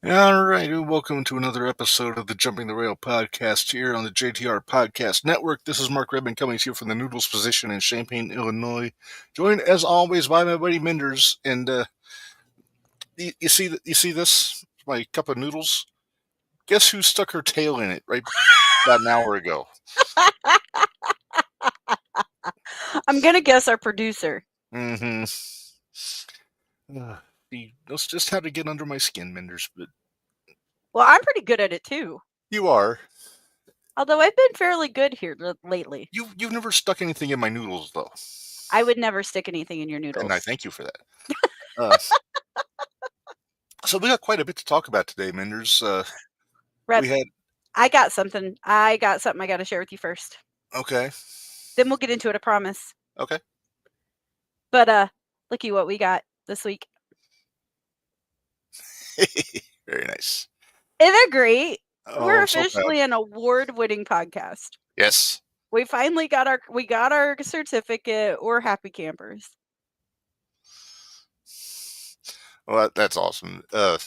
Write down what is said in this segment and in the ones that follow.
All right, and welcome to another episode of the Jumping the Rail podcast here on the JTR Podcast Network. This is Mark Reb coming to you from the Noodles position in Champaign, Illinois. Joined as always by my buddy Minderz. And you see this? My cup of noodles. Guess who stuck her tail in it right about an hour ago? I'm gonna guess our producer. Mm-hmm. He knows just how to get under my skin, Minderz, but Well, I'm pretty good at it too. you are. Although I've been fairly good here lately. You've never stuck anything in my noodles, though. I would never stick anything in your noodles. And I thank you for that. So we got quite a bit to talk about today, Minderz. Reb, We had I got something I got to share with you first. okay. Then we'll get into it, I promise. Okay. But looky what we got this week. Very nice. Isn't that great? Oh, We're I'm so proud. officially an award-winning podcast. Yes. We finally got our certificate. We're happy campers. Well, that's awesome. Like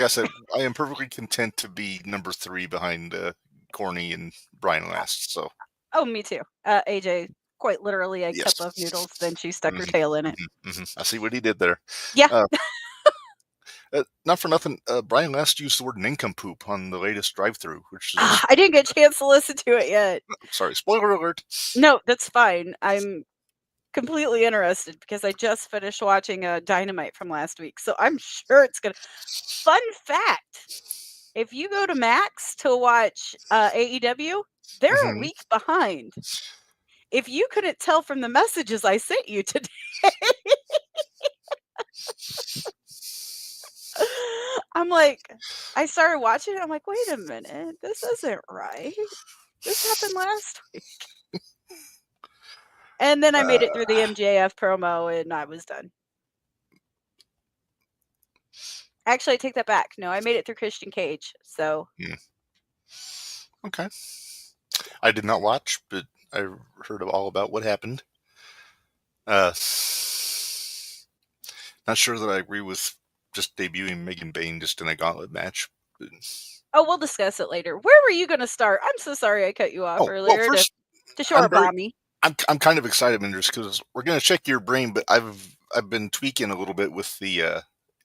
I said, I am perfectly content to be number 3 behind Corny and Brian last. So. Oh, me too. AJ, quite literally a Yes. cup of noodles. Then she stuck her tail in it. I see what he did there. Yeah. Not for nothing, Brian last used the word nincompoop on the latest drive-through, which is... I didn't get a chance to listen to it yet. Sorry, spoiler alert. No, that's fine. I'm completely interested because I just finished watching Dynamite from last week, so I'm sure it's gonna. Fun fact: if you go to Max to watch AEW, they're a week behind. If you couldn't tell from the messages I sent you today. I'm like, I started watching it. I'm like, wait a minute, this isn't right. This happened last week. And then I made it through the MJF promo and I was done. Actually, I take that back. No, I made it through Christian Cage. So. Okay. I did not watch, but I heard all about what happened. Not sure that I agree with just debuting Megan Bain just in a gauntlet match. But... Oh, we'll discuss it later. Where were you going to start? I'm so sorry I cut you off earlier. Well, first, to shore bomb me. I'm kind of excited, Minderz, because we're going to check your brain, but I've been tweaking a little bit with the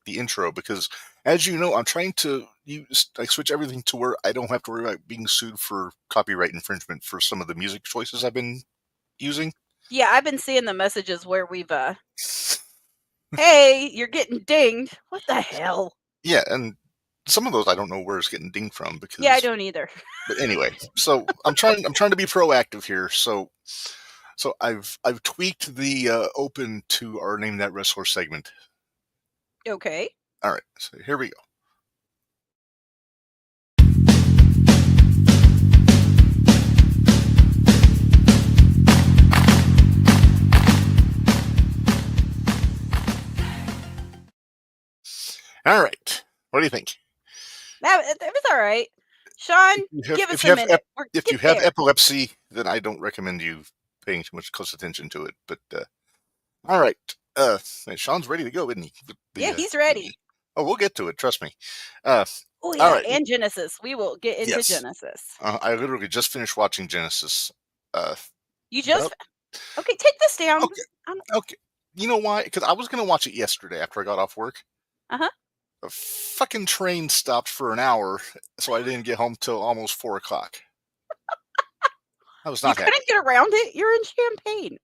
intro because, as you know, I'm trying to switch everything to where I don't have to worry about being sued for copyright infringement for some of the music choices I've been using. Yeah, I've been seeing the messages where we've hey, you're getting dinged. What the hell? Yeah, and some of those I don't know where it's getting dinged from because... Yeah, I don't either. But anyway, so I'm trying to be proactive here. So I've tweaked the open to our Name That Wrestler segment. Okay. All right, so here we go. All right. What do you think? It was all right. Sean, give us a minute. If you have epilepsy, then I don't recommend you paying too much close attention to it. But all right. Sean's ready to go, isn't he? Yeah, he's ready. We'll get to it. Trust me. Oh, yeah, all right. And Genesis. We will get into Genesis. I literally just finished watching Genesis. You just... Okay, take this down. Okay. You know why? Because I was going to watch it yesterday after I got off work. Uh-huh. The fucking train stopped for an hour, so I didn't get home till almost 4 o'clock. I was not happy. You couldn't get around it? You're in Champaign.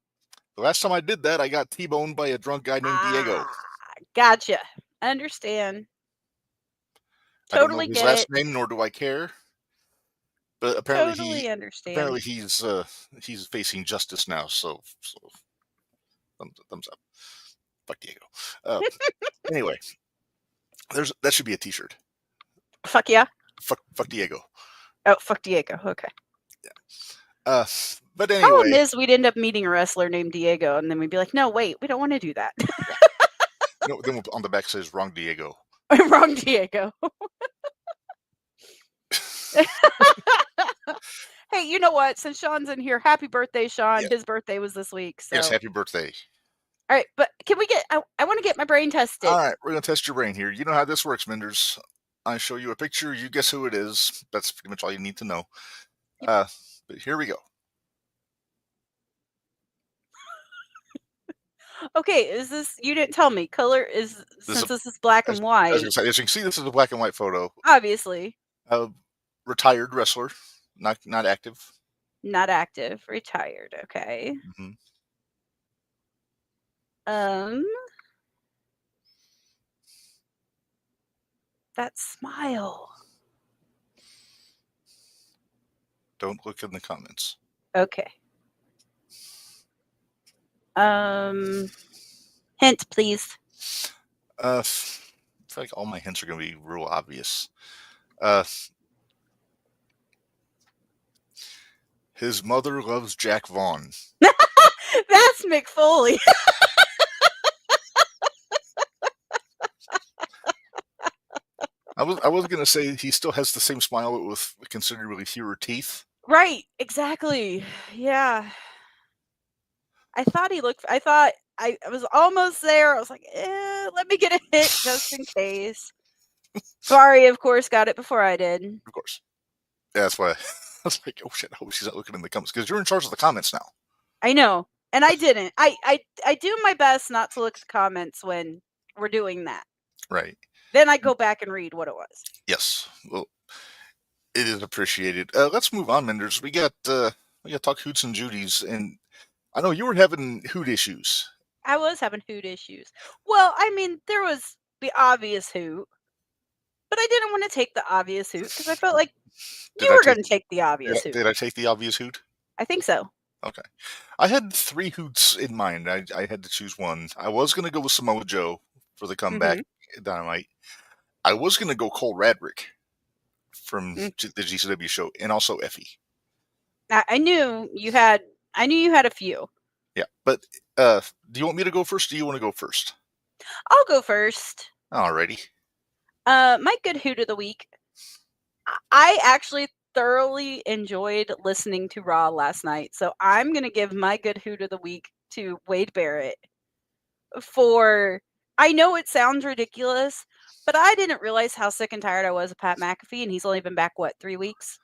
The last time I did that, I got T-boned by a drunk guy named Diego. Gotcha. I understand. Totally get it. I don't know his last name, nor do I care. But apparently apparently he's facing justice now, so thumbs up. Fuck Diego. Anyway, that should be a T-shirt. Fuck yeah. Fuck Diego. Oh, fuck Diego. Okay. Yeah. But anyway, problem is we'd end up meeting a wrestler named Diego, and then we'd be like, "No, wait, we don't want to do that." No, then on the back says "Wrong Diego." Wrong Diego. Hey, you know what? Since Sean's in here, happy birthday, Sean. His birthday was this week. So. Yes, happy birthday. All right, but can we get? I want to get my brain tested. All right, we're gonna test your brain here. You know how this works, Minderz. I show you a picture, you guess who it is. That's pretty much all you need to know. But here we go. Okay, is this? You didn't tell me. Color is since this is black and white. As you can see, this is a black and white photo. Obviously. Retired wrestler, not active. Not active, retired. Okay. Mm-hmm. That smile. Don't look in the comments. Okay. Hint, please. I feel like all my hints are going to be real obvious. His mother loves Jack Vaughn. That's Mick Foley. I was going to say he still has the same smile, but with considerably fewer teeth. Right, exactly. Yeah. I thought I was almost there. I was like, let me get a hit just in case. Sorry, of course, got it before I did. Of course. Yeah, that's why I was like, oh shit, I hope she's not looking in the comments, because you're in charge of the comments now. I know, and I didn't. I do my best not to look at the comments when we're doing that. Right. Then I go back and read what it was. Yes. Well, it is appreciated. Let's move on, Minderz. We got to talk hoots and Judies, and I know you were having hoot issues. I was having hoot issues. Well, I mean, there was the obvious hoot, but I didn't want to take the obvious hoot because I felt like you were going to take the obvious hoot. Did I take the obvious hoot? I think so. Okay. I had 3 hoots in mind. I had to choose one. I was going to go with Samoa Joe for the comeback Dynamite. I was going to go Cole Radrick from the GCW show, and also Effie. I knew you had a few. Yeah, but do you want me to go first, or do you want to go first? I'll go first. Alrighty. My good hoot of the week. I actually thoroughly enjoyed listening to Raw last night, so I'm going to give my good hoot of the week to Wade Barrett for, I know it sounds ridiculous, but I didn't realize how sick and tired I was of Pat McAfee, and he's only been back, 3 weeks?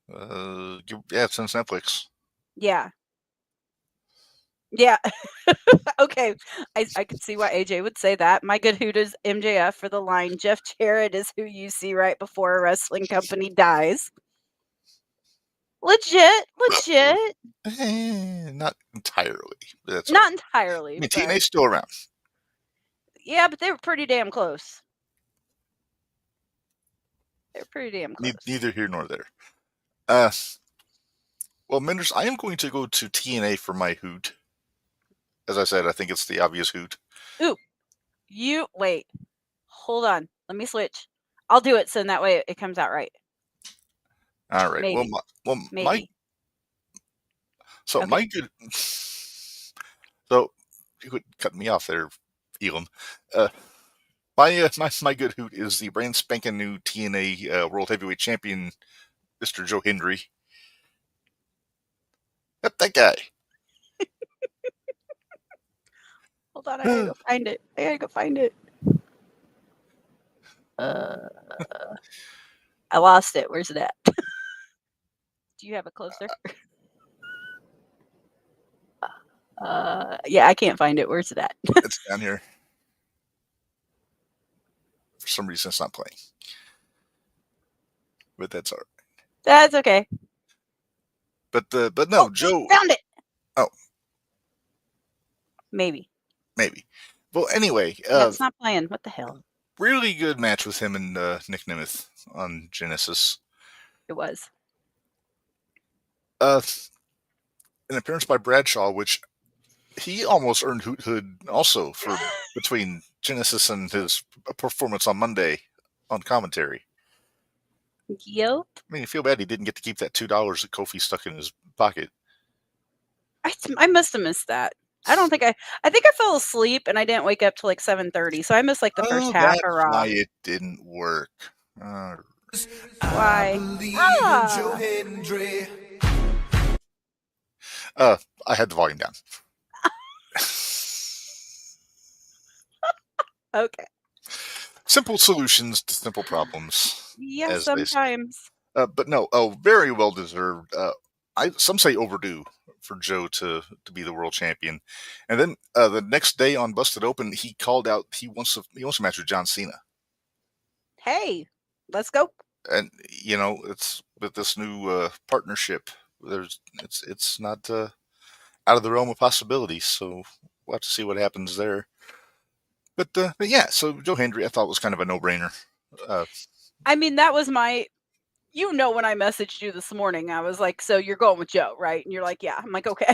Yeah, since Netflix. Yeah. Yeah. Okay. I could see why AJ would say that. My good hoot is MJF for the line, Jeff Jarrett is who you see right before a wrestling company dies. Legit. Not entirely. That's not entirely. I mean, TNA's still around. Yeah, but they were pretty damn close. They're pretty damn close. Neither here nor there. Well, Minderz, I am going to go to TNA for my hoot. As I said, I think it's the obvious hoot. Ooh. Wait. Hold on. Let me switch. I'll do it so that way it comes out right. All right. Maybe. Maybe. My good. So you could cut me off there, Elam. My good hoot is the brand spanking new TNA World Heavyweight Champion, Mr. Joe Hendry. Yep, that guy. Hold on, I gotta go find it. I lost it. Where's it at? Do you have it closer? Yeah, I can't find it. Where's it at? It's down here. For some reason, it's not playing. But that's all right. That's okay. But no, Joe found it. Oh, maybe. Well, anyway, it's not playing. What the hell? Really good match with him and Nick Nemeth on Genesis. It was. An appearance by Bradshaw, which he almost earned hoothood also for between Genesis and his performance on Monday on commentary. Yep. I mean, I feel bad he didn't get to keep that $2 that Kofi stuck in his pocket. I must have missed that. I think I fell asleep and I didn't wake up till 7:30, so I missed the first half of Raw. Why it didn't work. Why? I had the volume down. Okay. Simple solutions to simple problems, Yeah, as they say. sometimes. But no, very well deserved. Some say overdue for Joe to be the world champion. And then the next day on Busted Open, he called out he wants a match with John Cena. Hey, let's go. And it's with this new partnership. It's not out of the realm of possibilities. So we'll have to see what happens there. But yeah, so Joe Hendry I thought was kind of a no brainer. I mean, that was my. When I messaged you this morning, I was like, "So you're going with Joe, right?" And you're like, "Yeah." I'm like, "Okay."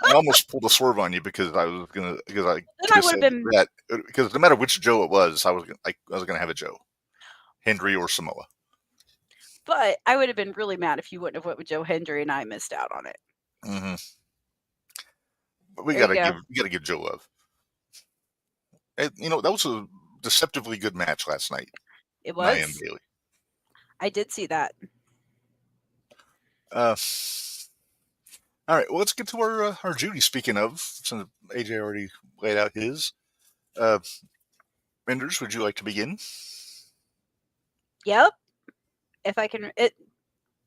I almost pulled a swerve on you because I Then could I have would have said been, that because no matter which Joe it was, I was gonna have a Joe, Hendry or Samoa. but I would have been really mad if you wouldn't have went with Joe Hendry and I missed out on it. Hmm. But There you go. we gotta give Joe love. That was a deceptively good match last night. It Nia and was. Bailey. I did see that. Uh, all right, well let's get to our Judy. Speaking of, since AJ already laid out his, uh, Minderz, would you like to begin? Yep. If I can,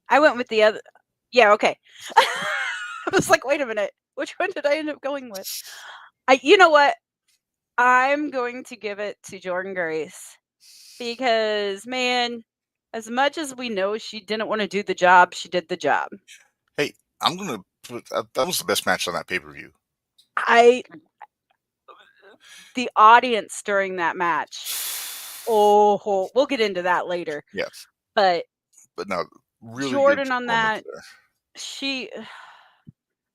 I went with the other. Yeah. Okay. I was like, wait a minute. Which one did I end up going with? You know what? I'm going to give it to Jordan Grace because, man, as much as we know she didn't want to do the job, she did the job. Hey, I'm gonna put that was the best match on that pay-per-view. The audience during that match. Oh, we'll get into that later. Yeah, But no, really Jordan good on performance that, there. she,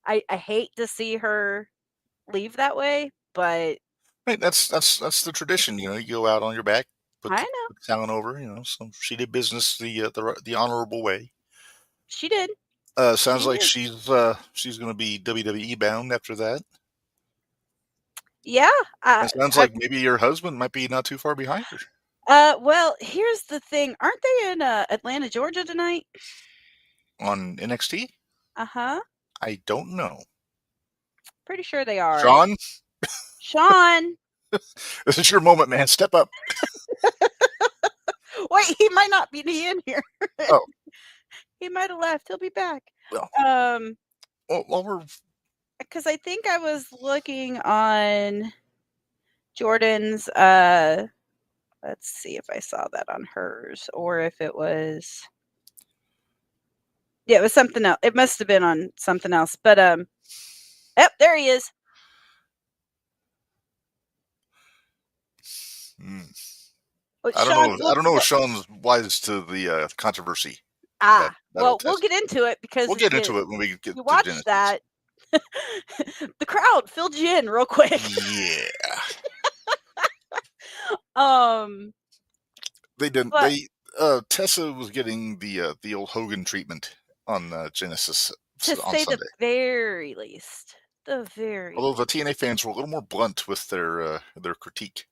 I hate to see her leave that way, but Right, that's the tradition. You go out on your back, put I the, know put the talent over. So she did business the honorable way. she did. Sounds She like did. she's going to be WWE bound after that. Yeah. It sounds like maybe your husband might be not too far behind her Well, here's the thing. Aren't they in Atlanta, Georgia tonight? on NXT. Uh-huh. I don't know. Pretty sure they are. Sean, Sean. this is your moment, man. Step up. Wait, he might not be in here. Oh, He might have left. He'll be back. well, Um, while we're because I think I was looking on Jordan's let's see if I saw that on hers or if it was it was something else. It must have been on something else. But yep, there he is. I don't know. I don't know if Sean's wise to the controversy. That Well, we'll test. get into it because We'll get into it when we get you to watch Genesis. that. The crowd filled you in real quick. Yeah. They didn't. But Tessa was getting the old Hogan treatment on Genesis to on say Sunday. the very least, Although the TNA fans were a little more blunt with their critique.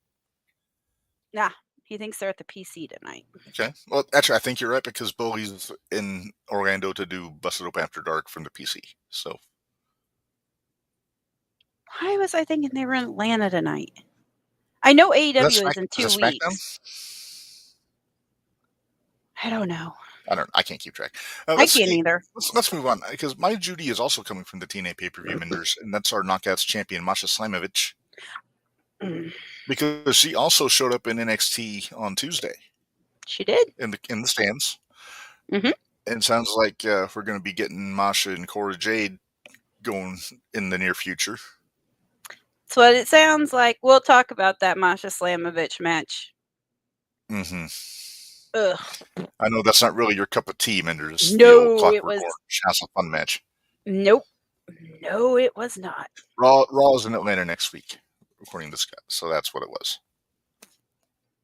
Nah, he thinks they're at the PC tonight. Okay. Well, actually, I think you're right because Bully's in Orlando to do Busted Open After Dark from the PC. So. Why was I thinking they were in Atlanta tonight? I know AEW is in 2 weeks. I don't know. I can't keep track. I can't either. Let's move on because my Judy is also coming from the TNA pay-per-view Minderz, and that's our Knockouts champion Masha Slamovich. Because she also showed up in NXT on Tuesday. She did in the stands. Mm-hmm. And it sounds like we're going to be getting Masha and Cora Jade going in the near future. That's what it sounds like. We'll talk about that Masha Slamovich match. Mm-hmm. Ugh. I know that's not really your cup of tea, Minderz. No, it was. Orange. That's a fun match. Nope. No, it was not. Raw is in Atlanta next week, according to Scott. So that's what it was.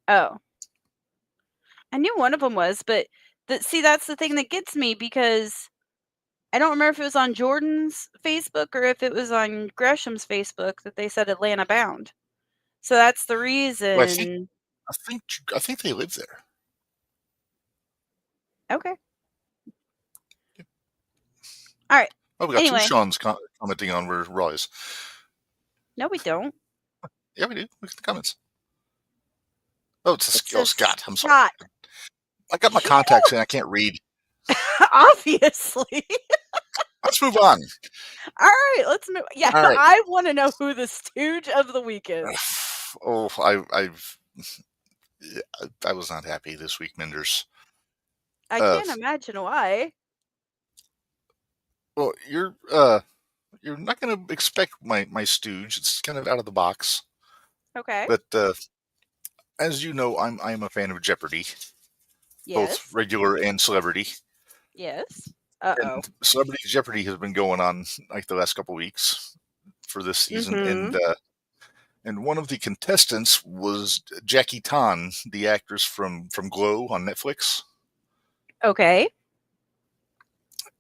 Oh. I knew one of them was, but see, that's the thing that gets me because I don't remember if it was on Jordan's Facebook or if it was on Gresham's Facebook that they said Atlanta bound. So that's the reason. Well, I think they live there. Okay. All right. Oh, we got two Sean's commenting on where Raw is. No, we don't. Yeah, we do. Look at the comments. Oh, It oh, says Scott. I'm sorry. Scott. I got my contacts in. I can't read. Obviously. Let's move on. All right, let's move. Yeah, All right. I want to know who the stooge of the week is. Oh, I was not happy this week, Minderz. I can't imagine why. Well, you're not going to expect my stooge. It's kind of out of the box. Okay. But as you know, I'm a fan of Jeopardy, both Yes. regular and celebrity. Yes. Uh-oh. And Celebrity Jeopardy has been going on like the last couple weeks for this season, and one of the contestants was Jackie Tan, the actress from Glow on Netflix. Okay.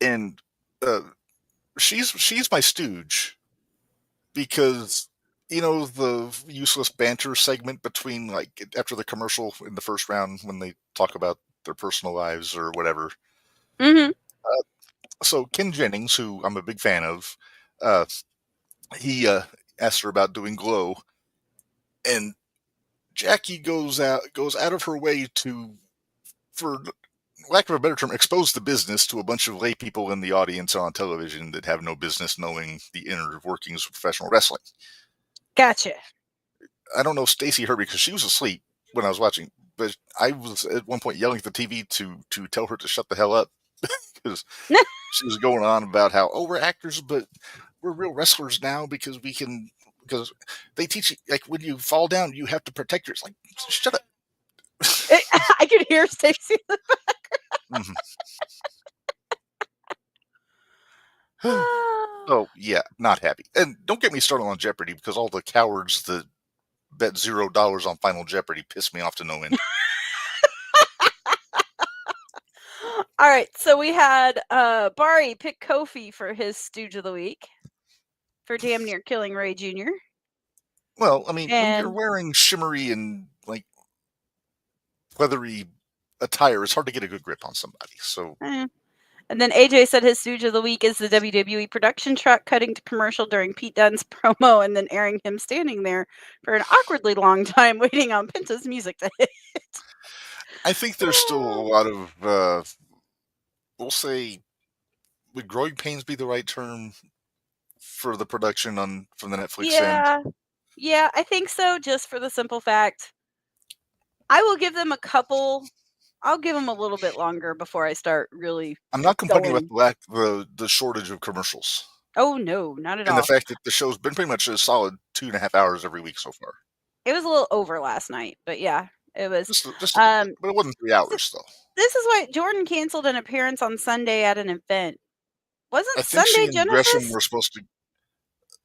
And she's my stooge because the useless banter segment between, like, after the commercial in the first round when they talk about their personal lives or whatever. Mm-hmm. So Ken Jennings, who I'm a big fan of, he asked her about doing Glow, and Jackie goes out of her way to, for lack of a better term, expose the business to a bunch of lay people in the audience on television that have no business knowing the inner workings of professional wrestling. Gotcha. I don't know Stacey heard because she was asleep when I was watching, but I was at one point yelling at the TV to tell her to shut the hell up because she was going on about how, oh, we're actors, but we're real wrestlers now because they teach you, like, when you fall down, you have to protect yourself. Like, shut up. I could hear Stacey in the Mm-hmm. background. Oh, yeah, not happy. And don't get me started on Jeopardy because all the cowards that bet $0 on Final Jeopardy piss me off to no end. All right, so we had Bari pick Kofi for his stooge of the week for damn near killing Ray Jr. Well, I mean, when you're And wearing shimmery and, like, leathery attire, it's hard to get a good grip on somebody. So, and then AJ said his stooge of the week is the WWE production truck cutting to commercial during Pete Dunne's promo and then airing him standing there for an awkwardly long time waiting on Penta's music to hit. I think there's still a lot of, we'll say, would growing pains be the right term for the production from the Netflix end? Yeah, I think so, just for the simple fact I will give them I'll give them a little bit longer before I start really I'm not complaining going. about the shortage of commercials. Oh, no, not at And the all. fact that the show's been pretty much a solid 2.5 hours every week so far. It was a little over last night, but yeah, it was. Just but it wasn't 3 hours, though. This is why Jordan canceled an appearance on Sunday at an event. Wasn't I think she Sunday and Gresham Genesis? were supposed to...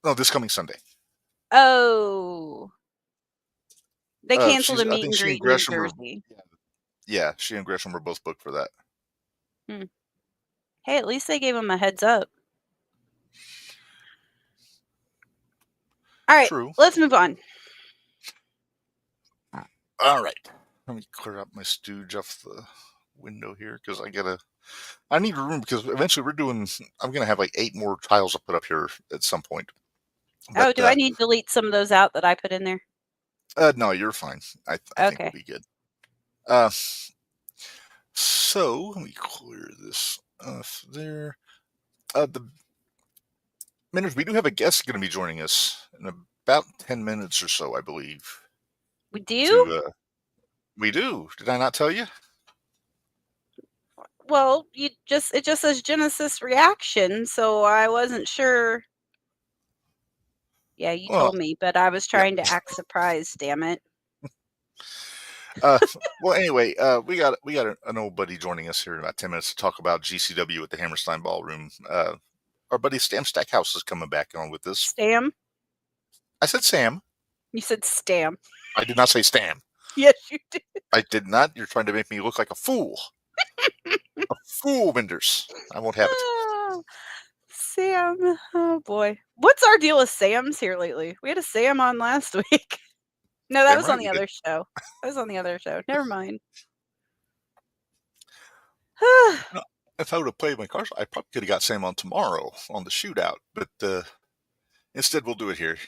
No, this coming Sunday. Oh. They canceled a I meet think and she and greet in New Gresham were... Jersey. Yeah, she and Gresham were both booked for that. Hey, at least they gave him a heads up. All right, True. let's move on. All right. Let me clear up my stooge off the window here because I need room because eventually I'm going to have like 8 more tiles to put up here at some point. But, do I need to delete some of those out that I put in there? No, you're fine. I think we'll be good. So let me clear this off there. Minderz, we do have a guest going to be joining us in about 10 minutes or so, I believe. We do? We do. Did I not tell you? Well, it just says Genesis reaction, so I wasn't sure. Yeah, you told me, but I was trying to act surprised, damn it. Well, anyway, we got an old buddy joining us here in about 10 minutes to talk about GCW at the Hammerstein Ballroom. Our buddy Sam Stackhouse is coming back on with us. Sam? I said Sam. You said Stam. I did not say Stam. Yes, you did. I did not. You're trying to make me look like a fool. A fool, Minderz. I won't have it. Oh, Sam. Oh, boy. What's our deal with Sam's here lately? We had a Sam on last week. No, that was on the other show. That was on the other show. Never mind. If I would have played my cards, I probably could have got Sam on tomorrow on the Shootout, but instead we'll do it here.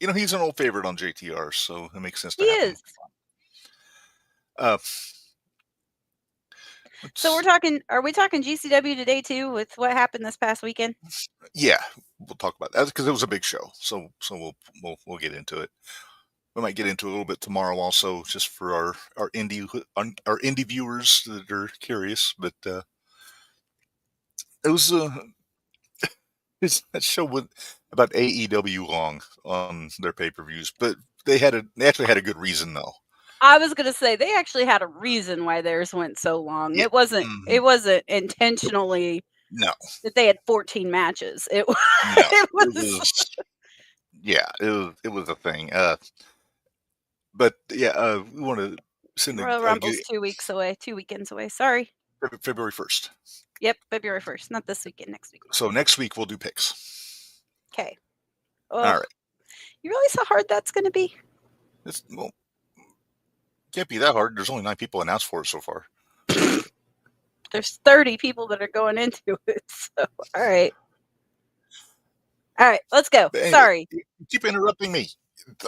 He's an old favorite on JTR, so it makes sense to have him. Uh, So are we talking GCW today too with what happened this past weekend? Yeah, we'll talk about that because it was a big show. So we'll get into it. We might get into it a little bit tomorrow also, just for our indie viewers that are curious. But it was that show went about AEW long on their pay-per-views, but they actually had a good reason though. I was gonna say they actually had a reason why theirs went so long. Yeah. It wasn't intentionally No, that they had 14 matches. It no, it it was was it was a thing. But yeah, we want to send Royal a good Rumble's 2 weeks away, 2 weekends away. Sorry. February 1st. Yep, February 1st. Not this weekend, next week. So next week we'll do picks. Okay. All Oh, right. you realize how hard that's going to be? Well, can't be that hard. There's only 9 people announced for it so far. There's 30 people that are going into it. So, all right. All right, let's go. Anyway, Sorry. you keep interrupting me.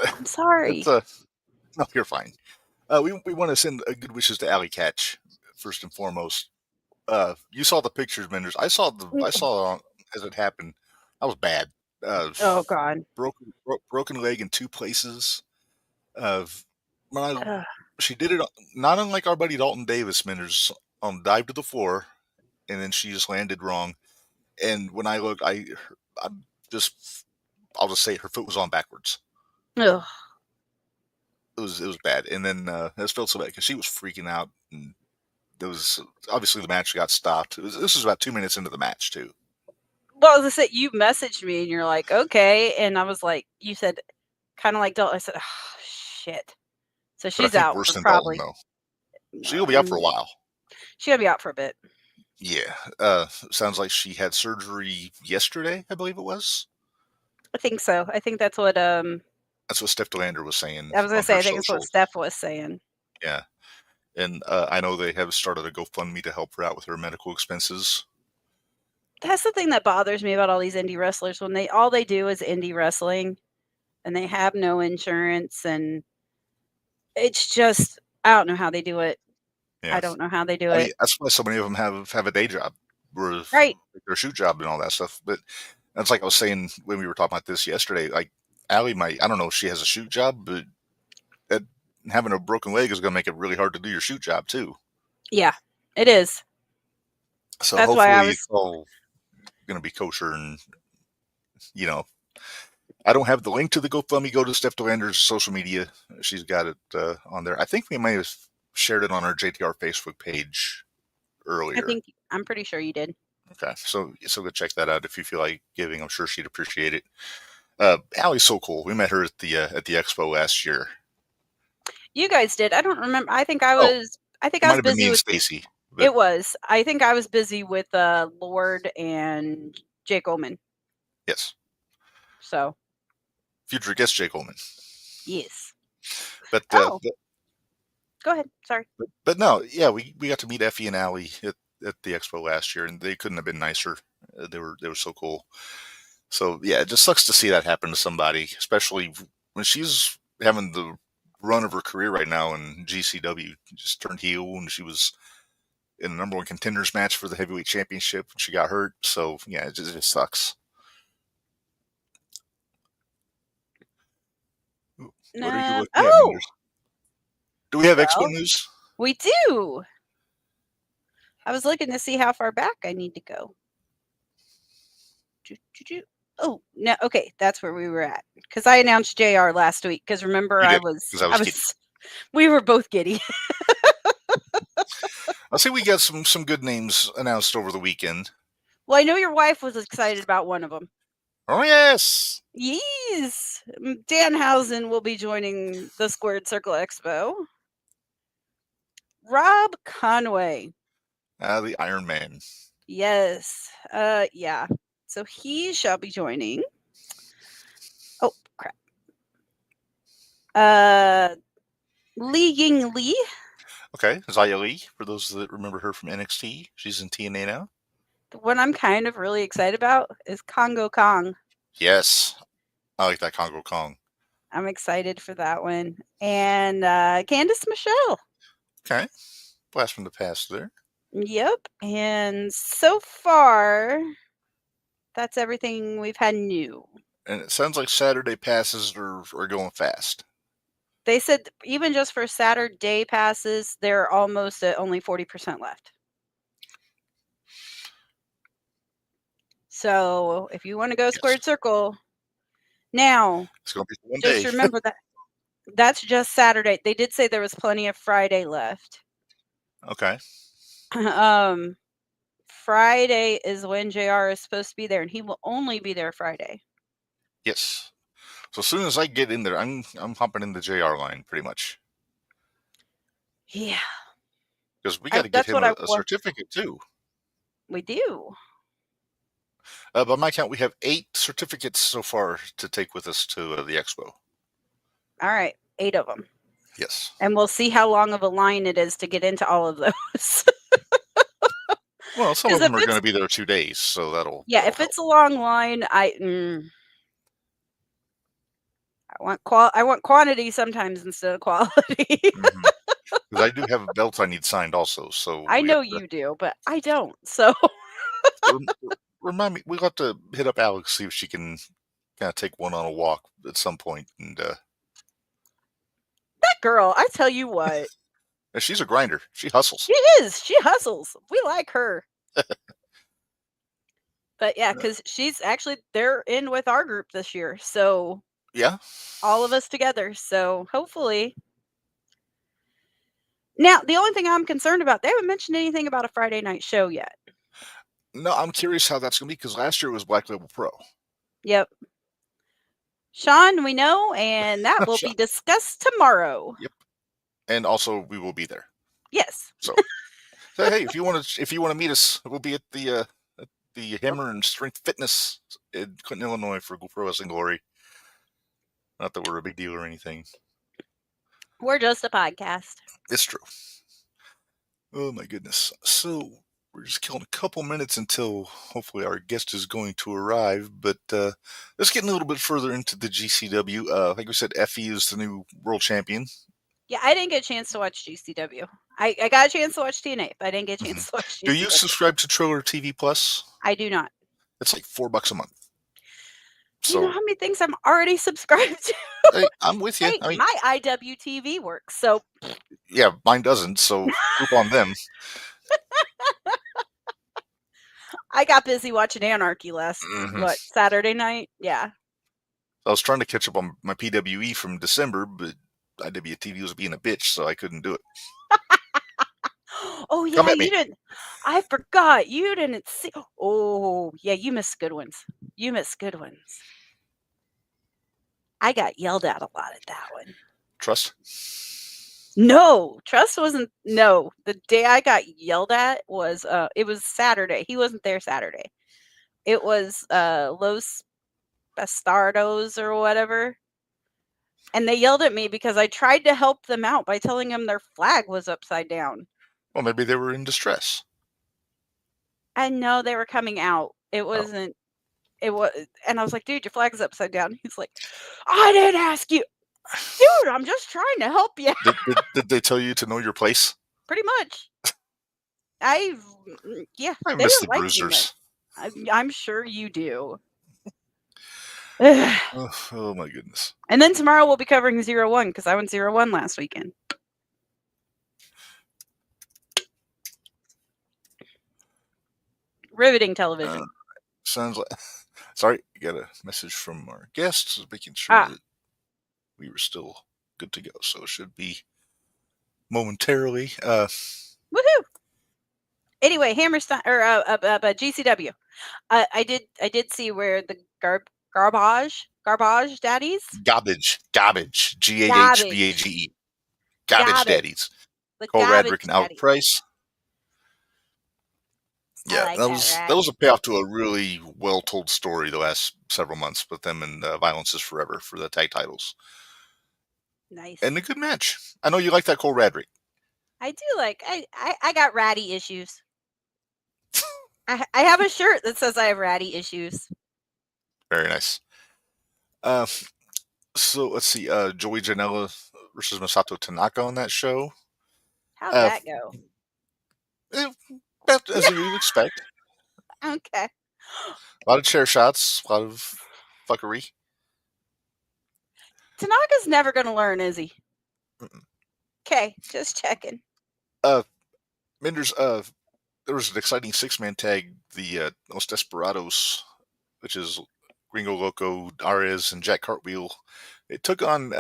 I'm sorry. No, you're fine. We want to send good wishes to Alley Catch first and foremost. You saw the pictures, Minderz. I saw as it happened. That was bad. Oh God. Broken leg in 2 places. She did it not unlike our buddy Dalton Davis, Minderz, dive to the floor, and then she just landed wrong. And when I looked, I'll just say her foot was on backwards. Ugh. It was bad. And then it felt so bad because she was freaking out, and there was obviously the match got stopped. This was about 2 minutes into the match too. Well, as I said, you messaged me and you're like, okay, and I was like, you said, kind of like Dalton. I said, oh, shit. So she's out worse for than probably. Dalton, though. She'll be out for a while. She'll be out for a bit. Yeah. Sounds like she had surgery yesterday, I believe it was. I think so. I think that's what That's what Steph Delander was saying. I was gonna say. I think it's what Steph was saying. Yeah, and I know they have started a GoFundMe to help her out with her medical expenses. That's the thing that bothers me about all these indie wrestlers when all they do is indie wrestling, and they have no insurance, and it's just I don't know how they do it. Yeah. I don't know how they do it. That's why so many of them have a day job, right? Their shoot job and all that stuff. But that's like I was saying when we were talking about this yesterday. Like Allie I don't know if she has a shoot job, but having a broken leg is going to make it really hard to do your shoot job too. Yeah, it is. So that's hopefully it's all going to be kosher, and I don't have the link to the GoFundMe. Go to Steph Delander's social media. She's got it on there. I think we might have shared it on our JTR Facebook page earlier. I'm pretty sure you did. Okay, so go check that out if you feel like giving. I'm sure she'd appreciate it. Allie's so cool. We met her at the expo last year. You guys did. I don't remember. I think I was. I think I was busy with Stacy. It was. I think I was busy with Lord and Jake Ullman. Yes. So. Future guest Jake Ullman. Yes. But go ahead. Sorry. But no, yeah, we got to meet Effie and Allie at the expo last year, and they couldn't have been nicer. They were so cool. So yeah, it just sucks to see that happen to somebody, especially when she's having the run of her career right now in GCW. Just turned heel, and she was in the #1 contenders match for the heavyweight championship when she got hurt. So yeah, it just sucks. What are you looking at? Do we have expo news? We do. I was looking to see how far back I need to go. Oh, no. Okay, that's where we were at. Because I announced JR last week. Because remember, I was we were both giddy. I see we got some good names announced over the weekend. Well, I know your wife was excited about one of them. Oh, yes. Yes. Danhausen will be joining the Squared Circle Expo. Rob Conway. The Iron Man. Yes. Yeah. So he shall be joining. Oh, crap. Li Ying Li. Okay. Xia Li, for those that remember her from NXT. She's in TNA now. The one I'm kind of really excited about is Congo Kong. Yes. I like that Congo Kong. I'm excited for that one. And Candice Michelle. Okay. Blast from the past there. Yep. And so far, that's everything we've had new. And it sounds like Saturday passes are going fast. They said even just for Saturday passes, they're almost at only 40% left. So if you want to go squared circle, now It's going to be one just day. remember that that's just Saturday. They did say there was plenty of Friday left. Okay. Friday is when JR is supposed to be there, and he will only be there Friday. Yes. So as soon as I get in there, I'm hopping in the JR line pretty much. Yeah. Because we got to get him a certificate too. We do. By my count, we have 8 certificates so far to take with us to the expo. All right, 8 of them. Yes. And we'll see how long of a line it is to get into all of those. Well, some of them are going to be there 2 days, so that'll. Yeah, that'll if help. it's a long line, I want quantity sometimes instead of quality. Because I do have belts I need signed also, so I know you do, but I don't. So remind me, we'll have to hit up Alex, see if she can kind of take one on a walk at some point. And that girl, I tell you what, she's a grinder. She hustles. She is. She hustles. We like her. But yeah, because they're in with our group this year. So yeah, all of us together. So hopefully. Now, the only thing I'm concerned about, they haven't mentioned anything about a Friday night show yet. No, I'm curious how that's going to be because last year was Black Label Pro. Yep. Sean, we know, and that will be discussed tomorrow. Yep. And also, we will be there. Yes. So hey, if you want to meet us, we'll be at the Hammer and Strength Fitness in Clinton, Illinois for Pro Wrestling Glory. Not that we're a big deal or anything. We're just a podcast. It's true. Oh my goodness. So we're just killing a couple minutes until hopefully our guest is going to arrive. But let's get a little bit further into the GCW. Like we said, Effie is the new world champion. Yeah, I didn't get a chance to watch GCW. I got a chance to watch TNA, but I didn't get a chance to watch GCW. Do you subscribe to Triller TV Plus? I do not. It's like $4 a month. Do you know how many things I'm already subscribed to? Hey, I'm with you. Hey, my IWTV works, so. Yeah, mine doesn't, so poop on them. I got busy watching Anarchy last, Saturday night? Yeah. I was trying to catch up on my PWE from December, but IWTV was being a bitch, so I couldn't do it. Oh, yeah, you didn't. I forgot. You didn't see. Oh, yeah, you missed good ones. I got yelled at a lot at that one. Trust? No, Trust wasn't. No, the day I got yelled at was, it was Saturday. He wasn't there Saturday. It was Los Bastardos or whatever. And they yelled at me because I tried to help them out by telling them their flag was upside down. Well, maybe they were in distress. And no, they were coming out. It wasn't. It was, and I was like, dude, your flag's upside down. He's like, I didn't ask you. Dude, I'm just trying to help you. Did they tell you to know your place? Pretty much. I miss the bruisers. I'm sure you do. Oh my goodness. And then tomorrow we'll be covering 0-1 because I went 0-1 last weekend. Riveting television. Sounds like. Sorry, got a message from our guests making sure that we were still good to go. So it should be momentarily. Woohoo! Anyway, Hammerstein or GCW. I did see where the garbage daddies. Garbage. GAHBAGE. Garbage daddies. Cole Radrick and Alec Price. Yeah, that was a payoff to a really well-told story the last several months with them and Violence is Forever for the tag titles. Nice. And a good match. I know you like that Cole Radrick. I do like. I got ratty issues. I have a shirt that says I have ratty issues. Very nice. So let's see. Joey Janela versus Masato Tanaka on that show. How'd that go? About as you would expect. Okay. A lot of chair shots, a lot of fuckery. Tanaka's never going to learn, is he? Mm-mm. Okay, just checking. Minderz, there was an exciting six-man tag, the Los Desperados, which is Gringo Loco, Ares, and Jack Cartwheel. It took on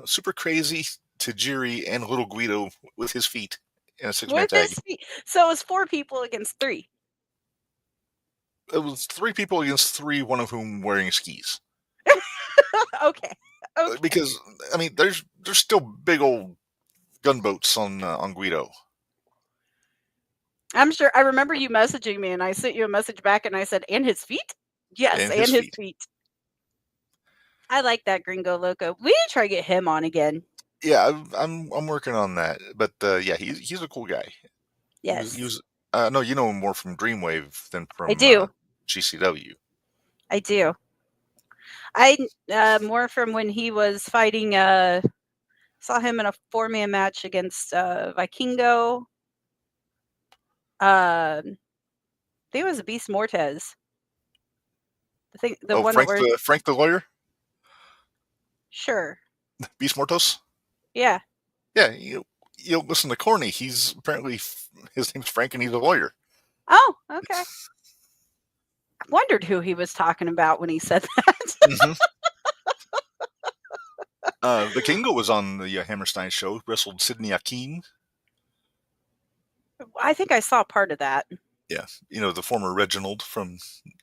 Super Crazy, Tajiri, and Little Guido with his feet in a six-man With tag. his feet. So it was 4 people against 3. It was 3 people against 3, one of whom wearing skis. Okay. Because I mean, there's still big old gunboats on Guido. I'm sure. I remember you messaging me, and I sent you a message back, and I said, "And his feet." Yes, And and his his feet. feet. I like that Gringo Loco. We need to try to get him on again. Yeah, I'm working on that. But yeah, he's a cool guy. Yes, He was no, you know him more from Dreamwave than from I do. GCW. I do. I more from when he was fighting. Saw him in a 4-man match against Vikingo. I think it was Beast Mortez. I think the one Frank that we're Frank the lawyer, sure. Beast Mortos. Yeah. Yeah, you listen to Corny. He's apparently his name's Frank, and he's a lawyer. Oh, okay. I wondered who he was talking about when he said that. Mm-hmm. Vikingo was on the Hammerstein show. Wrestled Sidney Akeem. I think I saw part of that. Yeah, the former Reginald from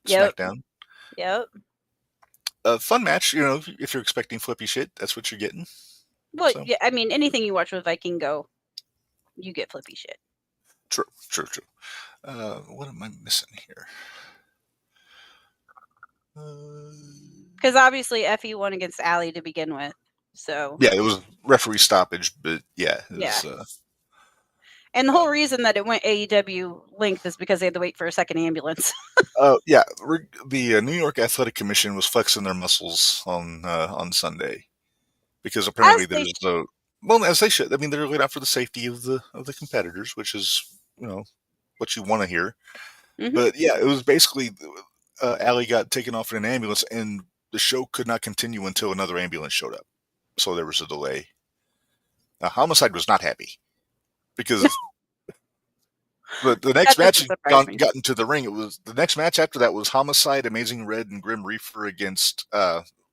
Yep. SmackDown. Yep. Fun match. If you're expecting flippy shit, that's what you're getting. Well, So. yeah, I mean, anything you watch with Vikingo, you get flippy shit. True. What am I missing here? Because obviously Effie won against Allie to begin with. So yeah, it was referee stoppage, but yeah, it was, and the whole reason that it went AEW length is because they had to wait for a second ambulance. yeah, the New York Athletic Commission was flexing their muscles on Sunday because apparently there's well, as they should. I mean, they're looking out for the safety of the competitors, which is what you want to hear. Mm-hmm. But yeah, it was basically Allie got taken off in an ambulance, and the show could not continue until another ambulance showed up. So there was a delay. Homicide was not happy because the next match got into the ring. It was the next match after that was Homicide, Amazing Red, and Grim Reaper against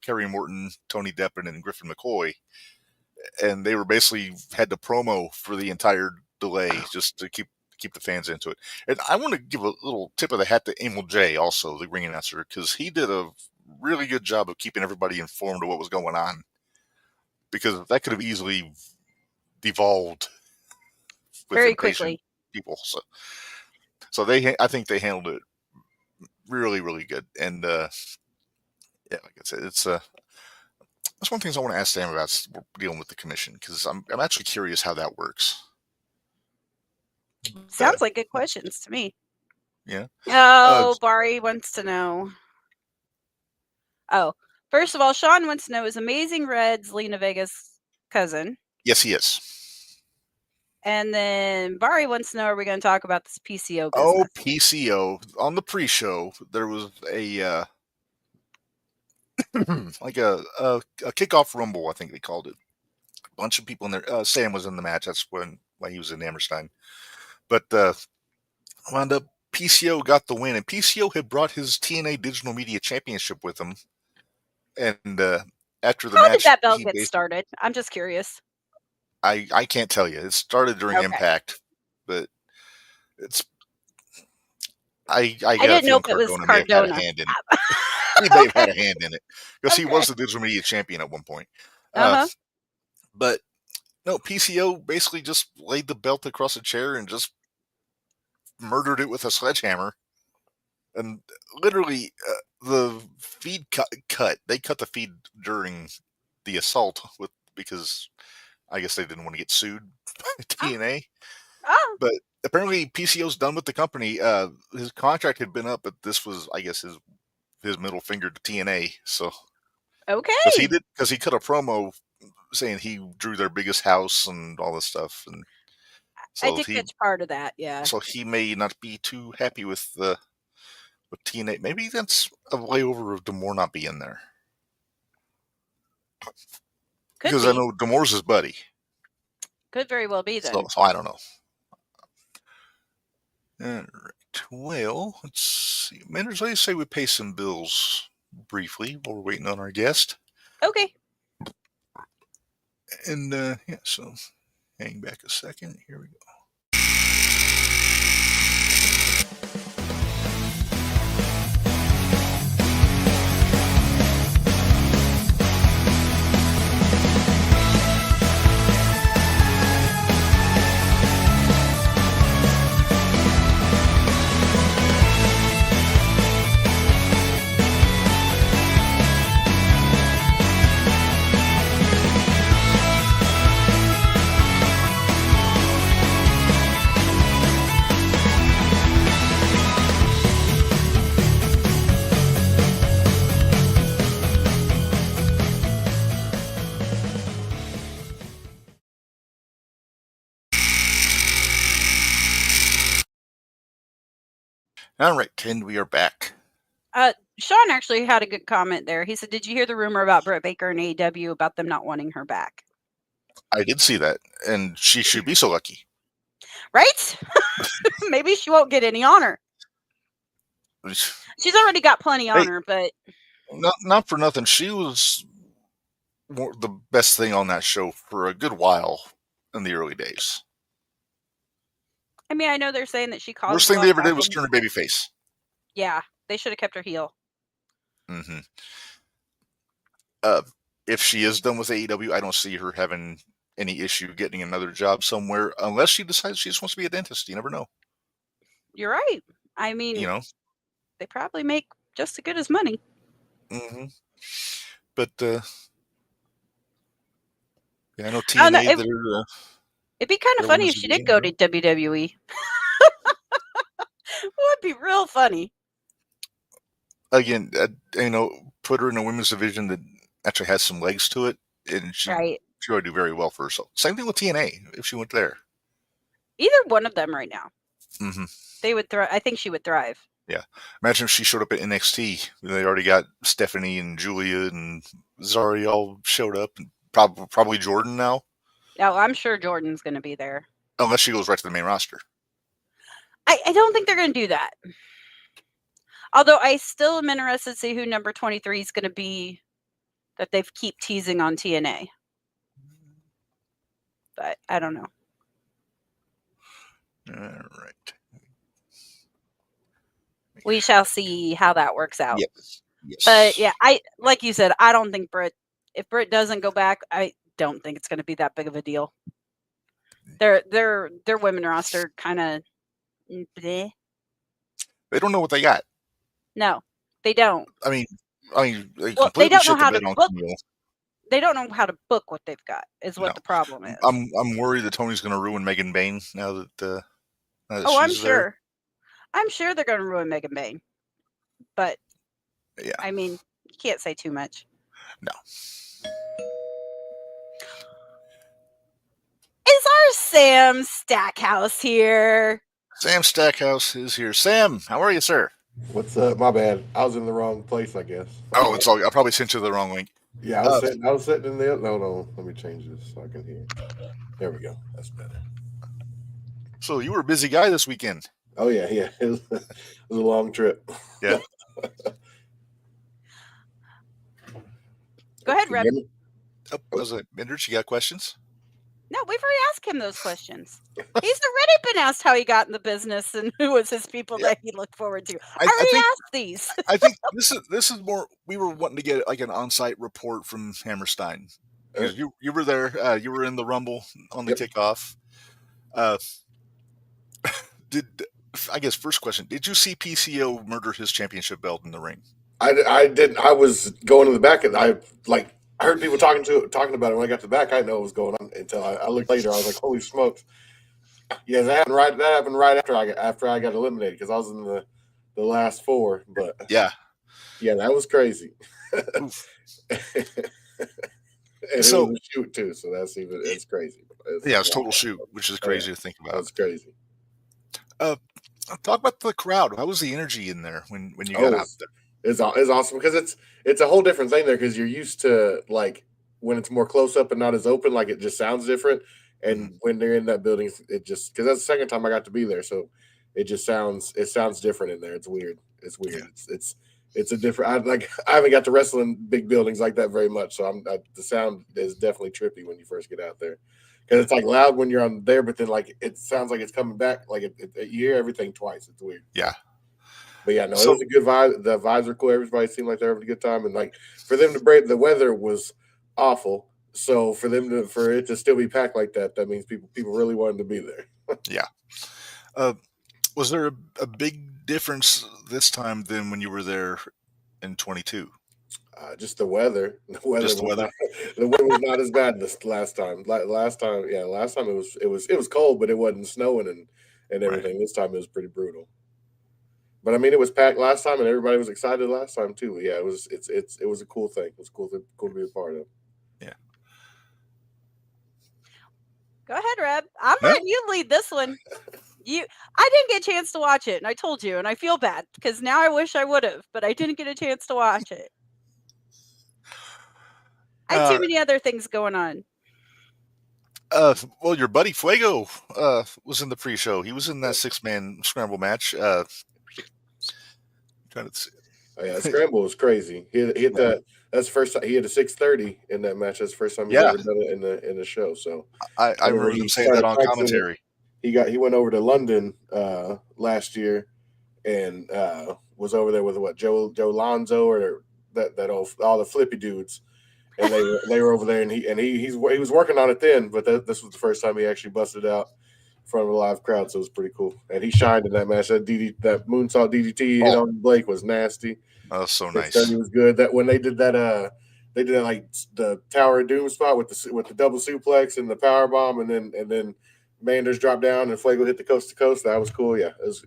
Kerry Morton, Tony Deppen, and Griffin McCoy, and they were basically had to promo for the entire delay just to keep the fans into it. And I want to give a little tip of the hat to Emil J, also the ring announcer, because he did a really good job of keeping everybody informed of what was going on, because that could have easily devolved very quickly. People, so I think they handled it really, really good. And yeah, like I said, it's that's one of the things I want to ask Sam about dealing with the commission, because I'm actually curious how that works. Sounds like good questions to me. Yeah. Oh, Bari wants to know. Oh, first of all, Sean wants to know, is Amazing Red's Lena Vega's cousin? Yes, he is. And then Bari wants to know, are we going to talk about this PCO business? Oh, PCO. On the pre-show, there was a like a kickoff rumble, I think they called it. A bunch of people in there. Sam was in the match. That's why he was in Hammerstein. But wound up, PCO got the win, and PCO had brought his TNA Digital Media Championship with him. And after the match, how did that belt get started? I'm just curious. I can't tell you. It started during Impact, but it's I didn't know if it was Cardona. Had a hand in it. He may have had a hand in it because he was the Digital Media Champion at one point. But no, PCO basically just laid the belt across a chair and just murdered it with a sledgehammer. And literally, the feed cut. They cut the feed during the assault because I guess they didn't want to get sued by TNA. Oh. But apparently PCO's done with the company. His contract had been up, but this was, I guess, his middle finger to TNA. So because he cut a promo saying he drew their biggest house and all this stuff. And I did catch part of that, yeah. So he may not be too happy with TNA. Maybe that's a layover of D'Amore not being there. Because I know D'Amore's his buddy. Could very well be then. So I don't know. All right. Well, let's see. Minderz, let's say we pay some bills briefly while we're waiting on our guest. Okay. And, so hang back a second. Here we go. All right, and we are back. Sean actually had a good comment there. He said, "Did you hear the rumor about Britt Baker and AEW about them not wanting her back?" I did see that, and she should be so lucky. Right? Maybe she won't get any honor. She's already got plenty honor, but not for nothing. She was the best thing on that show for a good while in the early days. I mean, I know they're saying that she caused. Worst thing they ever did was turn her babyface. Yeah, they should have kept her heel. Mm-hmm. If she is done with AEW, I don't see her having any issue getting another job somewhere, unless she decides she just wants to be a dentist. You never know. You're right. I mean, they probably make just as good as money. Mm-hmm. But I know TNA. It'd be kind of funny if she did go to WWE. Would be real funny. Again, put her in a women's division that actually has some legs to it, and she would do very well for herself. Same thing with TNA if she went there. Either one of them right now. Mm-hmm. They would thrive. I think she would thrive. Yeah. Imagine if she showed up at NXT. They already got Stephanie and Julia and Zari all showed up. And probably Jordan now. Oh, I'm sure Jordan's going to be there. Unless she goes right to the main roster. I don't think they're going to do that. Although I still am interested to see who number 23 is going to be that they keep teasing on TNA. But I don't know. All right. We shall see how that works out. Yes. But yeah, like you said, I don't think if Britt doesn't go back, I don't think it's going to be that big of a deal. Their women roster kind of bleh. They don't know what they got. No, they don't. I mean, they don't know how to book. They don't know how to book what they've got. Is what the problem is. I'm worried that Tony's going to ruin Megan Bain now that. I'm sure. There. I'm sure they're going to ruin Megan Bain. But yeah, I mean, you can't say too much. No. Is our Sam Stackhouse here? Sam Stackhouse is here. Sam, how are you, sir? What's up? My bad. I was in the wrong place, I guess. Oh, it's all. I probably sent you the wrong link. Yeah, I was sitting in the. No. Let me change this so I can hear. There we go. That's better. So you were a busy guy this weekend. Oh yeah. It was a long trip. Yeah. Go ahead, Reb. Was it Minderz? You got questions? No, we've already asked him those questions. He's already been asked how he got in the business and who was his people that he looked forward to. I already asked these. I think this is more. We were wanting to get like an on-site report from Hammerstein. You were there. You were in the Rumble on the kickoff. I guess first question: did you see PCO murder his championship belt in the ring? I didn't. I was going to the back, and I heard people talking about it. When I got to the back, I didn't know what was going on until I looked later. I was like, "Holy smokes!" Yeah, that happened right after I got eliminated because I was in the last four. But yeah, that was crazy. And so, it was a shoot too, so it's crazy. It's Total Shoot, which is crazy to think about. That's crazy. Talk about the crowd. How was the energy in there when you got out there? It's awesome because it's a whole different thing there because you're used to like when it's more close up and not as open, like it just sounds different. And when they're in that building, it just because that's the second time I got to be there, so it sounds different in there. It's weird. It's weird. Yeah. It's a different. I haven't got to wrestle in big buildings like that very much, so the sound is definitely trippy when you first get out there because it's like loud when you're on there, but then like it sounds like it's coming back. Like you hear everything twice. It's weird. Yeah. But yeah, no, it was a good vibe. The vibes were cool. Everybody seemed like they were having a good time, and like for them to break, the weather was awful. So for it to still be packed like that, that means people really wanted to be there. Yeah. Was there a big difference this time than when you were there in 22? Just the weather. The weather was not as bad this last time. Last time it was cold, but it wasn't snowing and everything. Right. This time it was pretty brutal. But I mean, it was packed last time, and everybody was excited last time too. Yeah, it was a cool thing. It was cool to be a part of. Yeah. Go ahead, Reb. I'm letting you lead this one. I didn't get a chance to watch it, and I told you, and I feel bad because now I wish I would have, but I didn't get a chance to watch it. I had too many other things going on. Well, your buddy Fuego was in the pre-show. He was in that 6-man scramble match. Trying to see. Oh, yeah, scramble was crazy. He hit that. That's the first time he hit a 630 in that match. That's the first time he's ever done it in the show. So I remember him saying that on commentary. He went over to London last year and was over there with Joe Lonzo or that all the flippy dudes, and they were over there and he was working on it then, but this was the first time he actually busted out in front of a live crowd, so it was pretty cool. And he shined in that match. That moonsault DDT hit on Blake was nasty. Oh, that's so nice. It was good. That when they did that like the Tower of Doom spot with the double suplex and the power bomb, and then Minderz dropped down and Fuego hit the coast to coast. That was cool. Yeah, it was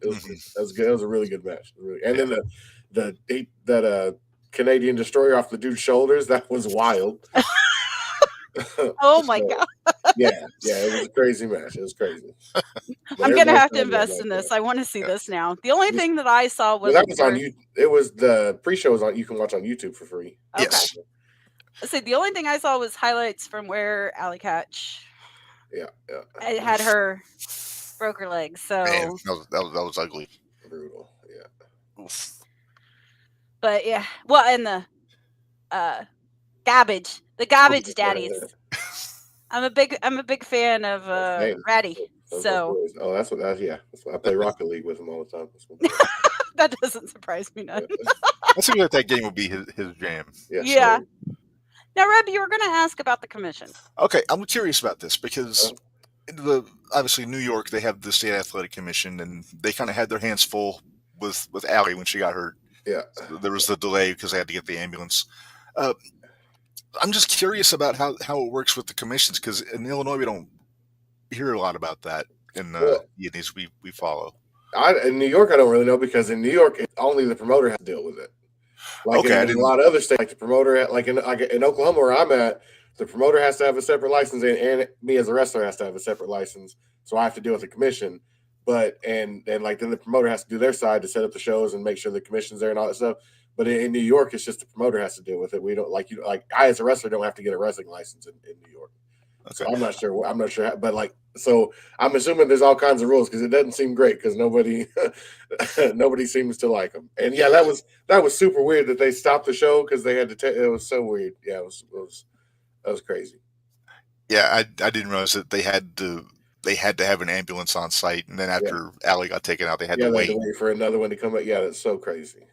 good. It was a really good match. Then that Canadian Destroyer off the dude's shoulders, that was wild. Oh my god. Yeah, it was a crazy match. It was crazy. I'm gonna have to invest in this. I want to see this now. The only thing that I saw was that was on YouTube. It was the pre-show was on. You can watch on YouTube for free. Okay. Yes. See, the only thing I saw was highlights from where Allie Catch. Yeah. I had her broke her leg. So man, that was ugly. Brutal. Yeah. Oof. But yeah, well, and the garbage daddies. I'm a big fan of Ratty. So that's what I play Rocket League with him all the time. That doesn't surprise me none. I think that game would be his jam. Yeah. Now, Reb, you were going to ask about the commission. Okay, I'm curious about this because obviously New York, they have the State Athletic Commission, and they kind of had their hands full with Allie when she got hurt. Yeah. So there was the delay because they had to get the ambulance. I'm just curious about how it works with the commissions because in Illinois we don't hear a lot about that in the units we follow. In New York, I don't really know because in New York, only the promoter has to deal with it. Like in a lot of other states, like the promoter, like in Oklahoma where I'm at, the promoter has to have a separate license, and me as a wrestler has to have a separate license. So I have to deal with the commission. But and like then the promoter has to do their side to set up the shows and make sure the commission's there and all that stuff. But in New York, it's just the promoter has to deal with it. We don't like I as a wrestler don't have to get a wrestling license in New York. Okay. So I'm not sure, but so I'm assuming there's all kinds of rules because it doesn't seem great because nobody seems to like them. And yeah, that was super weird that they stopped the show because they had to. It was so weird. Yeah, that was crazy. Yeah, I didn't realize that they had to have an ambulance on site, and then after Allie got taken out, they had to wait for another one to come up. Yeah, that's so crazy.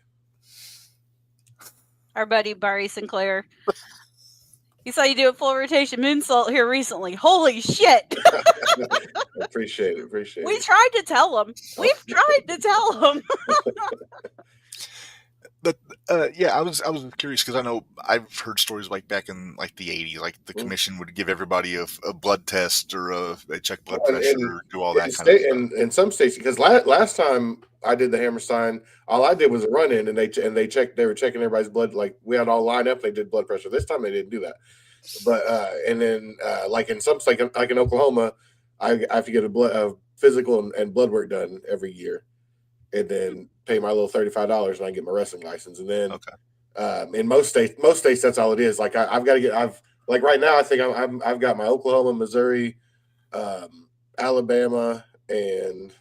Our buddy Barry Sinclair. He saw you do a full rotation moonsault here recently. Holy shit! Appreciate it. We tried to tell him. We've tried to tell him. But I was curious because I know I've heard stories like back in like the 80s, like the commission would give everybody a blood test or they check blood pressure or do all that kind of stuff. In some states, because last time I did the Hammerstein, all I did was a run in and they were checking everybody's blood. Like we had all lined up, they did blood pressure. This time they didn't do that. But and then like in some like in Oklahoma, I have to get a physical and blood work done every year, and then pay my little $35 and I get my wrestling license. And then in most states that's all it is. Like I've got to get like right now I think I've got my Oklahoma, Missouri, Alabama, and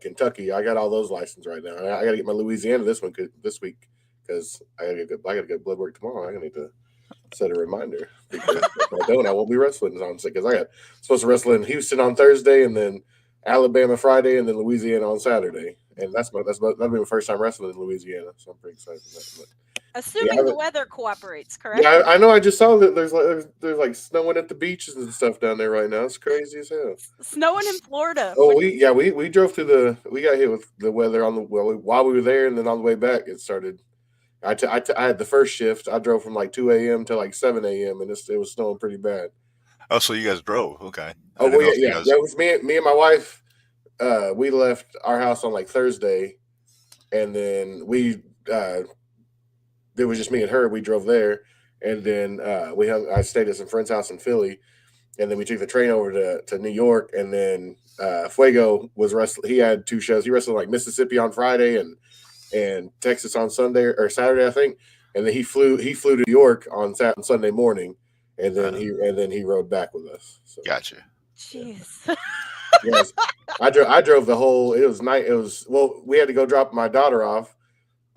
Kentucky. I got all those licenses right now. I got to get my Louisiana this week because I got to get blood work tomorrow. I need to set a reminder because if I don't, I won't be wrestling on because I got supposed to wrestle in Houston on Thursday and then Alabama Friday and then Louisiana on Saturday. And that'll be my first time wrestling in Louisiana, so I'm pretty excited for that. But assuming the weather cooperates, correct? Yeah, I know. I just saw that there's like snowing at the beaches and stuff down there right now. It's crazy as hell. Snowing in Florida. Oh, we drove through we got hit with the weather while we were there, and then on the way back it started. I had the first shift. I drove from like 2 a.m. to like 7 a.m. and it was snowing pretty bad. Oh, so you guys drove? Okay. Oh, well, yeah. That was me and my wife. We left our house on like Thursday, and then it was just me and her. We drove there, and then I stayed at some friend's house in Philly, and then we took the train over to New York, and then Fuego was wrestling. He had 2 shows. He wrestled like Mississippi on Friday and Texas on Sunday or Saturday, I think, and then he flew to New York on Sunday morning, and then he rode back with us. So. Gotcha. Jeez. Yes, I drove the whole. It was night. We had to go drop my daughter off,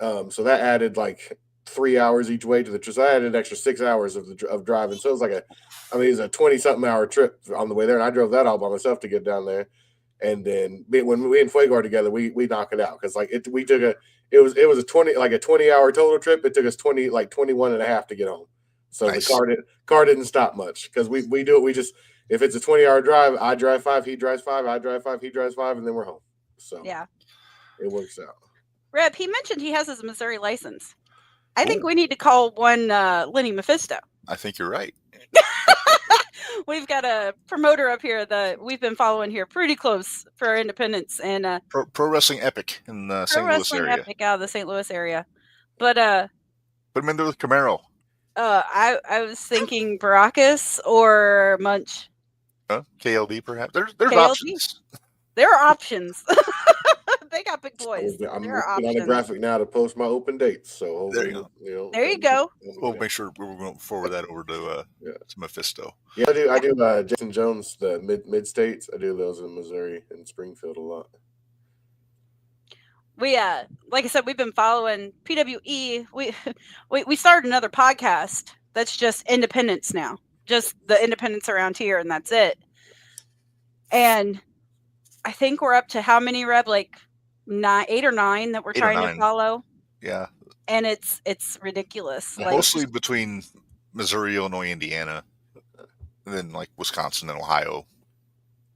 so that added like 3 hours each way to the trip. So I had an extra 6 hours of driving. So it was like it was a 20-something hour trip on the way there, and I drove that all by myself to get down there. And then when we and Fuego are together, we knock it out because it was a 20-hour total trip. It took us 21 and a half to get home. So nice. The car didn't stop much because we do it. We just if it's a 20-hour drive, I drive 5, he drives 5, I drive 5, he drives 5, and then we're home. So yeah, it works out. Reb, he mentioned he has his Missouri license. I think we need to call one Lenny Mephisto. I think you're right. We've got a promoter up here that we've been following here pretty close for our independence and Pro Wrestling Epic in the St. Louis area. Epic out of the St. Louis area, but put him in there with Camaro. I was thinking Baracus or Munch. KLD perhaps. There's KLD? Options. There are options. They got big boys. I'm looking on a graphic now to post my open dates. So there you go. There you go. We'll make sure we're going to forward that over to Mephisto. Yeah, I do Jason Jones, the mid states. I do those in Missouri and Springfield a lot. We like I said, we've been following PWE. We started another podcast that's just independents now. Just the independents around here, and that's it. And I think we're up to how many, Reb? Like 8 or 9 that we're trying to follow. Yeah. And it's ridiculous. Mostly between Missouri, Illinois, Indiana, and then like Wisconsin and Ohio,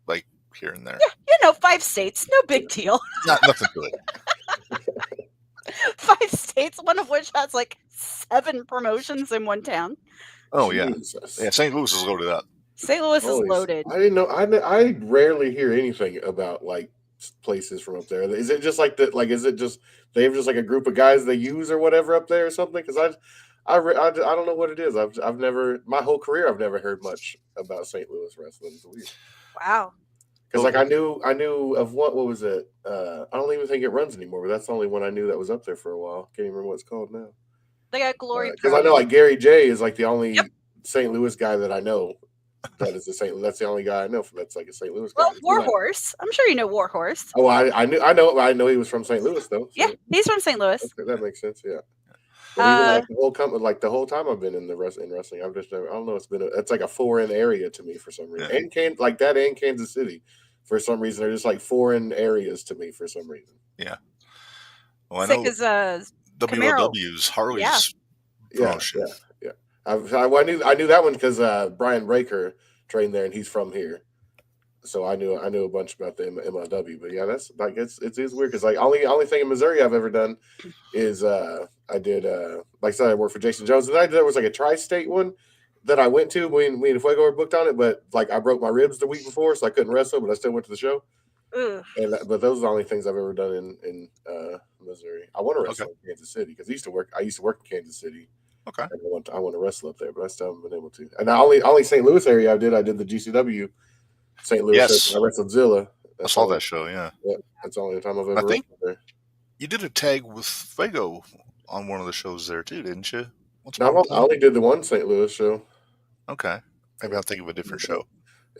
like here and there. Yeah, 5 states, no big deal. Nothing to it. 5 states, one of which has like 7 promotions in one town. Oh yeah, yeah. St. Louis is loaded up. St. Louis is loaded. I didn't know. I rarely hear anything about like places from up there. Is it just like that? Like, is it just they have just like a group of guys they use or whatever up there or something? Because I don't know what it is. I've never my whole career I've never heard much about St. Louis wrestling. It's weird. Wow. Because like I knew of what was it? I don't even think it runs anymore. But that's the only one I knew that was up there for a while. Can't even remember what it's called now. They got Glory. Because I know like Gary J is like the only St. Louis guy that I know. That's the only guy I know from that's like a St. Louis guy. Well, Warhorse. I'm sure you know Warhorse. Oh, I know he was from St. Louis though. So. Yeah, he's from St. Louis. Okay, that makes sense. Yeah. But even the whole time I've been in wrestling, I've just never. I don't know. It's like a foreign area to me for some reason. Yeah. And like that and Kansas City, for some reason, they're just like foreign areas to me for some reason. Yeah. Well, I know WLW's Harley's promotion. Yeah. I knew that one because Brian Breaker trained there and he's from here, so I knew a bunch about the MLW. But yeah, that's like it's weird because like only thing in Missouri I've ever done is I did like I said I worked for Jason Jones, and there was like a tri-state one that I went to. Me and Fuego were booked on it, but like I broke my ribs the week before, so I couldn't wrestle, but I still went to the show. But those are the only things I've ever done in Missouri. I want to wrestle in Kansas City because I used to work in Kansas City. Okay. I want to wrestle up there, but I still haven't been able to. And I only St. Louis area I did the GCW St. Louis show. I wrestled Zilla. I saw that show, yeah. That's the only time I've ever I think wrestled there. You did a tag with Fuego on one of the shows there too, didn't you? No, I only did the one St. Louis show. Okay. Maybe I'll think of a different show.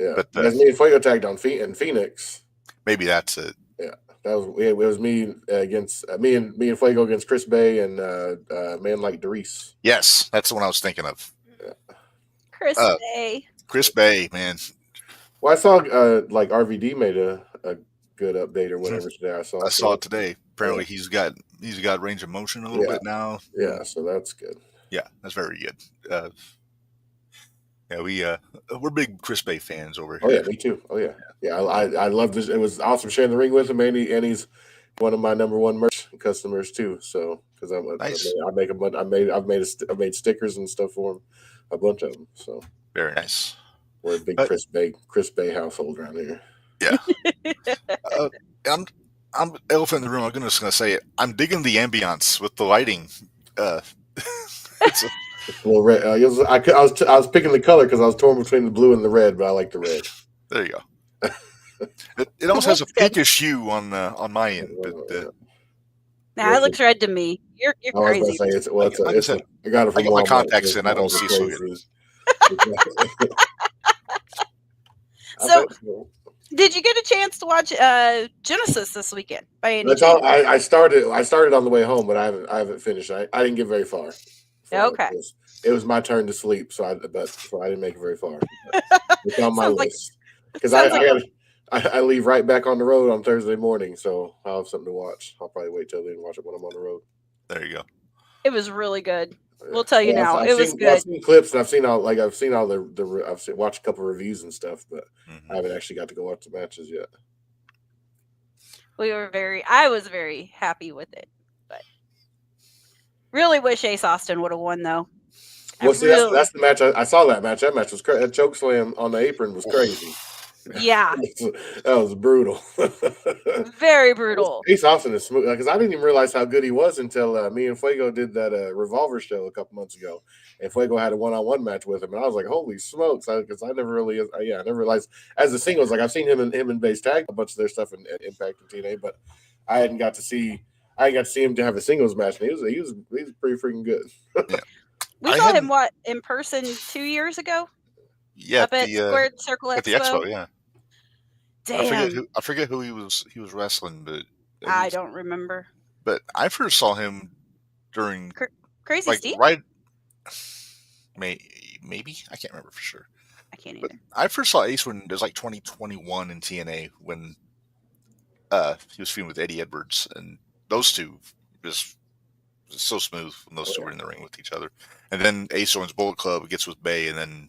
Yeah, but because me and Fuego tagged on in Phoenix. Maybe that's it. Yeah, it was me against me and Fuego against Chris Bay and man like Doris. Yes, that's the one I was thinking of. Yeah. Chris Bay, man. Well, I saw like RVD made a good update or whatever today. I saw it today. Apparently, he's got range of motion a little bit now. Yeah, so that's good. Yeah, that's very good. We're big Chris Bay fans over here. Oh yeah, me too. Oh yeah, I love this. It was awesome sharing the ring with him, and he's one of my number one merch customers too. So because nice. I've made stickers and stuff for him, a bunch of them. So very nice. We're a big Chris Bay household around here. Yeah. I'm elephant in the room. I'm just gonna say it. I'm digging the ambiance with the lighting. It's a little red. I was picking the color because I was torn between the blue and the red, but I like the red. There you go. It almost has a pinkish hue on my end, but it looks red to me. You're crazy. I got it from my contacts in. I don't see so good. So, did you get a chance to watch Genesis this weekend? By any chance? I started on the way home, but I haven't finished. I didn't get very far. Okay. It was my turn to sleep, so I didn't make it very far. It's on my list because I leave right back on the road on Thursday morning, so I'll have something to watch. I'll probably wait till then and watch it when I'm on the road. There you go. It was really good. We'll tell you now. It was good. I've seen clips and I've watched a couple of reviews and stuff, but I haven't actually got to go watch the matches yet. I was very happy with it, but really wish Ace Austin would have won though. Well, that's the match. I saw that match. That match was crazy. That choke slam on the apron was crazy. Yeah. That was brutal. Very brutal. Ace Austin is smooth because I didn't even realize how good he was until me and Fuego did that Revolver show a couple months ago, and Fuego had a one-on-one match with him, and I was like, "Holy smokes!" Because I never really, I never realized as a singles. Like I've seen him and Base tag a bunch of their stuff in Impact and TNA, but I hadn't got to see him to have a singles match, and he was pretty freaking good. Yeah. We saw him in person 2 years ago. Yeah, up at Squared Circle Expo. At the Expo, yeah. Damn. I forget who he was wrestling, but I don't remember. But I first saw him during Crazy Steve. Right? Maybe I can't remember for sure. I can't either. But I first saw Ace when it was like 2021 in TNA when he was feuding with Eddie Edwards, and those two just so smooth when those two were in the ring with each other. And then Ace joins Bullet Club, gets with Bay, and then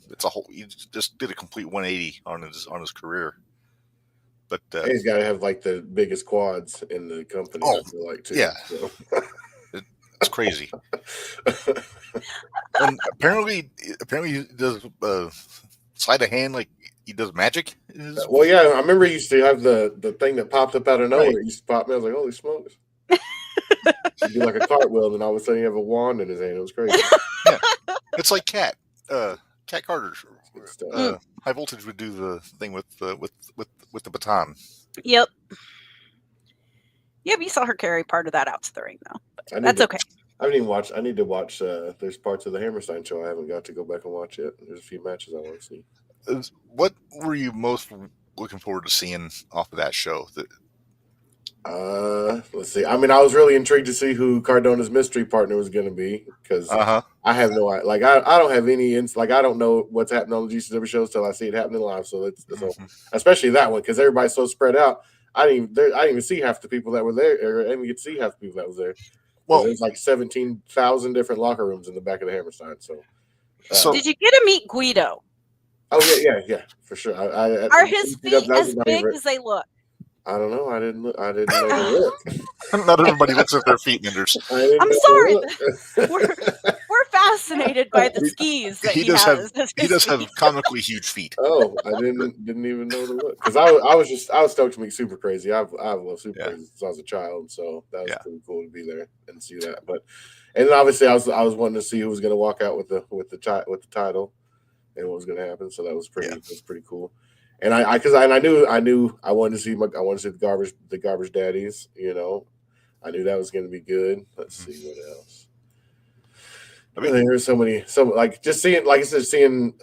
he just did a complete 180 on his career. But he's got to have like the biggest quads in the company. I feel like too. Yeah, so. It's crazy. And apparently he does sleight of hand like he does magic. Well, yeah, I remember he used to have the thing that popped up out of nowhere. Right. It used to pop me. I was like, holy smokes. He'd do like a cartwheel, and then all of a sudden he have a wand in his hand. It was crazy. Yeah. It's like Cat Carter. High Voltage would do the thing with the baton. Yep. You saw her carry part of that out to the ring, though. But that's okay. I haven't even watched. I need to watch. There's parts of the Hammerstein show I haven't got to go back and watch yet. There's a few matches I want to see. What were you most looking forward to seeing off of that show? Let's see. I mean, I was really intrigued to see who Cardona's mystery partner was going to be because I have no idea. Like, I don't have any like I don't know what's happening on the GCW shows till I see it happening live. So so especially that one because everybody's so spread out. I didn't even see half the people that were there, or I didn't even get to see half the people that was there. Well, there's like 17,000 different locker rooms in the back of the Hammerstein. So did you get to meet Guido? Oh yeah, for sure. Are his feet as big as they look? I don't know. I didn't look. Not everybody looks at their feet, Minderz. I'm sorry. We're fast fascinated by the skis that He he does has. have comically huge feet. Oh, I didn't even know to look because I was stoked to meet Super Crazy. I've loved Super Crazy since I was a child, so that was pretty cool to be there and see that. But and then obviously I was wanting to see who was going to walk out with the title and what was going to happen. So that was pretty cool. And I knew I wanted to see the garbage daddies. You know, I knew that was going to be good. Let's see what else. I mean, there's some like just seeing, like I said, seeing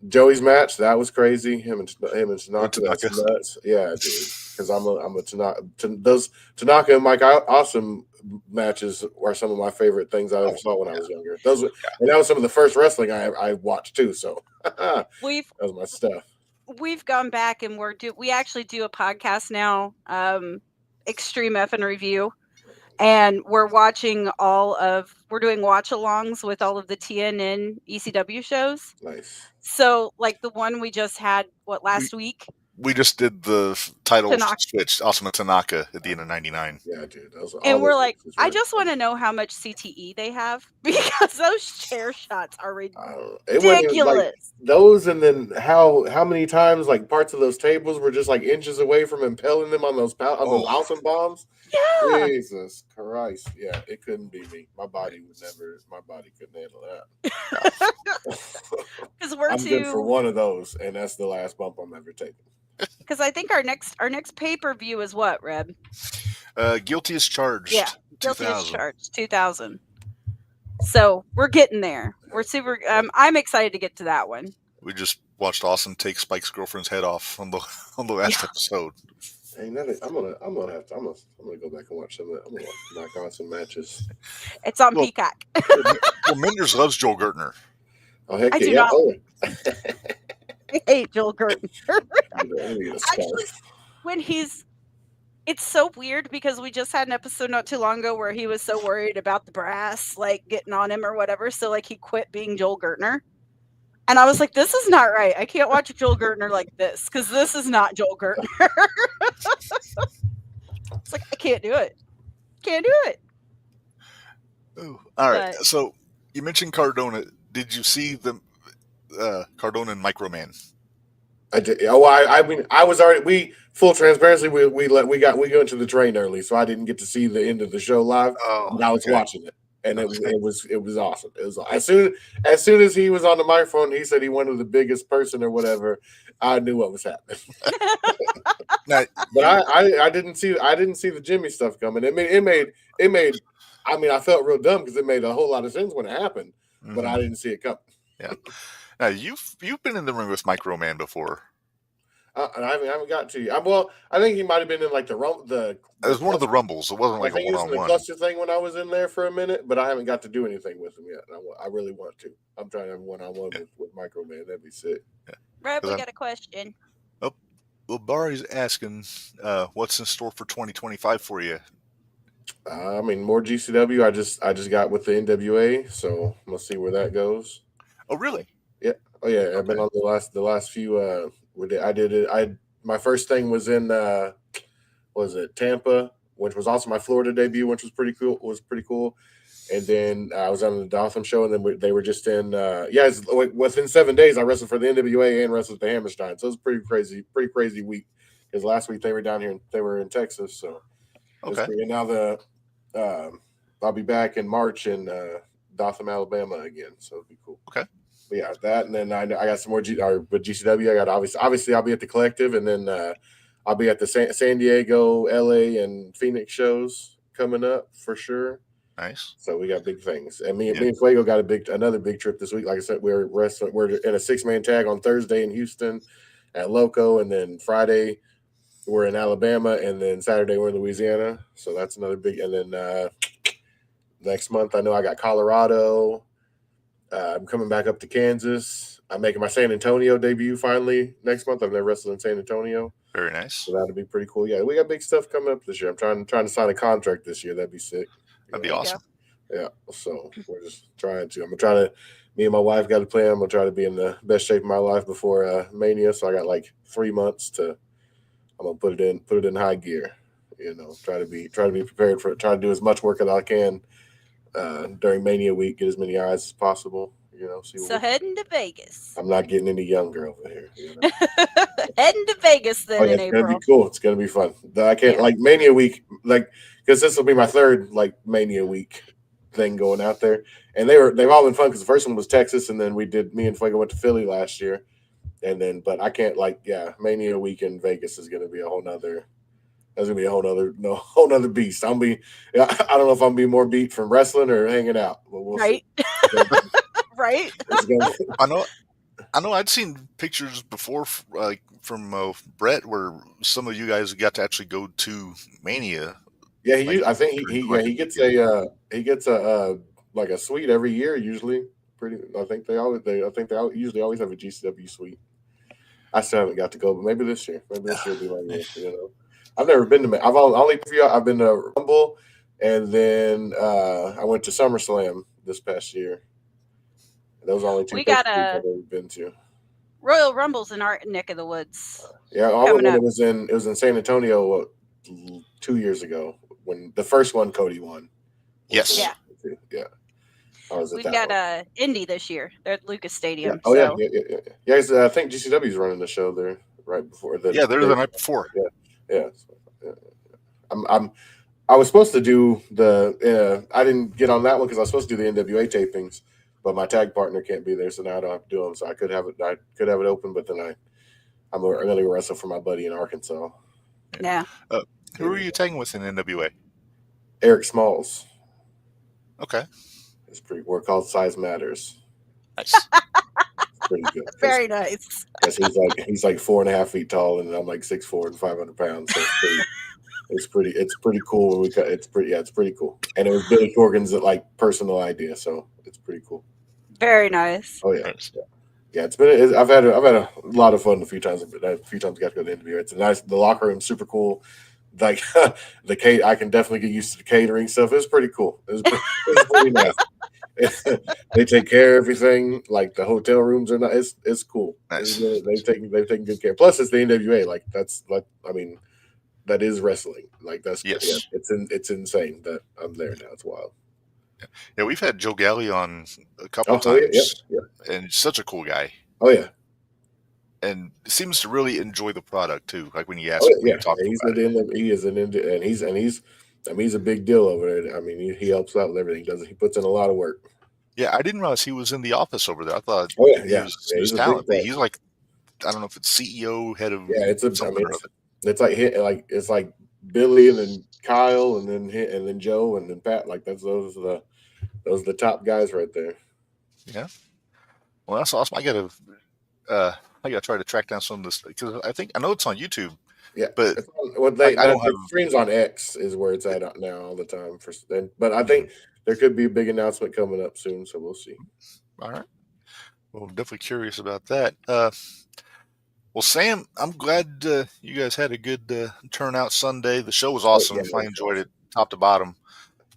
Joey's match, that was crazy. Him and Tanaka, that's nuts. Yeah, dude. Because I'm a Tanaka. Those Tanaka and Mike Awesome matches are some of my favorite things I ever saw when I was younger. And that was some of the first wrestling I watched too. So that was my stuff. We've gone back and we actually do a podcast now, Extreme F and Review. And we're doing watch-alongs with all of the TNN ECW shows. Nice. So, like the one we just had, last week? We just did the title switch, Awesome and Tanaka at the end of 99. Yeah, dude. And we're like, I just want to know how much CTE they have because those chair shots are ridiculous. Like, those, and then how many times like parts of those tables were just like inches away from impelling them on those Awesome bombs. Yeah. Jesus Christ. Yeah, it couldn't be me. My body couldn't handle that. Because I'm good for one of those, and that's the last bump I'm ever taking. Because I think our next pay-per-view is what, Reb? Guilty as Charged. Yeah, Guilty as Charged, 2000. So we're getting there. We're super. I'm excited to get to that one. We just watched Awesome take Spike's girlfriend's head off on the last episode. Hey, I'm gonna go back and watch some of that. I'm gonna knock on some matches. It's on Peacock. Well, Minderz loves Joel Gertner. Oh heck I do yeah! not. I hate Joel Gertner. Actually, it's so weird because we just had an episode not too long ago where he was so worried about the brass like getting on him or whatever, so like he quit being Joel Gertner. And I was like, this is not right. I can't watch Joel Gertner like this because this is not Joel Gertner. It's like, I can't do it. Can't do it. Ooh. All right. So you mentioned Cardona. Did you see the Cardona and Microman? I did. Oh, I mean, I was already. Full transparency. We go into the train early, so I didn't get to see the end of the show live. But I was watching it. And it was awesome. It was as soon as he was on the microphone, he said he wanted the biggest person or whatever. I knew what was happening. But I didn't see the Jimmy stuff coming. It made. I mean, I felt real dumb because it made a whole lot of sense when it happened, but I didn't see it coming. Yeah. Now you've been in the ring with Microman before. And I haven't got to you. I think he might have been in like it was one of the rumbles. It wasn't like I think a one-on-one. He was in the cluster thing when I was in there for a minute, but I haven't got to do anything with him yet. I really want to. I'm trying to have one-on-one with Microman. That'd be sick. Yeah. Rob, we got a question. Oh, well, Barry's asking, what's in store for 2025 for you? I mean, more GCW. I just got with the NWA, so let's see where that goes. Oh, really? Yeah. Oh, yeah. Okay. I've been on the last few. I did it. My first thing was in Tampa, which was also my Florida debut, which was pretty cool. And then I was on the Gotham show, and then they were just in. Within 7 days, I wrestled for the NWA and wrestled the Hammerstein. So it was pretty crazy week. Because last week they were down here, they were in Texas. So okay. And now I'll be back in March in Dothan, Alabama again. So it'll be cool. Okay. But yeah, that, and then I got some more with GCW. I got obviously I'll be at the Collective, and then I'll be at the San Diego, LA, and Phoenix shows coming up for sure. Nice. So we got big things, and me and Fuego got another big trip this week. Like I said, we're in a 6-man tag on Thursday in Houston at Loco, and then Friday we're in Alabama, and then Saturday we're in Louisiana. So that's another big. And then next month I know I got Colorado. I'm coming back up to Kansas. I'm making my San Antonio debut finally next month. I've never wrestled in San Antonio. Very nice. So that'll be pretty cool. Yeah, we got big stuff coming up this year. I'm trying to sign a contract this year. That'd be sick. That'd be awesome. Yeah. So we're just trying to. Me and my wife got a plan. I'm gonna try to be in the best shape of my life before Mania. So I got like 3 months to. I'm gonna put it in high gear. Try to be prepared for it. Try to do as much work as I can during Mania week, get as many eyes as possible. See So heading to Vegas. I'm not getting any younger over here. Heading to Vegas then in it's April. gonna be cool. It's gonna be fun. I can't like Mania week, because this will be my third Mania week thing going out there, and they've all been fun because the first one was Texas, and then me and Fuego went to Philly last year, and then but I can't Mania week in Vegas is gonna be a whole nother. That's gonna be a whole nother beast. I don't know if I'm be more beat from wrestling or hanging out. But we'll right. See. Right. I know. I'd seen pictures before, from Brett, where some of you guys got to actually go to Mania. Yeah, I think he gets a suite every year usually. I think they usually always have a GCW suite. I still haven't got to go, but maybe this year. Maybe this year will be my year. I've never been to. I've been to Rumble, and then I went to SummerSlam this past year. Those are only two places I've ever been to. Royal Rumble's in our neck of the woods. Yeah, it was in San Antonio 2 years ago when the first one Cody won. Yes. Yeah. Yeah. We've got Indy this year. They're at Lucas Stadium. Yeah. Oh yeah. I think GCW's running the show there right before that. Yeah, they're the night before. Yeah. I was supposed to do I didn't get on that one because I was supposed to do the NWA tapings, but my tag partner can't be there, so now I don't have to do them. So I could have it open, but then I'm going to wrestle for my buddy in Arkansas. Yeah. Who are you tagging with in NWA? Eric Smalls. Okay. We're called Size Matters. Nice. Pretty good. Very nice. Because he's like 4.5 feet tall, and I'm like 6'4" and 500 pounds. So it's pretty cool when we cut. It's pretty cool. And it was Billy Corgan's personal idea, so it's pretty cool. Very nice. Oh yeah. Yeah, I've had a lot of fun a few times. Got to go to the interview. It's nice. The locker room's super cool. I can definitely get used to the catering stuff. It's pretty cool. It's pretty nice. They take care of everything. The hotel rooms are nice. It's cool. Nice. They've taken good care. Plus, it's the NWA. That is wrestling. Yes. Yeah, it's insane that I'm there now. It's wild. Yeah, we've had Joe Galley on a couple of times, and he's such a cool guy. Oh yeah, and seems to really enjoy the product too. Like when you ask him, he's a big deal over there. I mean, he helps out with everything. He puts in a lot of work. Yeah, I didn't realize he was in the office over there. I thought, he was talented. He's I don't know if it's CEO, head of. Yeah, it's like Billy and then Kyle and then Joe and then Pat. Those are the top guys right there. Yeah. Well, that's awesome. I gotta try to track down some of this because I know it's on YouTube. Yeah, but I don't have streams on X is where it's at now all the time but I think there could be a big announcement coming up soon, so we'll see. All right. Well, I'm definitely curious about that. Well, Sam, I'm glad you guys had a good turnout Sunday. The show was awesome. I enjoyed it top to bottom.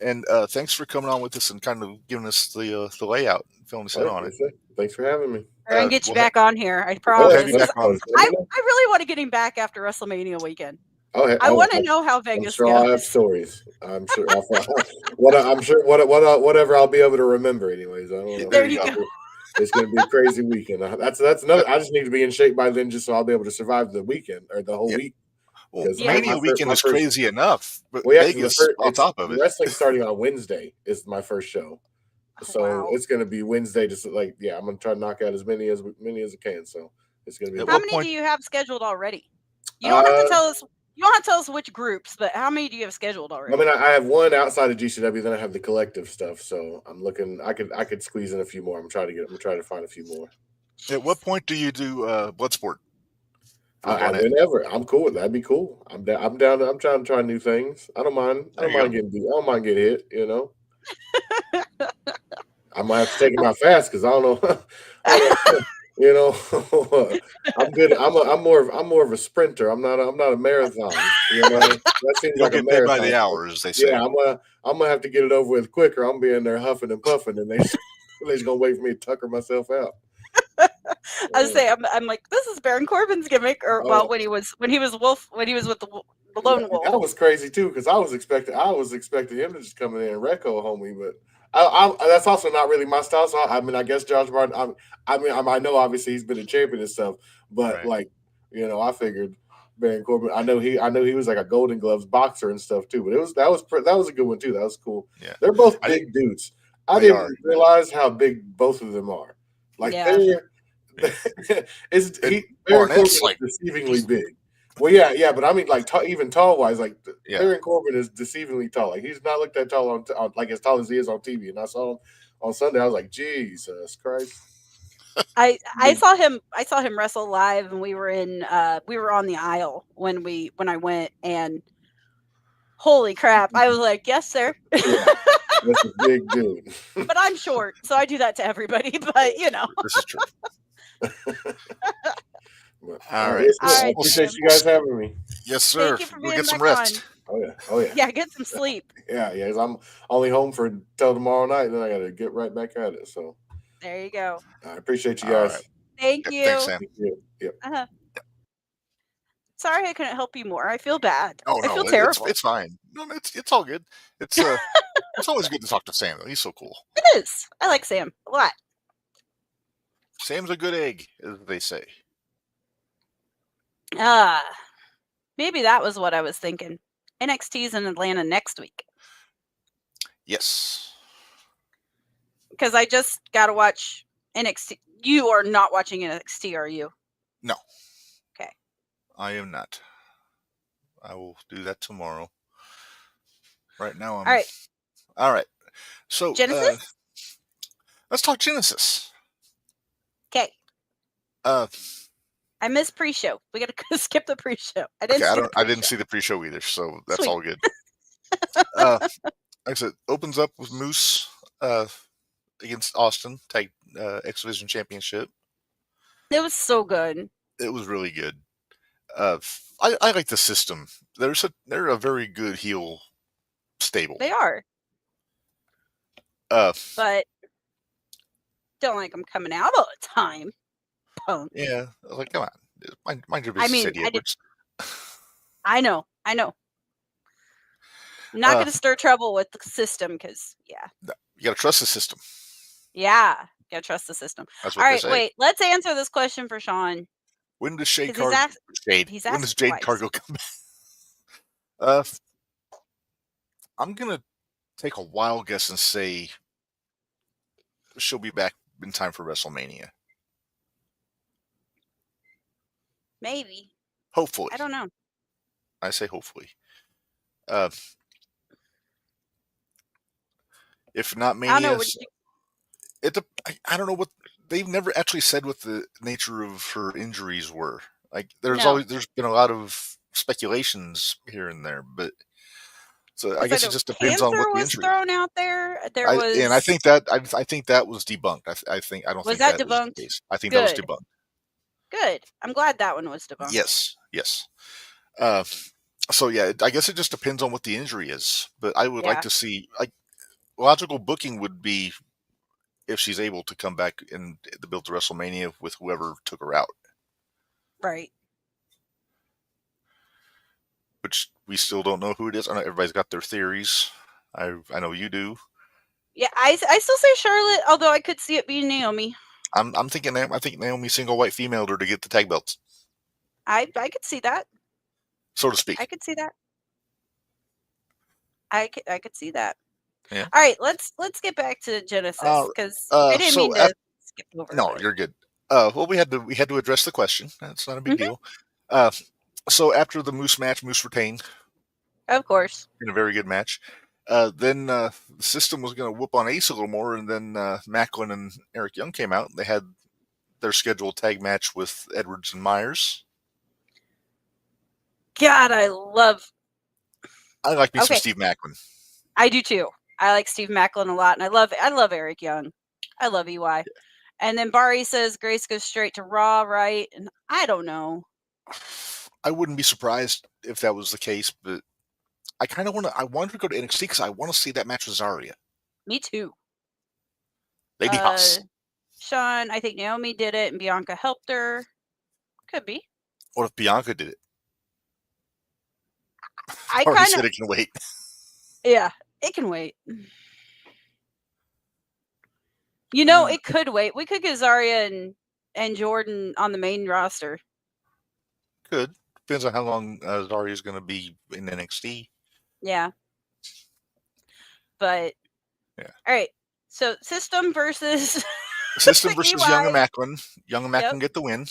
And thanks for coming on with us and kind of giving us the layout, filling us in on it. Thanks for having me. We're going to get you back on here. I promise. We'll have you back on. I really want to get him back after WrestleMania weekend. I want to know how Vegas goes. I'll have stories. I'm sure. Whatever I'll be able to remember. Anyways, I don't know. There you go. It's going to be a crazy weekend. That's another. I just need to be in shape by then, just so I'll be able to survive the weekend or the whole week. Well, Mania weekend is crazy enough, but Vegas on top of it. Wrestling starting on Wednesday is my first show, so it's going to be Wednesday. Just I'm going to try to knock out as many as I can. So it's going to be. How many do you have scheduled already? You don't have to tell us. You don't have to tell us which groups, but how many do you have scheduled already? I mean, I have one outside of GCW, then I have the collective stuff. So I'm looking. I could squeeze in a few more. I'm trying to find a few more. At what point do you do Bloodsport? Whenever. I'm cool with that. That'd be cool. I'm down. I'm trying to try new things. I don't mind. I don't mind getting hit. You know. I might have to take him out fast because I don't know. You know, I'm good. I'm more of a sprinter. I'm not a marathon. You know, that seems like a marathon. By the hours, they say. Yeah, I'm gonna have to get it over with quicker. I'm being there huffing and puffing, and they're just gonna wait for me to tucker myself out. I was saying, I'm like, this is Baron Corbin's gimmick, or when he was with the lone wolf. That was crazy too, because I was expecting him to just come in there and wreck old homie, but that's also not really my style. So I mean, I guess Josh Barton. I know obviously he's been a champion and stuff, but Right. like I figured Baron Corbin. I know he was like a Golden Gloves boxer and stuff too. But that was a good one too. That was cool. Yeah. They're both big dudes. I They didn't are. realize how big both of them are. Like Yeah. Baron Corbin is deceivingly big. Well, yeah, but I mean, like even tall wise, like Baron Corbin is deceivingly tall. Like he's not looked that tall on like as tall as he is on TV. And I saw him on Sunday. I was like, Jesus Christ! I saw him wrestle live, and we were on the aisle when I went, and holy crap! I was like, yes, sir. Yeah, that's a big dude. But I'm short, so I do that to everybody. But This is true. All right. I appreciate you guys having me. Yes, sir. Thank you for being get some back rest. on. Oh yeah. Yeah, get some sleep. Yeah. I'm only home till tomorrow night, and then I got to get right back at it. So there you go. I appreciate you guys. Right. Thank you. Thanks, Sam. Yep. Sorry, I couldn't help you more. I feel bad. Oh no, I feel terrible. It's fine. No, it's all good. It's it's always good to talk to Sam though. He's so cool. It is. I like Sam a lot. Sam's a good egg, as they say. Maybe that was what I was thinking. NXT's in Atlanta next week. Yes. Because I just got to watch NXT. You are not watching NXT, are you? No. Okay. I am not. I will do that tomorrow. Right now, I'm... All right. So, Genesis? Let's talk Genesis. Okay. I missed pre-show. We got to skip the pre-show. I didn't see the pre-show either, so that's Sweet. all good. Like I said, opens up with Moose against Austin, tag X Division Championship. It was so good. It was really good. I like the system. They're a very good heel stable. They are. But don't like them coming out all the time. Punk. Yeah, like come on, mind your business, Eddie Edwards. I know. I'm not going to stir trouble with the system because, you got to trust the system. Yeah, got to trust the system. That's what all they right, say. wait. Let's answer this question for Sean. When does Jade Cargill come back? I'm gonna take a wild guess and say she'll be back in time for WrestleMania. Maybe. Hopefully. I don't know. I say hopefully. If not Mania, I don't know what they've never actually said what the nature of her injuries were. Like there's been a lot of speculations here and there, but so I guess it just depends on what the injury was thrown out there. And I think that was debunked. I don't think that was the case. I think that was debunked. Good. I'm glad that one was debunked. Yes. So yeah, I guess it just depends on what the injury is. But I would like to see, like, logical booking would be if she's able to come back and build to WrestleMania with whoever took her out. Right. Which we still don't know who it is. I know everybody's got their theories. I know you do. Yeah, I still say Charlotte, although I could see it being Naomi. I think Naomi single white female her to get the tag belts. I could see that. So to speak. I could see that. I could see that. Yeah. All right, let's get back to Genesis because I didn't mean to skip over. No, you're good. Well, we had to address the question. That's not a big deal. So after the Moose match, Moose retained. Of course. In a very good match. Then the system was going to whoop on Ace a little more, and then Macklin and Eric Young came out. And they had their scheduled tag match with Edwards and Myers. God, I like me some Steve Macklin. I do too. I like Steve Macklin a lot, and I love Eric Young. I love EY. Yeah. And then Barry says Grace goes straight to Raw, right? And I don't know. I wouldn't be surprised if that was the case, but I kind of want to go to NXT because I want to see that match with Zarya. Me too. Lady Haas. Sean, I think Naomi did it and Bianca helped her. Could be. What if Bianca did it? I Already kind said of, it can wait. yeah, it can wait. You know, it could wait. We could get Zarya and Jordan on the main roster. Could. Depends on how long Zarya's going to be in NXT. Yeah. But, Yeah. All right. So, System versus System versus Young and EY. Macklin. Young and Macklin Yep. get the win.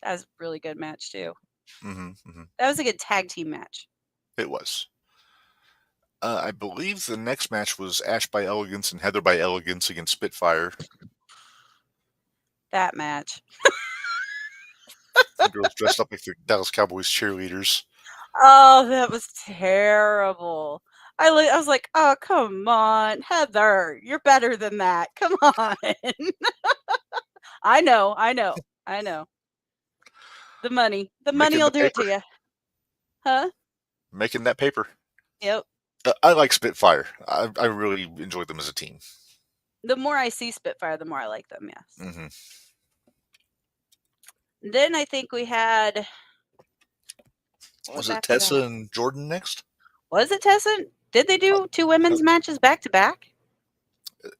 That was a really good match, too. Mm-hmm. That was a good tag team match. It was. I believe the next match was Ash by Elegance and Heather by Elegance against Spitfire. That match. The girls dressed up like the Dallas Cowboys cheerleaders. Oh, that was terrible. I was like, oh, come on, Heather. You're better than that. Come on. I know. The money will do it to you. Huh? Making that paper. Yep. I like Spitfire. I really enjoy them as a team. The more I see Spitfire, the more I like them, yes. Mm-hmm. Then I think we had... Was it Tessa and Jordan next? Was it Tessa? Did they do 2 women's matches back-to-back?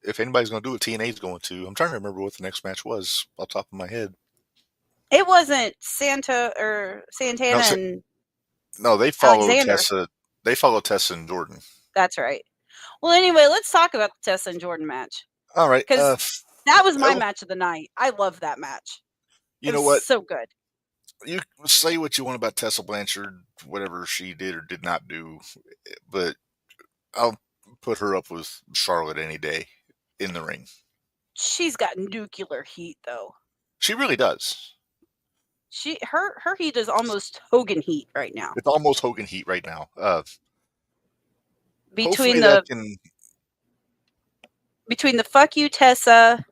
If anybody's going to do it, TNA's going to. I'm trying to remember what the next match was off the top of my head. It wasn't Santana and... No, they followed Alexander. Tessa. They followed Tessa and Jordan. That's right. Well, anyway, let's talk about the Tessa and Jordan match. All right. Because that was my match of the night. I love that match. You know what? So good. You say what you want about Tessa Blanchard, whatever she did or did not do, but I'll put her up with Charlotte any day in the ring. She's got nuclear heat, though. She really does. Her heat is almost Hogan heat right now. It's almost Hogan heat right now. Between the fuck you, Tessa.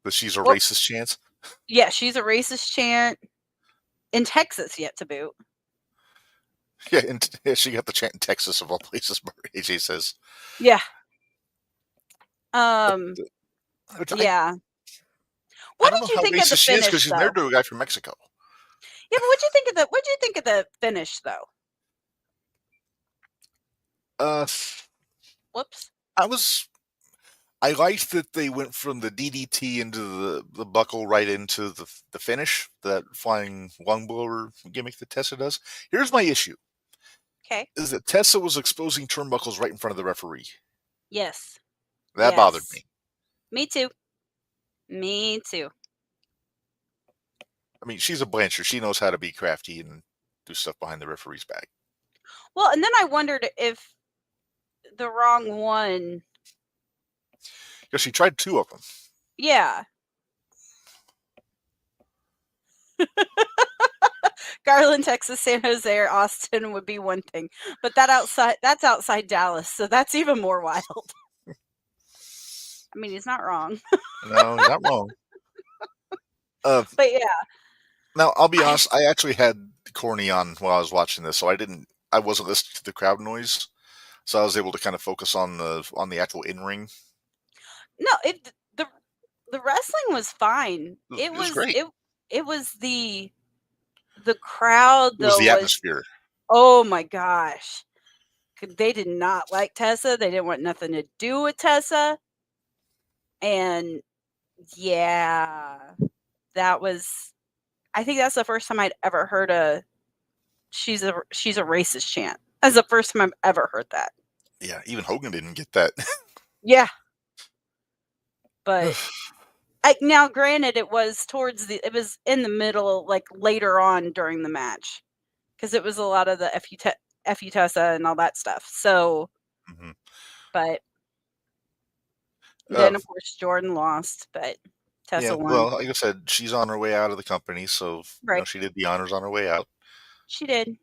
But she's a racist chant. Yeah, she's a racist chant. In Texas, yet to boot. Yeah, and she got the chant in Texas of all places, AJ says. Yeah. Yeah. What did you think of the finish, because she's married to a guy from Mexico. Yeah, but what'd you think of the finish, though? Whoops. I liked that they went from the DDT into the buckle right into the finish, that flying lung blower gimmick that Tessa does. Here's my issue. Okay. Is that Tessa was exposing turnbuckles right in front of the referee. Yes. That bothered me. Me too. I mean, she's a Blanchard. She knows how to be crafty and do stuff behind the referee's back. Well, and then I wondered if the wrong one... Because she tried 2 of them. Yeah. Garland, Texas, San Jose, or Austin would be one thing, but that's outside Dallas, so that's even more wild. I mean, he's not wrong. No, he's not wrong. But yeah. Now, I'll be honest. I actually had Corny on while I was watching this, so I wasn't listening to the crowd noise, so I was able to kind of focus on the actual in ring. No, the wrestling was fine. It was great. It was the crowd, though. It was the atmosphere. Oh my gosh. They did not like Tessa. They didn't want nothing to do with Tessa. And yeah, I think that's the first time I'd ever heard she's a racist chant. That's the first time I've ever heard that. Yeah, even Hogan didn't get that. Yeah. But now, granted, it was in the middle, like later on during the match, because it was a lot of the F.U. Tessa and all that stuff. So, but then of course Jordan lost, but Tessa won. Well, like I said, she's on her way out of the company, so she did the honors on her way out. She did.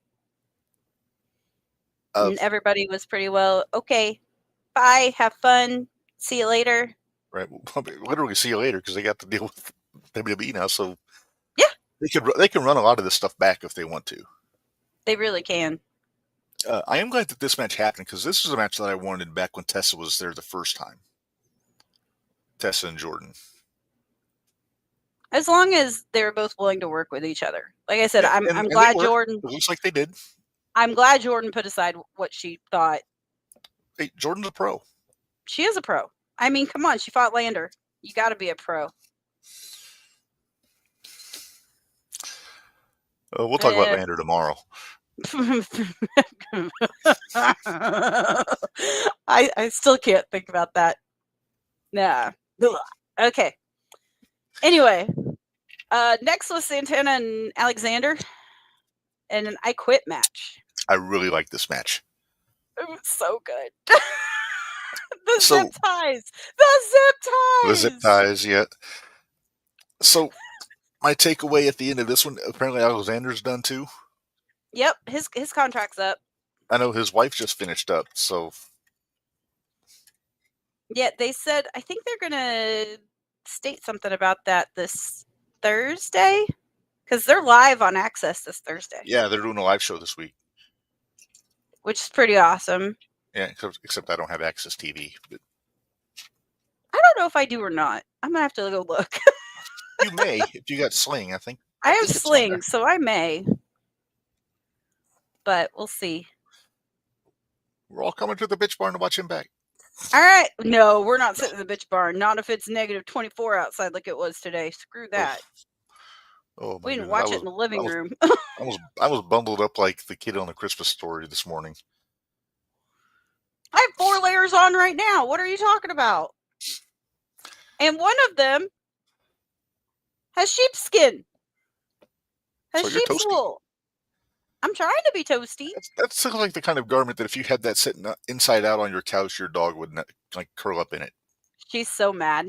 And everybody was pretty well, okay, bye, have fun, see you later. Right, well, literally see you later, because they got to deal with WWE now, so yeah, they can run a lot of this stuff back if they want to. They really can. I am glad that this match happened, because this was a match that I wanted back when Tessa was there the first time. Tessa and Jordan. As long as they're both willing to work with each other. Like I said, Yeah, I'm and glad they were. Jordan. It looks like they did. I'm glad Jordan put aside what she thought. Hey, Jordan's a pro. She is a pro. I mean, come on, she fought Lander. You got to be a pro. We'll talk about Lander tomorrow. I still can't think about that. Nah. Okay. Anyway, next was Santana and Alexander in an I Quit match. I really like this match. It was so good. The So- zip ties. The zip ties. The zip ties, yeah. So, my takeaway at the end of this one, apparently Alexander's done too. Yep, his contract's up. I know his wife just finished up, so Yeah, they said, I think they're going to state something about that this Thursday, because they're live on Access this Thursday, yeah, they're doing a live show this week. which is pretty awesome. Yeah, except I don't have Access TV. But I don't know if I do or not. I'm going to have to go look. you may, if you got Sling, I think. I have think it's on Sling, there. so I may. But we'll see. We're all coming to the bitch barn to watch him back. All right. No, we're not sitting in the bitch barn. Not if it's negative 24 outside like it was today. Screw that. Oh, We my didn't goodness. watch it in the living room. I was bundled up like the kid on the Christmas Story this morning. I have 4 layers on right now. What are you talking about? And one of them has sheepskin. Has So you're sheep's toasty. wool. I'm trying to be toasty. That sounds like the kind of garment that if you had that sitting inside out on your couch, your dog would like curl up in it. She's so mad.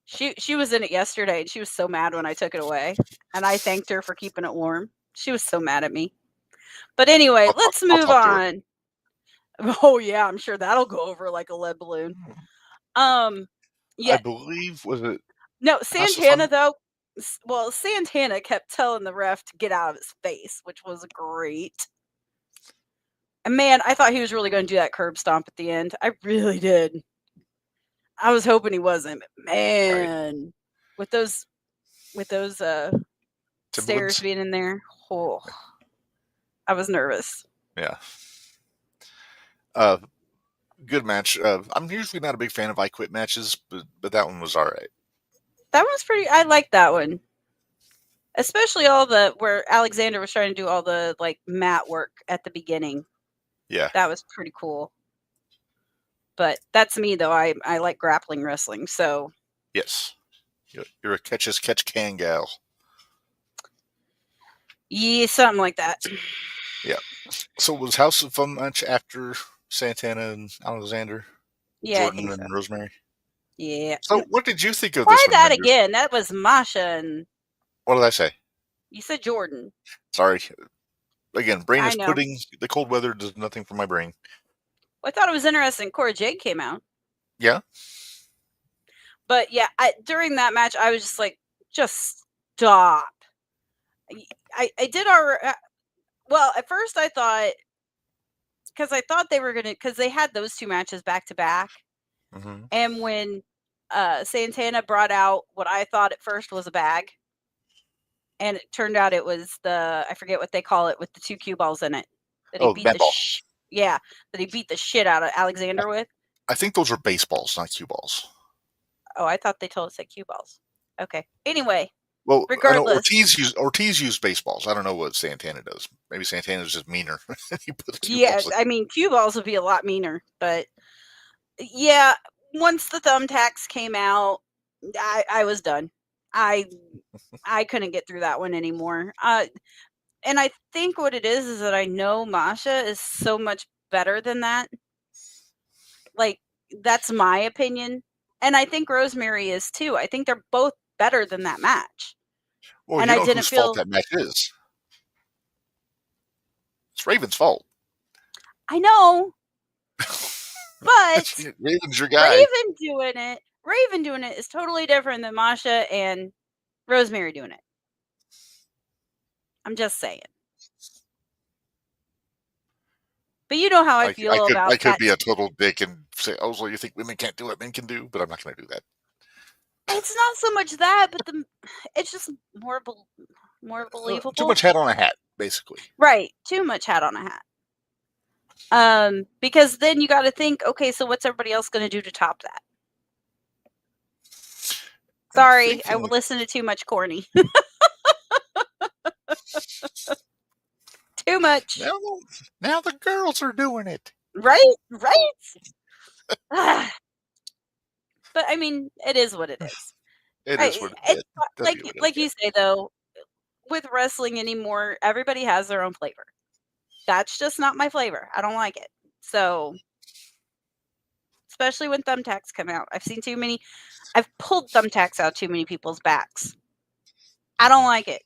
She was in it yesterday, and she was so mad when I took it away. And I thanked her for keeping it warm. She was so mad at me. But anyway, let's move on. Oh yeah, I'm sure that'll go over like a lead balloon. Yeah. I believe, was it? No, Santana though. Well, Santana kept telling the ref to get out of his face, which was great. And man, I thought he was really going to do that curb stomp at the end. I really did. I was hoping he wasn't. But man, with those stairs being in there, oh, I was nervous. Yeah. Good match. I'm usually not a big fan of I Quit matches, but that one was all right. That was pretty. I liked that one, especially all the where Alexander was trying to do all the like mat work at the beginning. Yeah, that was pretty cool. But that's me though. I like grappling wrestling. So yes, you're a catch as catch can gal. Yeah, something like that. Yeah. So was House of Fun match after Santana and Alexander? Yeah, Jordan and Rosemary. Yeah. So what did you think of Try this? that again. That was Masha and. What did I say? You said Jordan. Sorry. Again, brain is pudding. The cold weather does nothing for my brain. Well, I thought it was interesting. Cora Jade came out. Yeah. But yeah, during that match, I was just like, just stop. I did our. Well, at first I thought, because I thought they were going to, because they had those 2 matches back to back. Mm-hmm. And when Santana brought out what I thought at first was a bag, and it turned out it was I forget what they call it, with the 2 cue balls in it. That he beat that he beat the shit out of Alexander with. I think those were baseballs, not cue balls. Oh, I thought they told us that cue balls. Okay. Anyway. Well, regardless. Ortiz used baseballs. I don't know what Santana does. Maybe Santana's just meaner. He put I mean, cue balls would be a lot meaner, but yeah, once the thumbtacks came out, I was done. I couldn't get through that one anymore. And I think what it is that I know Masha is so much better than that. Like, that's my opinion. And I think Rosemary is too. I think they're both better than that match. Well, and you know whose fault that match is. It's Raven's fault. I know. But Raven's your guy. Raven doing it is totally different than Masha and Rosemary doing it. I'm just saying. But you know how I feel about that. I could be a total dick and say, "Oh, so you think women can't do what men can do?" But I'm not going to do that. It's not so much that, but it's just more believable. Too much hat on a hat, basically. Right. Too much hat on a hat. Because then you got to think, okay, so what's everybody else going to do to top that? Sorry, I will listen to too much corny. Too much. Now the girls are doing it. Right? But I mean, it is what it is. It is what it is. Like you say, though, with wrestling anymore, everybody has their own flavor. That's just not my flavor. I don't like it. So, especially when thumbtacks come out. I've pulled thumbtacks out too many people's backs. I don't like it.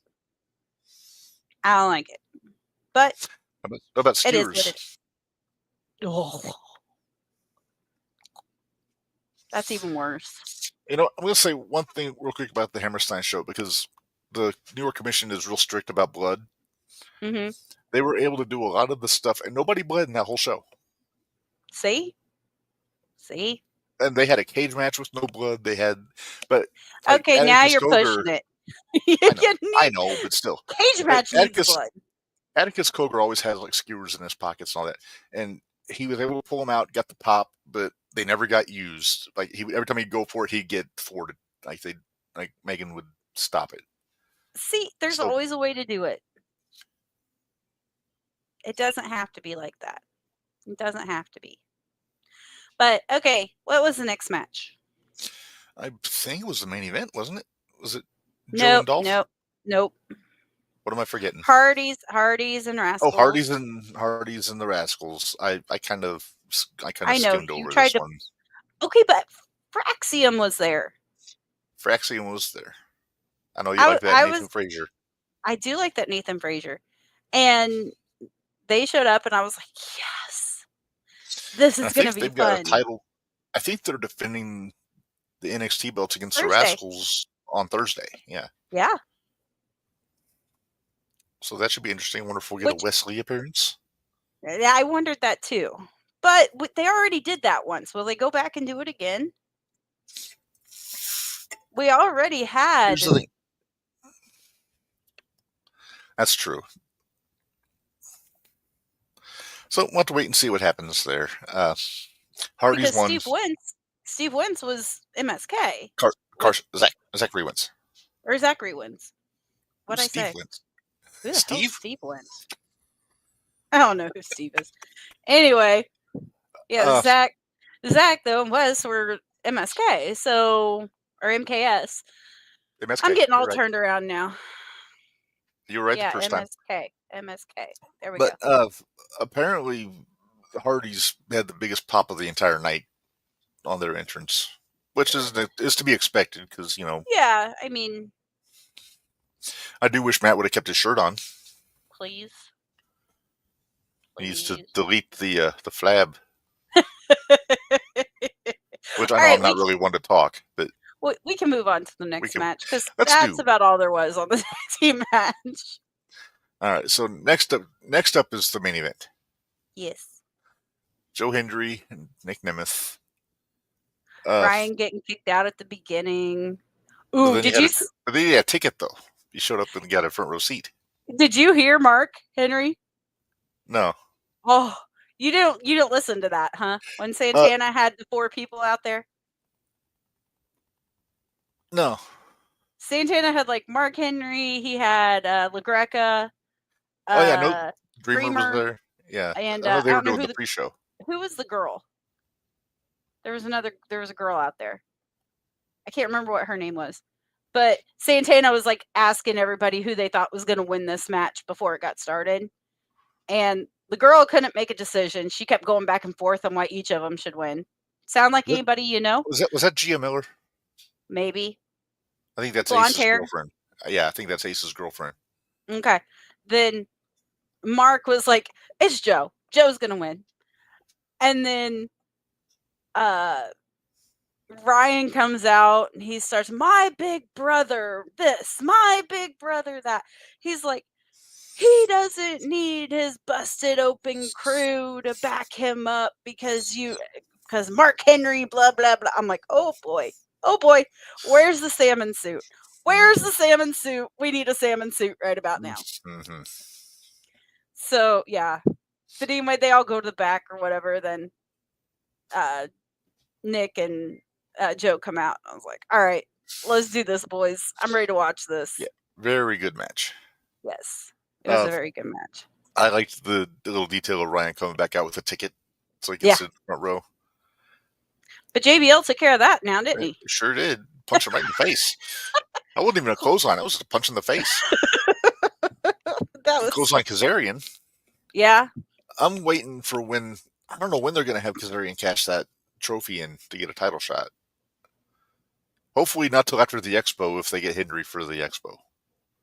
But how about skewers? It is what it is. Oh. That's even worse. I'm going to say one thing real quick about the Hammerstein show, because the New York Commission is real strict about blood. Mm-hmm. They were able to do a lot of the stuff, and nobody bled in that whole show. See? And they had a cage match with no blood. They had, but okay, now you're pushing it. I know, but still, cage match needs blood. Atticus Cogar always has like skewers in his pockets and all that, and he was able to pull them out, got the pop, but they never got used. Like every time he'd go for it, he'd get thwarted. Like Megan would stop it. See, there's always a way to do it. It doesn't have to be like that. It doesn't have to be. But okay, what was the next match? I think it was the main event, wasn't it? Was it Joe and Dolph? Nope. What am I forgetting? Hardy's and Rascals. Oh, Hardy's and the Rascals. I kind of skimmed over this one. Okay, but Fraxium was there. Fraxium was there. I know you like that Nathan Frazier. I do like that Nathan Frazier. And they showed up and I was like, yes. This is going to be fun. Got a title. I think they're defending the NXT belts against the Rascals on Thursday. Yeah. Yeah. So that should be interesting. I wonder if we'll get a Wesley appearance. Yeah, I wondered that too. But they already did that once. Will they go back and do it again? We already had. That's true. So we'll have to wait and see what happens there. Hardy's won. Steve Wentz was MSK. Zachary Wentz. Or Zachary Wentz. What'd I say? Wentz. Who the hell is Steve Wentz? I don't know who Steve is. Anyway, yeah, Zach though and Wes were MSK, or MKS. MSK. I'm getting all turned around now. You were right the first time. MSK. There we go. But apparently, the Hardys had the biggest pop of the entire night on their entrance, which is to be expected because Yeah, I mean. I do wish Matt would have kept his shirt on. Please. He needs to delete the flab. Which I know I'm not really one to talk, but we can move on to the next match because that's about all there was on the team match. All right, so next up is the main event. Yes. Joe Hendry and Nick Nemeth. Ryan getting kicked out at the beginning. Ooh, did you? But then he had a ticket though. He showed up and got a front row seat. Did you hear Mark Henry? No. Oh, you don't listen to that, huh? When Santana had the 4 people out there? No. Santana had like Mark Henry, he had LaGreca. Dreamer was there. Yeah. And they were doing the pre-show. Who was the girl? There was a girl out there. I can't remember what her name was. But Santana was like asking everybody who they thought was going to win this match before it got started. And the girl couldn't make a decision. She kept going back and forth on why each of them should win. Sound like anybody you know? Was that Gia Miller? Maybe. I think that's Ace's girlfriend. Yeah, I think that's Ace's girlfriend. Okay. Then Mark was like, it's Joe. Joe's going to win. And then Ryan comes out and he starts, my big brother this, my big brother that. He's like, he doesn't need his busted open crew to back him up because Mark Henry, blah, blah, blah. I'm like, oh boy. oh boy, where's the salmon suit? Where's the salmon suit? We need a salmon suit right about now. Mm-hmm. So, yeah. But anyway, they all go to the back or whatever. Then Nick and Joe come out. I was like, all right, let's do this, boys. I'm ready to watch this. Yeah, very good match. Yes, it was a very good match. I liked the little detail of Ryan coming back out with a ticket so he could sit in the front row. But JBL took care of that now, didn't he? Sure did. Punch him right in the face. That wasn't even a clothesline. That was just a punch in the face. That was clothesline Kazarian. Yeah. I'm waiting for when, I don't know when they're going to have Kazarian cash that trophy in to get a title shot. Hopefully not till after the Expo if they get Henry for the Expo.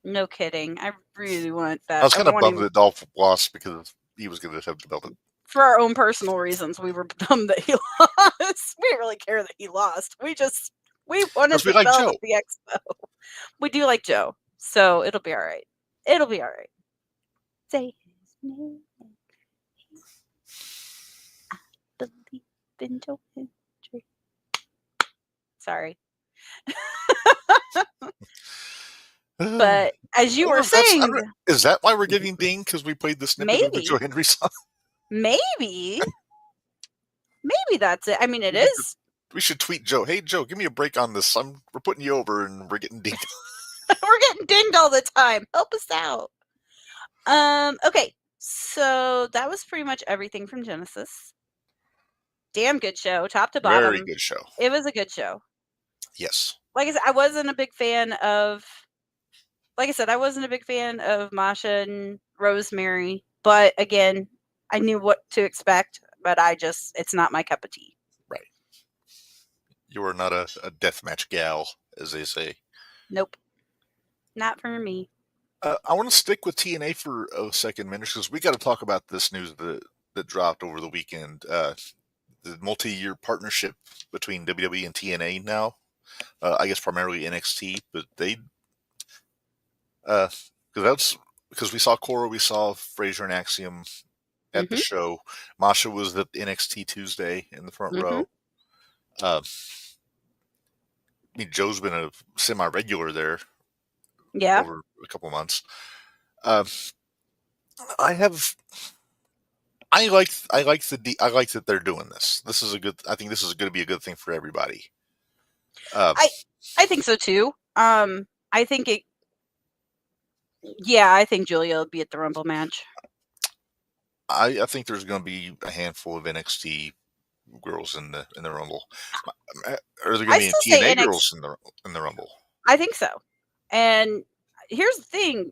No kidding. I really want that. I was kind of bummed that Dolph lost because he was going to have the belt. For our own personal reasons, we were bummed that he lost. We didn't really care that he lost. We wanted the belt at the Expo. We do like Joe, so it'll be all right. It'll be all right. Say his name. I believe in Joe Hendry. Sorry. But as you were saying, is that why we're getting dinged because we played the snippet of the Joe Hendry song? Maybe that's it. I mean, it is. We should tweet Joe. Hey, Joe, give me a break on this. We're putting you over, and we're getting dinged. We're getting dinged all the time. Help us out. Okay, so that was pretty much everything from Genesis. Damn good show, top to bottom. Very good show. It was a good show. Yes. Like I said, I wasn't a big fan of Masha and Rosemary, but again, I knew what to expect, but it's not my cup of tea. Right. You are not a deathmatch gal, as they say. Nope. Not for me. I want to stick with TNA for a second, Minderz, because we got to talk about this news that dropped over the weekend. The multi-year partnership between WWE and TNA now. I guess primarily NXT, but because we saw Cora, we saw Fraser and Axiom at the show. Masha was at NXT Tuesday in the front row. I mean, Joe's been a semi-regular there. Yeah. Over a couple months. I like that they're doing this. I think this is going to be a good thing for everybody. I think so too. I think Julia will be at the Rumble match. I think there's going to be a handful of NXT girls in the Rumble. Are there going to be TNA girls in the Rumble? I think so. And here's the thing.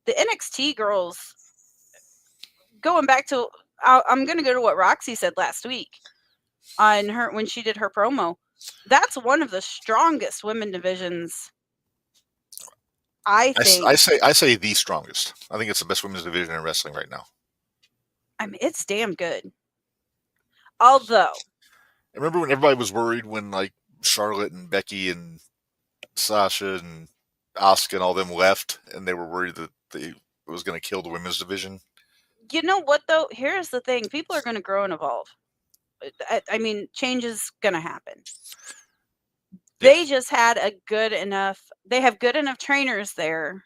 The NXT girls, going back to, I'm going to go to what Roxy said last week on when she did her promo. That's one of the strongest women divisions. I think. I say the strongest. I think it's the best women's division in wrestling right now. I mean, it's damn good. Although, I remember when everybody was worried when like Charlotte and Becky and Sasha and Asuka and all them left, and they were worried that it was going to kill the women's division. You know what, though? Here's the thing. People are going to grow and evolve. I mean, change is going to happen. Yeah. They just had they have good enough trainers there.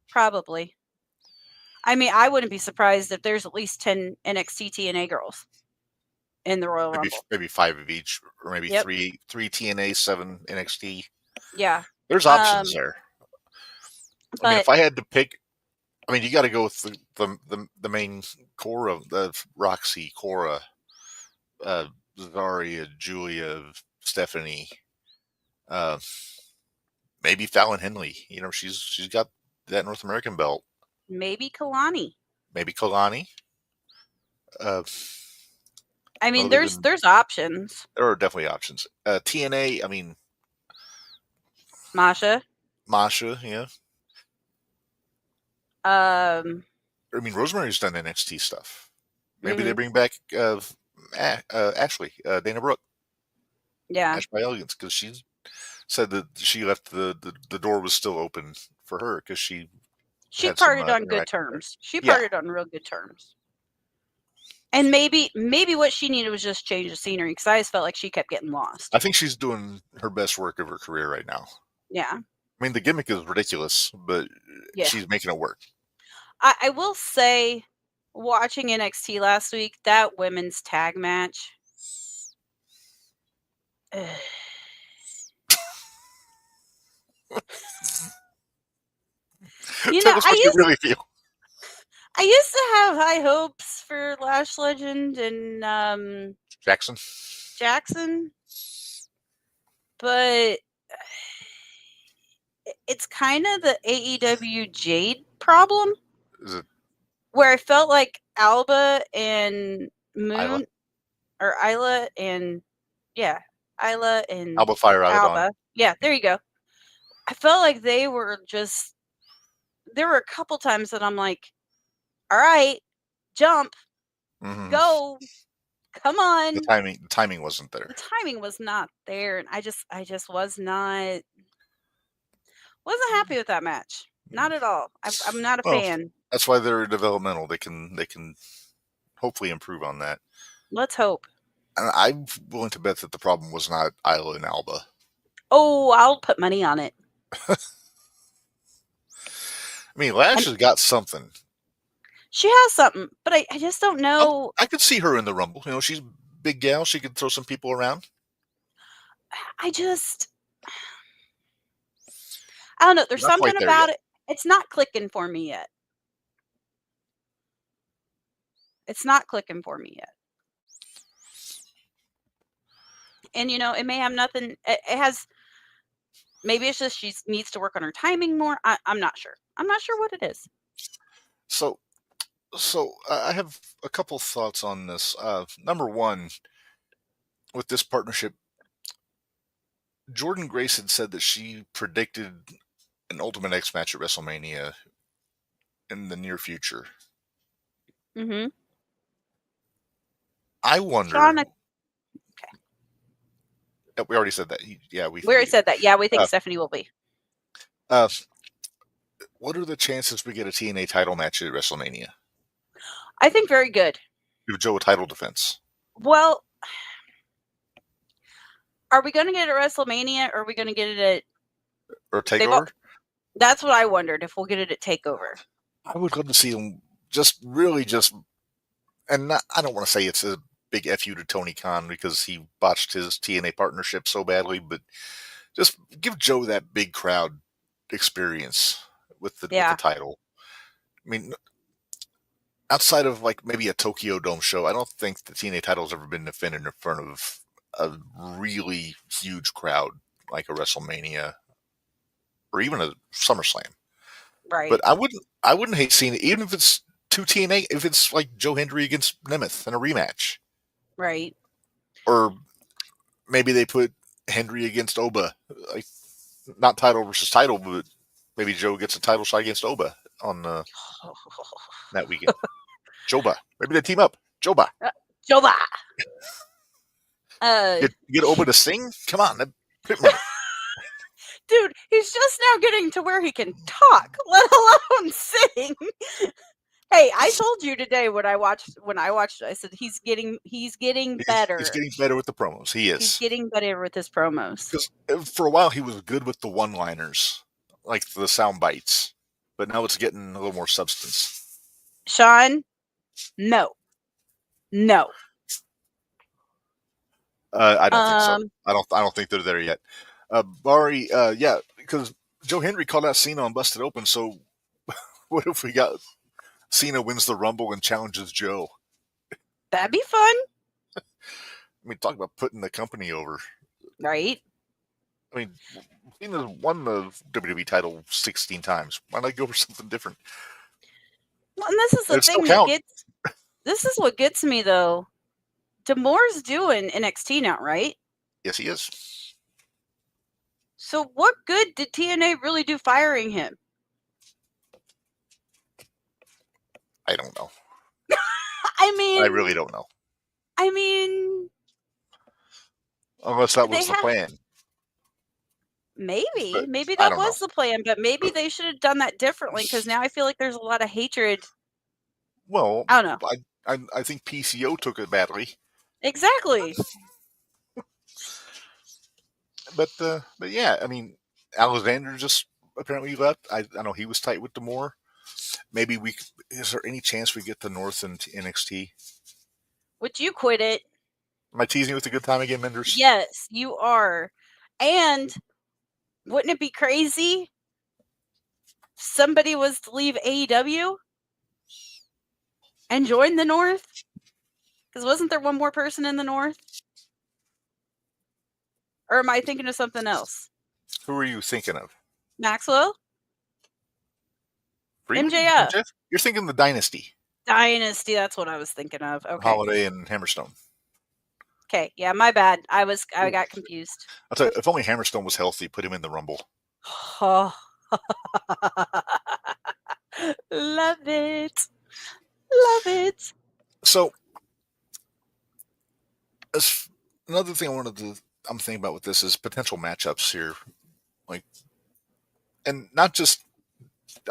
Probably. I mean, I wouldn't be surprised if there's at least 10 NXT TNA girls in the Royal Rumble. Maybe 5 of each, or maybe three TNA, 7 NXT. Yeah. There's options there. I mean, if I had to pick, I mean, you got to go with the main core of the Roxy, Cora, Zaria, Julia, Stephanie, maybe Fallon Henley. You know, she's got that North American belt. Maybe Kalani. I mean, there's options. There are definitely options. TNA, I mean, Masha, yeah. I mean, Rosemary's done NXT stuff. Maybe they bring back Ashley, Dana Brooke. Yeah. Ash by Elegance, because she said that she left the door was still open for her because she parted on good terms. She parted on real good terms. And maybe what she needed was just change of scenery, because I just felt like she kept getting lost. I think she's doing her best work of her career right now. Yeah. I mean, the gimmick is ridiculous, but she's making it work. I will say, watching NXT last week, that women's tag match. Tell us what you really feel. I used to have high hopes for Lash Legend and Jackson, but it's kind of the AEW Jade problem. Is it? Where I felt like Alba and Moon, or Isla and Isla and Alba Fire Alba. Yeah, there you go. I felt like they were just. There were a couple times that I'm like, all right, jump, go, come on. The timing wasn't there. The timing was not there, and I just wasn't happy with that match. Not at all. I'm not a fan. That's why they're developmental. They can hopefully improve on that. Let's hope. And I'm willing to bet that the problem was not Isla and Alba. Oh, I'll put money on it. I mean, Lash has got something. She has something, but I just don't know. I could see her in the Rumble. You know, she's a big gal. She could throw some people around. I don't know. There's something about it. It's not clicking for me yet. And, it may have nothing. It has. Maybe it's just she needs to work on her timing more. I'm not sure. I'm not sure what it is. So I have a couple thoughts on this. Number one, with this partnership, Jordan Grace had said that she predicted an Ultimate X match at WrestleMania in the near future. Mm-hmm. I wonder. Shauna, okay. We already said that. We already said that. Yeah, we think Stephanie will be. What are the chances we get a TNA title match at WrestleMania? I think very good. Give Joe a title defense. Well, are we going to get it at WrestleMania, or are we going to get it at TakeOver? That's what I wondered, if we'll get it at TakeOver. I would love to see him and I don't want to say it's a big FU to Tony Khan because he botched his TNA partnership so badly, but just give Joe that big crowd experience with the title. I mean, outside of like maybe a Tokyo Dome show, I don't think the TNA title's ever been defended in front of a really huge crowd like a WrestleMania or even a SummerSlam. Right. But I wouldn't hate seeing it, even if it's two TNA, if it's like Joe Hendry against Nemeth in a rematch. Right. Or maybe they put Hendry against Oba. Like, not title versus title, but maybe Joe gets a title shot against Oba on that weekend. Joba. Maybe they team up. Joba. Joba. Get Oba to sing? Come on. Dude, he's just now getting to where he can talk, let alone sing. Hey, I told you today when I watched it, I said he's getting better. He's getting better with the promos. He is. He's getting better with his promos. Because for a while he was good with the one-liners, like the sound bites, but now it's getting a little more substance. Sean, no. I don't think so. I don't think they're there yet. Bari, because Joe Hendry called out Cena on Busted Open. So what if we got Cena wins the Rumble and challenges Joe? That'd be fun. I mean, talk about putting the company over. Right. I mean, Cena's won the WWE title 16 times. Why not go for something different? Well, and this is the thing this is what gets me, though. D'Amore's doing NXT now, right? Yes, he is. So what good did TNA really do firing him? I don't know. I really don't know. Unless that was the plan. Maybe that was the plan, but maybe they should have done that differently, because now I feel like there's a lot of hatred. Well, I don't know. I think PCO took it badly. Exactly. But yeah, I mean, Alexander just apparently left. I know he was tight with Demore. Maybe is there any chance we get the North into NXT? Would you quit it? Am I teasing you with a good time again, Minderz? Yes, you are. And wouldn't it be crazy? Somebody was to leave AEW and join the North? Because wasn't there one more person in the North? Or am I thinking of something else? Who are you thinking of? Maxwell? Freeman? MJF. You're thinking the Dynasty. Dynasty, that's what I was thinking of. Okay. Holiday and Hammerstone. Okay, yeah, my bad. I got confused. I'll tell you, if only Hammerstone was healthy, put him in the Rumble. Oh. Love it. Love it. So, another thing I'm thinking about with this is potential matchups here. Like, and not just,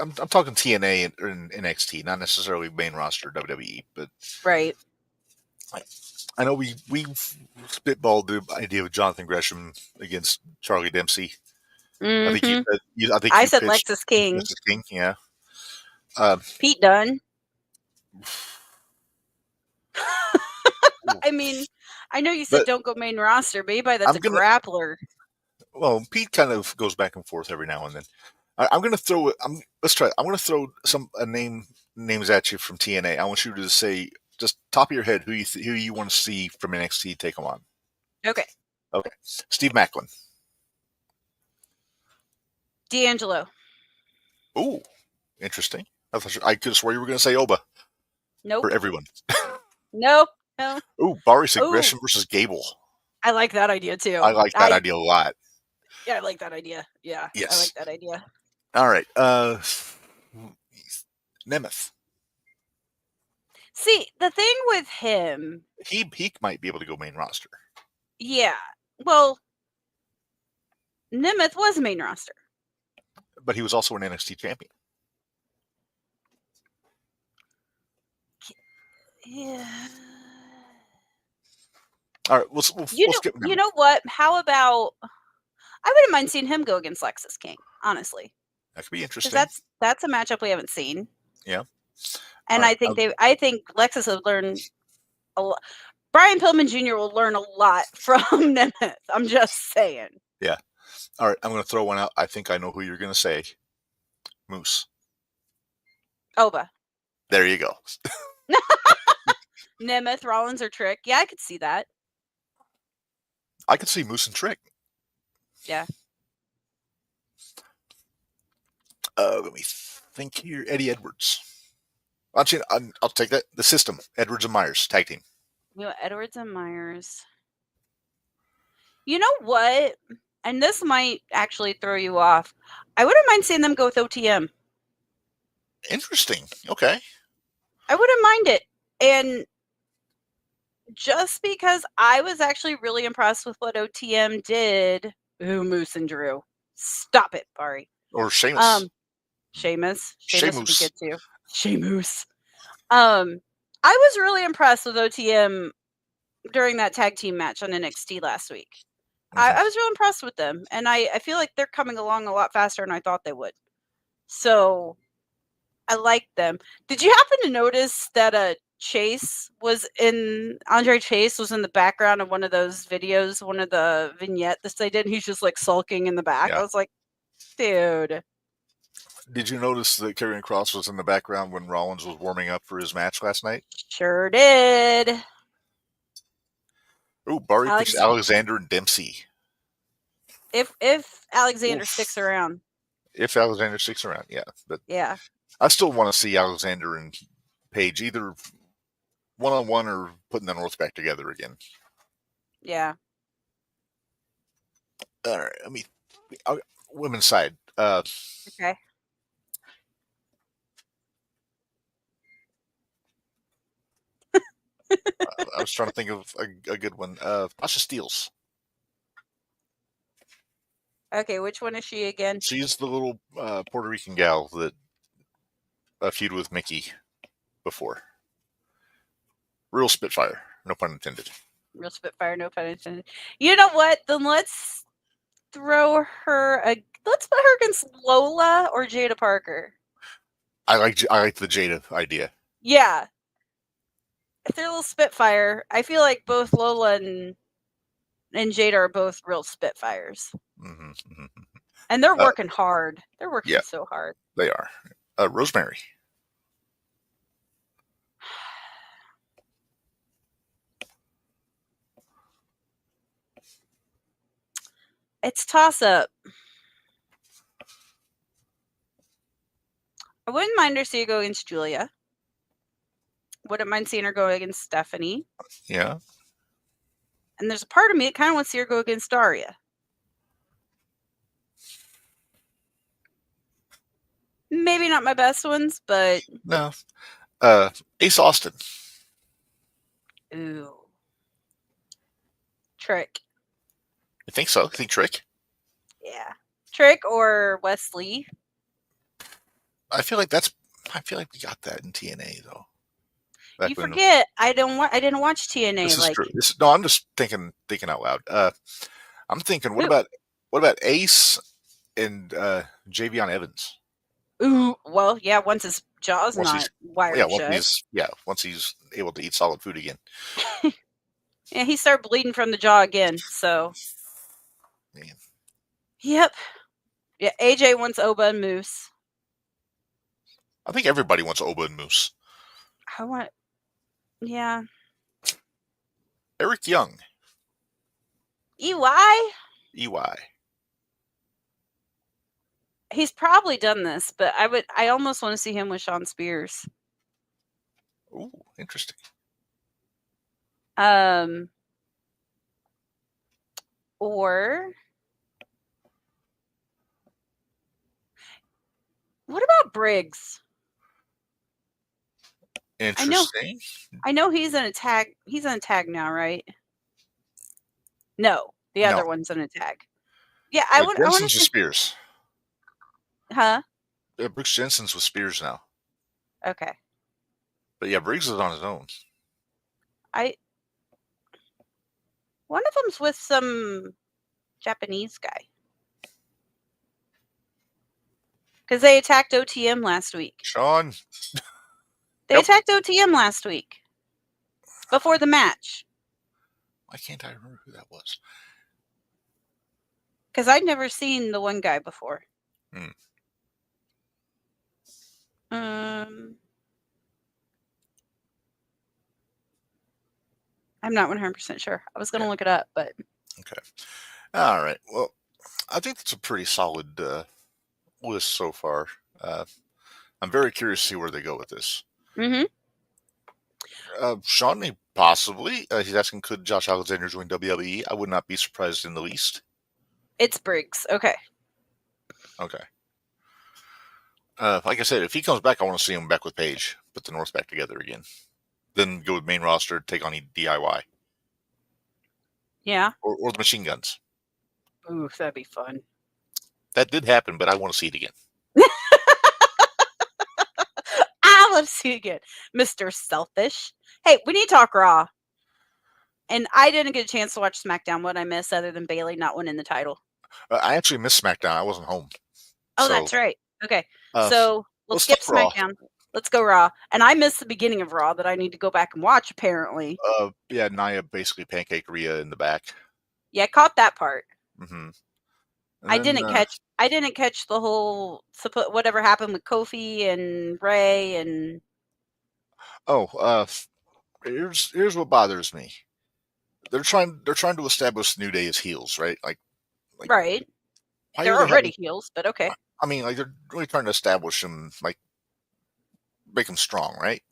I'm talking TNA and NXT, not necessarily main roster WWE, but right. I know we've spitballed the idea of Jonathan Gresham against Charlie Dempsey. Mm-hmm. I think I you said pitched Lexus King. Lexus King, yeah. Pete Dunne. I mean, I know you said don't go main roster, but that's a grappler. Well, Pete kind of goes back and forth every now and then. I'm going to throw. Let's try. I'm going to throw names at you from TNA. I want you to say, just top of your head, who you want to see from NXT take them on. Okay. Steve Macklin. D'Angelo. Ooh, interesting. I could have swore you were going to say Oba. Nope. For everyone. Nope. No. Ooh, Boris Gresham versus Gable. I like that idea too. I like that idea a lot. Yeah, I like that idea. Yeah. Yes. I like that idea. All right. Nemeth. See, the thing with him, he might be able to go main roster. Yeah. Well, Nemeth was main roster. But he was also an NXT champion. Yeah. All right, we'll skip Nemeth. You know what? How about, I wouldn't mind seeing him go against Lexus King, honestly. That could be interesting. That's a matchup we haven't seen. Yeah. And right, I think Lexus will learn a lot. Brian Pillman Jr. will learn a lot from Nemeth. I'm just saying. Yeah. All right, I'm going to throw one out. I think I know who you're going to say. Moose. Oba. There you go. Nemeth, Rollins, or Trick. Yeah, I could see that. I could see Moose and Trick. Yeah. Let me think here. Eddie Edwards. Actually, I'll take that. The System. Edwards and Myers. Tag team. You know, Edwards and Myers. You know what? And this might actually throw you off. I wouldn't mind seeing them go with OTM. Interesting. Okay. I wouldn't mind it. And just because I was actually really impressed with what OTM did. Ooh, Moose and Drew. Stop it, Bari. Or Sheamus. Sheamus would be good too. Sheamus. I was really impressed with OTM during that tag team match on NXT last week. I was real impressed with them, and I feel like they're coming along a lot faster than I thought they would. So I like them. Did you happen to notice that Andre Chase was in the background of one of those videos, one of the vignettes that they did? And he's just like sulking in the back. Yeah. I was like, dude. Did you notice that Karrion Kross was in the background when Rollins was warming up for his match last night? Sure did. Ooh, Bari picks Alexander and Dempsey. If Alexander sticks around. If Alexander sticks around, yeah. But yeah. I still want to see Alexander and Paige either one-on-one or putting the North back together again. Yeah. All right. Women's side. Okay. I was trying to think of a good one. Tasha Steelz. Okay, which one is she again? She's the little Puerto Rican gal that feuded with Mickey before. Real Spitfire. No pun intended. Real Spitfire, no pun intended. You know what? Then let's throw her. Let's put her against Lola or Jada Parker. I like the Jada idea. Yeah. If they're a little Spitfire, I feel like both Lola and Jada are both real Spitfires. Mm-hmm, mm-hmm. And they're working hard. They're working so hard. They are. Rosemary. It's toss-up. I wouldn't mind her seeing her go against Julia. Wouldn't mind seeing her go against Stephanie. Yeah. And there's a part of me that kind of wants to see her go against Daria. Maybe not my best ones, but... No. Ace Austin. Ooh. Trick. You think so? You think Trick? Yeah. Trick or Wesley. I feel like we got that in TNA though. You forget I didn't watch TNA. This is true. No, I'm just thinking out loud. I'm thinking, what about Ace and Javion Evans? Ooh, well, yeah. Once his jaw's not wired shut. Once he's able to eat solid food again. Yeah, he started bleeding from the jaw again. So, man. Yep. Yeah, AJ wants Oba and Moose. I think everybody wants Oba and Moose. Yeah. Eric Young. EY. He's probably done this, but I almost want to see him with Sean Spears. Ooh, interesting. Or what about Briggs? Interesting. I know he's in a tag. He's in a tag now, right? No, the other one's in a tag. Yeah, I want to see Spears. Huh? Yeah, Briggs Jensen's with Spears now. Okay. But yeah, Briggs is on his own. One of them's with some Japanese guy. Because they attacked OTM last week. Sean. They attacked OTM last week. Before the match. Why can't I remember who that was? Because I'd never seen the one guy before. I'm not 100% sure. I was going to look it up, but... Okay. All right. Well, I think that's a pretty solid list so far. I'm very curious to see where they go with this. Mm-hmm. Sean, possibly. He's asking, could Josh Alexander join WWE? I would not be surprised in the least. It's Briggs. Okay. Okay. Like I said, if he comes back, I want to see him back with Paige. Put the North back together again. Then go with main roster, take on DIY. Yeah. Or the Machine Guns. Ooh, that'd be fun. That did happen, but I want to see it again. I want to see it again. Mr. Selfish. Hey, we need to talk Raw. And I didn't get a chance to watch SmackDown. What I missed other than Bayley not winning the title? I actually missed SmackDown. I wasn't home. Oh, that's right. Okay. So let's skip SmackDown. Raw. Let's go Raw. And I missed the beginning of Raw that I need to go back and watch, apparently. Yeah, Nia basically pancaked Rhea in the back. Yeah, I caught that part. Mm-hmm. I didn't catch the whole whatever happened with Kofi and Ray and. Here's what bothers me. They're trying to establish New Day as heels, right? Like right. They're already heels, but okay. I mean, like they're really trying to establish them, like make them strong, right?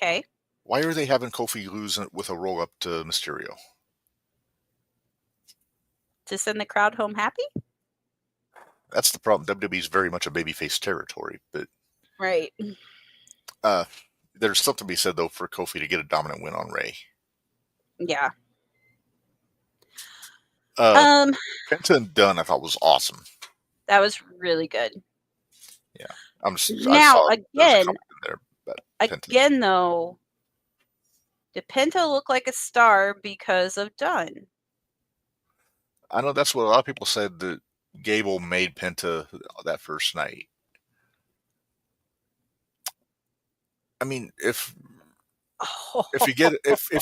Okay. Why are they having Kofi lose with a roll up to Mysterio? To send the crowd home happy? That's the problem. WWE is very much a babyface territory, but right. There's something to be said though for Kofi to get a dominant win on Ray. Yeah. Penta and Dunn I thought was awesome. That was really good. Yeah. I'm just now again though, Did Penta look like a star because of Dunn? I know that's what a lot of people said, that Gable made Penta that first night. I mean, if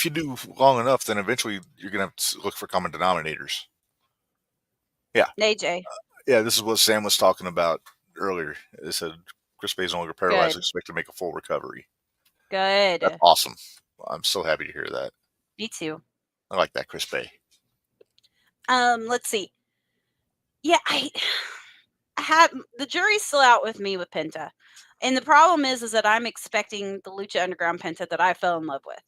you do long enough, then eventually you're gonna have to look for common denominators. Yeah. AJ. Yeah, this is what Sam was talking about earlier. It said Chris Bay is no longer paralyzed. Good. Expect to make a full recovery. Good. That's awesome. I'm so happy to hear that. Me too. I like that, Chris Bay. Let's see. Yeah, I had the jury's still out with me with Penta. And the problem is that I'm expecting the Lucha Underground Penta that I fell in love with.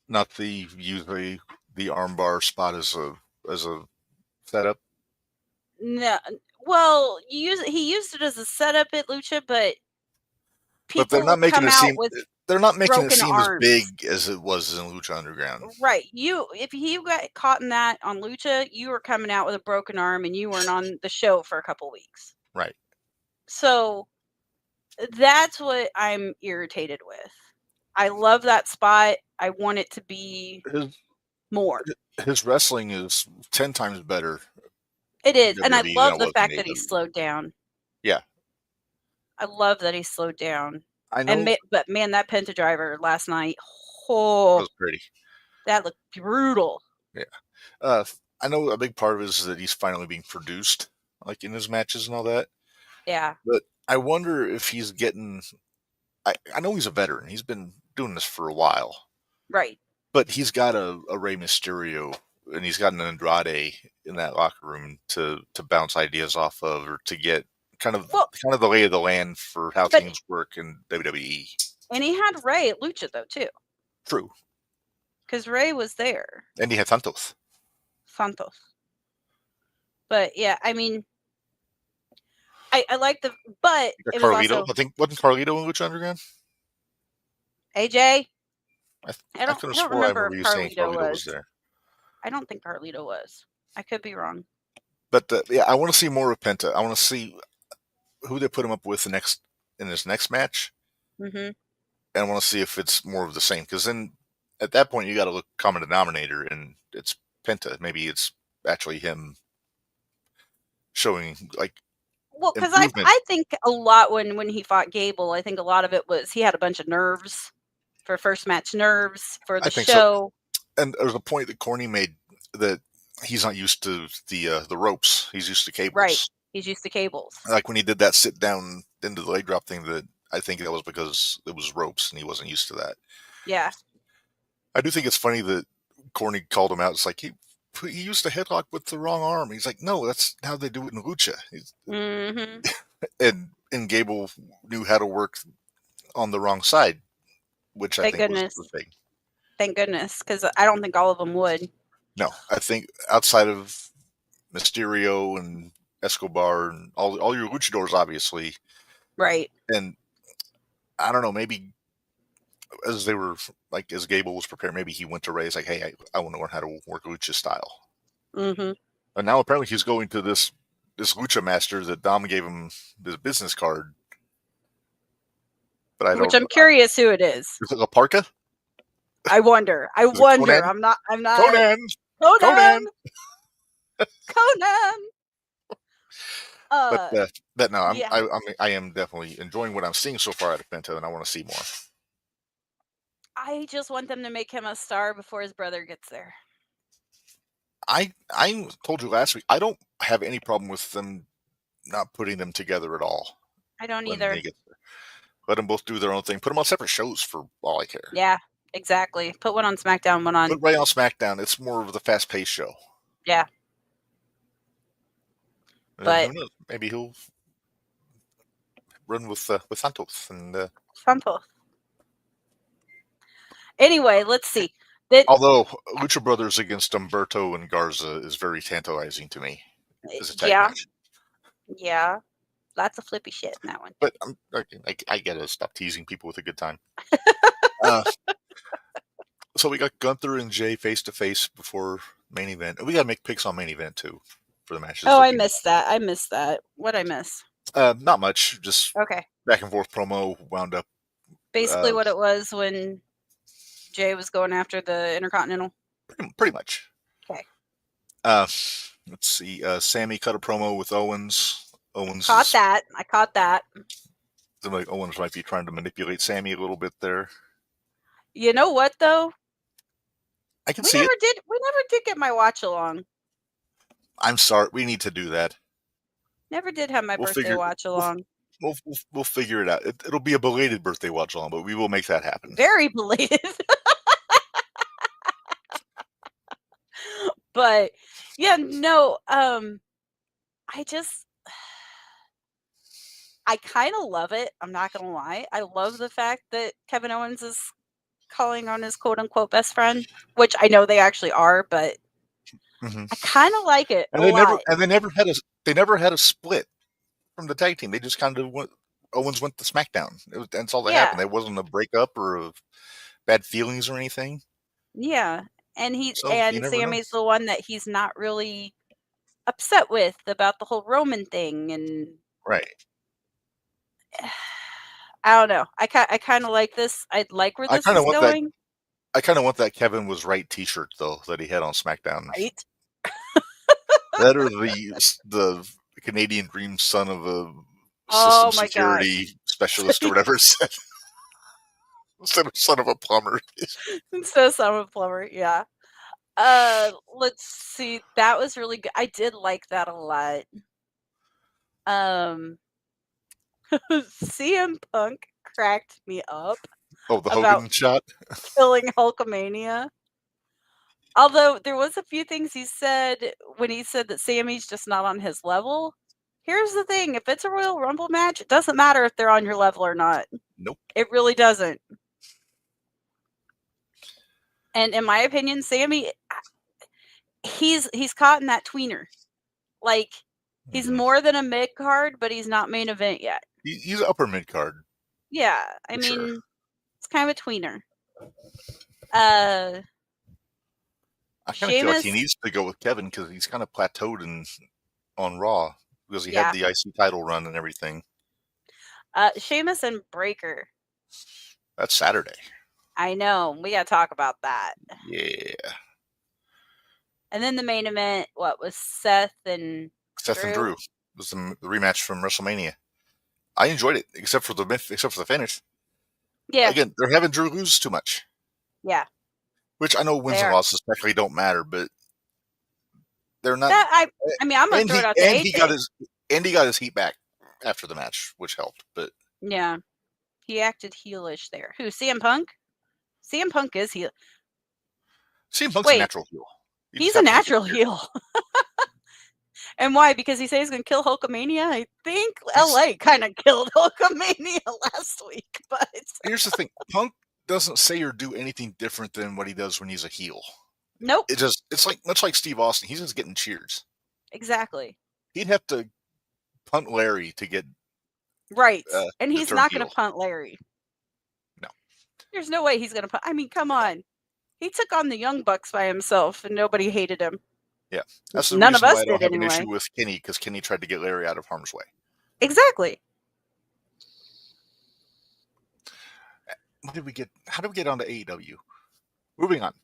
Not usually the armbar spot as a setup. No, well, he used it as a setup at Lucha, but people they're not making come it out seem. with They're not making it broken seem arms. as big as it was in Lucha Underground. Right. If you got caught in that on Lucha, you were coming out with a broken arm and you weren't on the show for a couple weeks. Right. So that's what I'm irritated with. I love that spot. I want it to be more. His wrestling is 10 times better. It is. And I WWE love than the it was fact in that he AEW. slowed down. Yeah. I love that he slowed down. I know. But man, that Penta driver last night, That was pretty. That looked brutal. Yeah. I know a big part of it is that he's finally being produced, like in his matches and all that. Yeah. But I wonder if he's getting. I know he's a veteran. He's been doing this for a while. Right. But he's got a Rey Mysterio, and he's got an Andrade in that locker room to bounce ideas off of, or to get kind of the lay of the land for how things work in WWE. And he had Ray at Lucha though too. True. Because Ray was there. And he had Santos. But yeah, I mean, I like the, but it was Carlito. also, I think wasn't Carlito in Lucha Underground? AJ. I don't remember if you saying Carlito was there. I don't think Carlito was. I could be wrong. But yeah, I want to see more of Penta. I want to see who they put him up with in this next match. Mm-hmm. And I want to see if it's more of the same. Because then at that point, you got to look common denominator, and it's Penta. Maybe it's actually him showing like. Well, because I think a lot when he fought Gable, I think a lot of it was he had a bunch of nerves for first match, nerves for the show. So. And there's a point that Corny made that he's not used to the ropes. He's used to cables. Right. He's used to cables. Like when he did that sit down into the leg drop thing, that I think that was because it was ropes and he wasn't used to that. Yeah. I do think it's funny that Corny called him out. It's like he used a headlock with the wrong arm. He's like, no, that's how they do it in Lucha. Mm-hmm. and Gable knew how to work on the wrong side, which I think was the thing. Thank goodness, because I don't think all of them would. No, I think outside of Mysterio and Escobar and all your luchadors, obviously. Right. And I don't know, maybe as Gable was prepared, maybe he went to Ray's like, hey, I want to learn how to work lucha style. Mm-hmm. And now apparently he's going to this lucha master that Dom gave him his business card. But Which I'm curious who it is. Is it La Parca? I wonder. Conan? I'm not. Conan. But no, I am definitely enjoying what I'm seeing so far out of Penta, and I want to see more. I just want them to make him a star before his brother gets there. I told you last week, I don't have any problem with them not putting them together at all. I don't either. Let them both do their own thing. Put them on separate shows for all I care. Yeah, exactly. Put one on SmackDown, one on... Put Ray on SmackDown. It's more of the fast-paced show. Yeah. But who knows? Maybe he'll run with Santos and Santos. Anyway, let's see. Although Lucha Brothers against Humberto and Garza is very tantalizing to me as a tag match. Yeah. Lots of flippy shit in that one. But I gotta stop teasing people with a good time. So we got Gunther and Jay face to face before main event. We gotta make picks on main event too for the matches. Oh, I missed that. What'd I miss? Not much. Just okay. Back and forth promo wound up. Basically, what it was when Jay was going after the Intercontinental? Pretty much. Okay. Let's see. Sammy cut a promo with Owens. I caught that. Like Owens might be trying to manipulate Sammy a little bit there. You know what, though? I can see it. We never did get my watch along. I'm sorry. We need to do that. Never did have my birthday watch along. We'll figure it out. It'll be a belated birthday watch along, but we will make that happen. Very belated. But yeah, no. I kind of love it. I'm not gonna lie. I love the fact that Kevin Owens is calling on his quote unquote best friend, which I know they actually are, but I kind of like it. And they never had a split from the tag team. They just kind of Owens went to SmackDown. That's all that happened. There wasn't a breakup or of bad feelings or anything. Yeah, and Sammy's the one that he's not really upset with about the whole Roman thing, and right. I don't know. I kind of like this. I like where this is going. I kind of want that Kevin was right T-shirt though that he had on SmackDown. Right. That or the Canadian Dream son of a system security specialist or whatever it said. Instead of son of a plumber. Instead of son of a plumber, yeah. Let's see. That was really good. I did like that a lot. CM Punk cracked me up. Oh, the Hogan shot? Killing Hulkamania. Although there was a few things he said when he said that Sammy's just not on his level. Here's the thing. If it's a Royal Rumble match, it doesn't matter if they're on your level or not. Nope. It really doesn't. And in my opinion, Sammy, he's caught in that tweener. Like, he's more than a mid-card, but he's not main event yet. He's upper mid-card. Yeah. I mean, it's kind of a tweener. I kind of feel like he needs to go with Kevin because he's kind of plateaued on Raw because he had the IC title run and everything. Sheamus and Breaker. That's Saturday. I know. We got to talk about that. Yeah. And then the main event, was Seth and Drew? It was the rematch from WrestleMania. I enjoyed it, except for the finish. Yeah. Again, they're having Drew lose too much. Yeah. Which I know wins and losses technically don't matter, but they're not. I mean, I'm gonna throw it out there. And he got his heat back after the match, which helped. But yeah, he acted heelish there. Who? CM Punk? CM Punk is heel. CM Punk's a natural heel. He's a natural heel. And why? Because he said he's going to kill Hulkamania? I think LA kind of killed Hulkamania last week. But here's the thing. Punk doesn't say or do anything different than what he does when he's a heel. Nope. It's like much like Steve Austin. He's just getting cheers. Exactly. He'd have to punt Larry to get right. And he's not going to punt Larry. No. There's no way he's going to punt. I mean, come on. He took on the Young Bucks by himself, and nobody hated him. Yeah, that's the None reason of us why I don't did have anyway. an issue with Kenny, because Kenny tried to get Larry out of harm's way. Exactly. How did we get onto AEW? Moving on.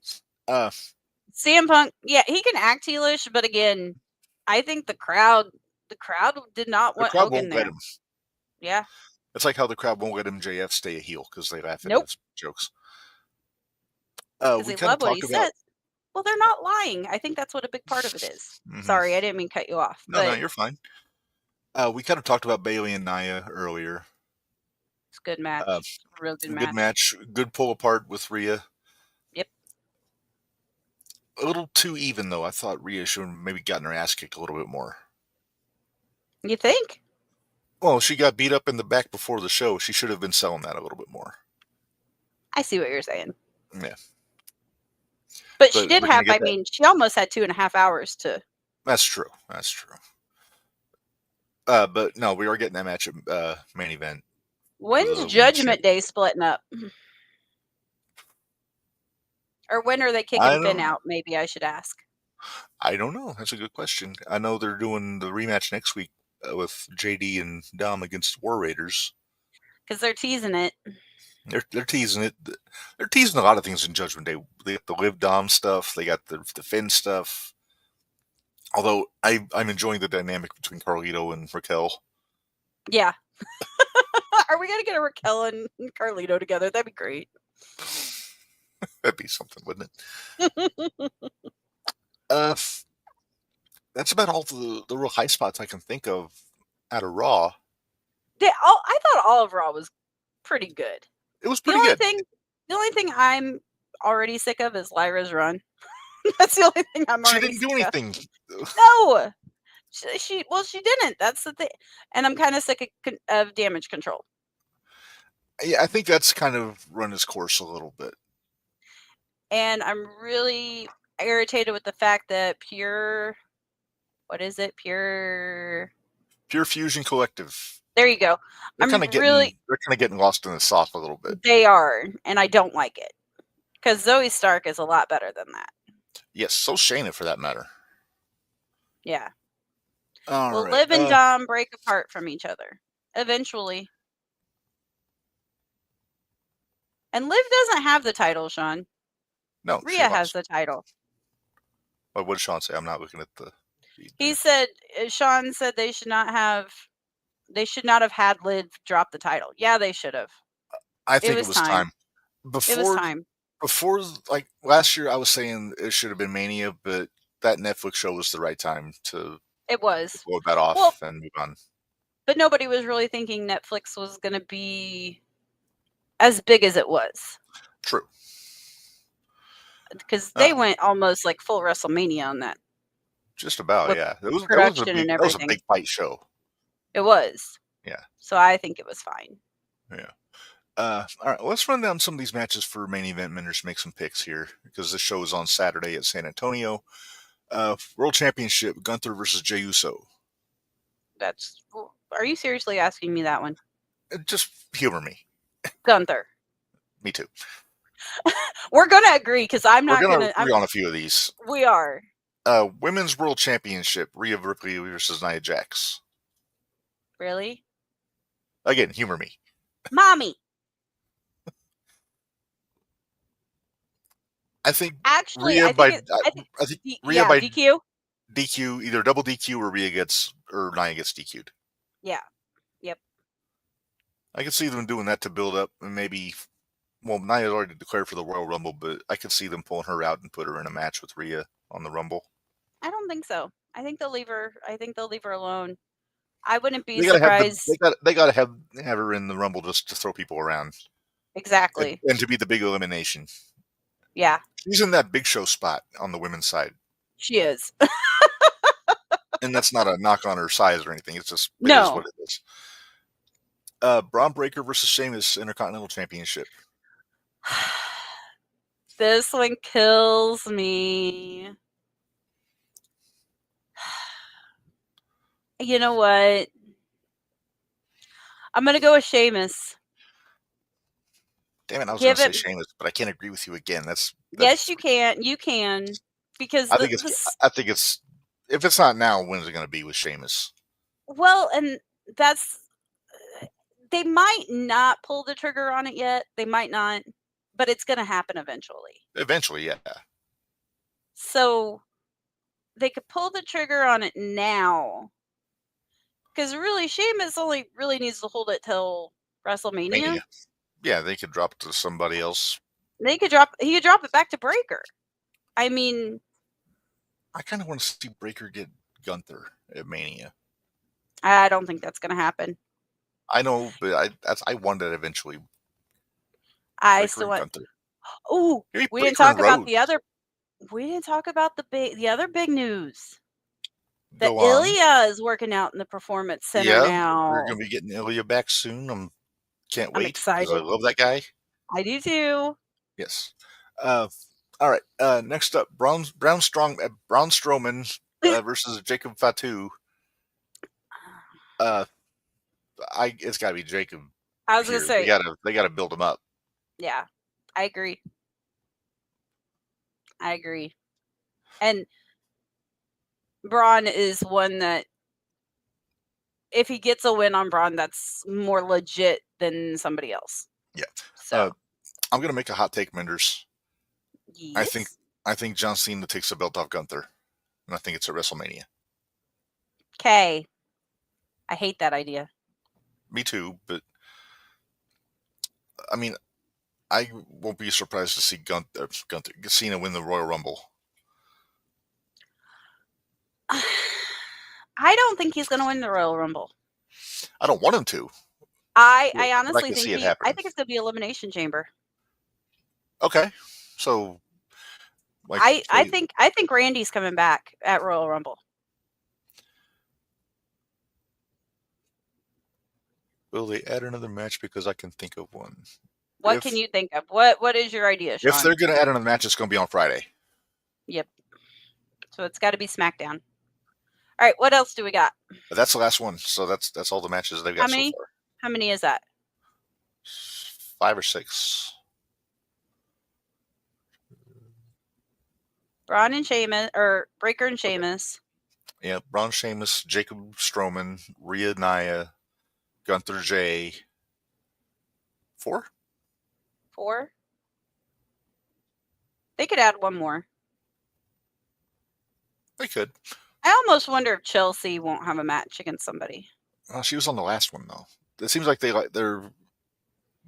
CM Punk, yeah, he can act heelish, but again, I think the crowd did not want Hogan there. Let him. Yeah. It's like how the crowd won't let MJF stay a heel because they laugh at his jokes. Because they love what he says. Well, they're not lying. I think that's what a big part of it is. Mm-hmm. Sorry, I didn't mean to cut you off. No, you're fine. We kind of talked about Bayley and Nia earlier. It's a good match. Real good match. Good match. Good pull apart with Rhea. Yep. A little too even, though. I thought Rhea should have maybe gotten her ass kicked a little bit more. You think? Well, she got beat up in the back before the show. She should have been selling that a little bit more. I see what you're saying. Yeah. But she did have, she almost had 2.5 hours to. That's true. But no, we are getting that match at main event. When's Judgment Day splitting up? Or when are they kicking Finn out? Maybe I should ask. I don't know. That's a good question. I know they're doing the rematch next week with JD and Dom against War Raiders. Because they're teasing it. They're teasing it. They're teasing a lot of things in Judgment Day. They got the Liv Dom stuff. They got the Finn stuff. Although I'm enjoying the dynamic between Carlito and Raquel. Yeah. Are we going to get a Raquel and Carlito together? That'd be great. That'd be something, wouldn't it? That's about all the real high spots I can think of out of Raw. I thought all of Raw was pretty good. It was pretty good. The only thing I'm already sick of is Lyra's run. That's the only thing I'm already She didn't do anything. No. She didn't. That's the thing. And I'm kind of sick of Damage Control. Yeah, I think that's kind of run its course a little bit. And I'm really irritated with the fact that Pure Fusion Collective. There you go. They're kind of getting lost in the sauce a little bit. They are, and I don't like it. Because Zoe Stark is a lot better than that. Yes, so Shayna for that matter. Yeah. All right. Liv and Dom break apart from each other. Eventually. And Liv doesn't have the title, Sean. No. Rhea has the title. What did Sean say? I'm not looking at the feed. Sean said they should not have had Liv drop the title. Yeah, they should have. I think it was time. It was time. Before, like last year, I was saying it should have been Mania, but that Netflix show was the right time to. It was. Blow that off and move on. But nobody was really thinking Netflix was going to be as big as it was. True. Because they went almost like full WrestleMania on that. Just about, yeah. It was a big fight show. It was. Yeah. So I think it was fine. Yeah. All right, let's run down some of these matches for main event Minderz, make some picks here, because this show is on Saturday at San Antonio. World Championship, Gunther versus Jey Uso. Are you seriously asking me that one? Just humor me. Gunther. Me too. We're going to agree, because I'm not going to agree on a few of these. We are. Women's World Championship, Rhea Ripley versus Nia Jax. Really? Again, humor me. Mommy. I think actually, Rhea Rhea by DQ. DQ, either double DQ or Nia gets DQ'd. Yeah. Yep. I could see them doing that to build up, and maybe. Well, Nia's already declared for the Royal Rumble, but I could see them pulling her out and put her in a match with Rhea on the Rumble. I don't think so. I think they'll leave her. Alone. I wouldn't be surprised. They got to have her in the Rumble just to throw people around. Exactly. And to be the big elimination. Yeah. She's in that Big Show spot on the women's side. She is. And that's not a knock on her size or anything. It's just is what it is. Braun Breaker versus Sheamus Intercontinental Championship. This one kills me. You know what? I'm going to go with Sheamus. Damn it, I was going to say Sheamus, but I can't agree with you again. That's yes, you can. You can. Because I think it's if it's not now, when is it going to be with Sheamus? Well, and they might not pull the trigger on it yet. They might not, but it's going to happen eventually. Eventually, yeah. So they could pull the trigger on it now. Because really, Sheamus only really needs to hold it till WrestleMania. Mania. Yeah, they could drop it to somebody else. He could drop it back to Breaker. I mean, I kind of want to see Breaker get Gunther at Mania. I don't think that's going to happen. I know, but I want that eventually. I still want. Oh, we didn't talk about the other. We didn't talk about the other big news. That Ilya is working out in the Performance Center now. We're going to be getting Ilya back soon. Can't wait. I'm excited. I love that guy. I do too. Yes. All right. Next up, Braun Strowman versus Jacob Fatu. It's got to be Jacob. I was going to say they got to build him up. Yeah, I agree. And Braun is one that, if he gets a win on Braun, that's more legit than somebody else. Yeah. So, I'm going to make a hot take, Minderz. yes. I think John Cena takes the belt off Gunther, and I think it's at WrestleMania. Okay. I hate that idea. Me too, but I mean, I won't be surprised to see Cena win the Royal Rumble. I don't think he's going to win the Royal Rumble. I don't want him to. I honestly think I think it's going to be Elimination Chamber. Okay, so I think Randy's coming back at Royal Rumble. Will they add another match? Because I can think of one. What can you think of? What is your idea, Sean? If they're going to add another match, it's going to be on Friday. Yep. So it's got to be SmackDown. All right, what else do we got? That's the last one. So that's all the matches they've got so far. How many is that? 5 or 6. Braun and Sheamus, or Breaker and Sheamus. Yeah, Braun, Sheamus, Jacob Strowman, Rhea Nia, Gunther J. 4? 4? They could add one more. They could. I almost wonder if Chelsea won't have a match against somebody. Well, she was on the last one though. It seems like they're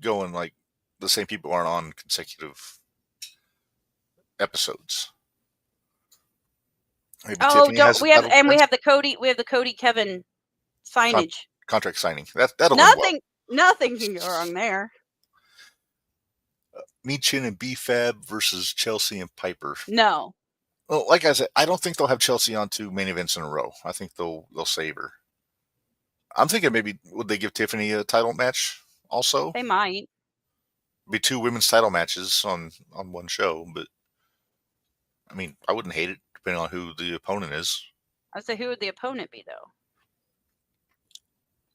going like the same people aren't on consecutive episodes. Maybe we have the Cody Kevin signage. Contract signing. That'll Nothing can go wrong there. Michin and B-Fab versus Chelsea and Piper. No. Well, like I said, I don't think they'll have Chelsea on 2 main events in a row. I think they'll save her. I'm thinking maybe would they give Tiffany a title match also? They might. Be 2 women's title matches on one show, but I mean, I wouldn't hate it depending on who the opponent is. I'd say who would the opponent be though?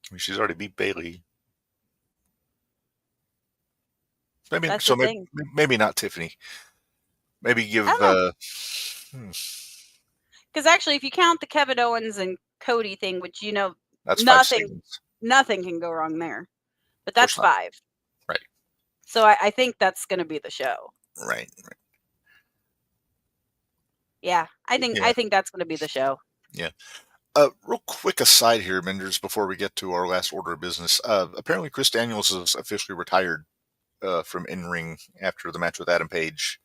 I mean, she's already beat Bayley. Maybe maybe not Tiffany. Maybe give because actually, if you count the Kevin Owens and Cody thing, which that's nothing can go wrong there. But that's 5. Right. So I think that's going to be the show. Right. Yeah, I think that's going to be the show. Yeah. Real quick aside here, Minderz, before we get to our last order of business. Apparently, Chris Daniels is officially retired from in-ring after the match with Adam Page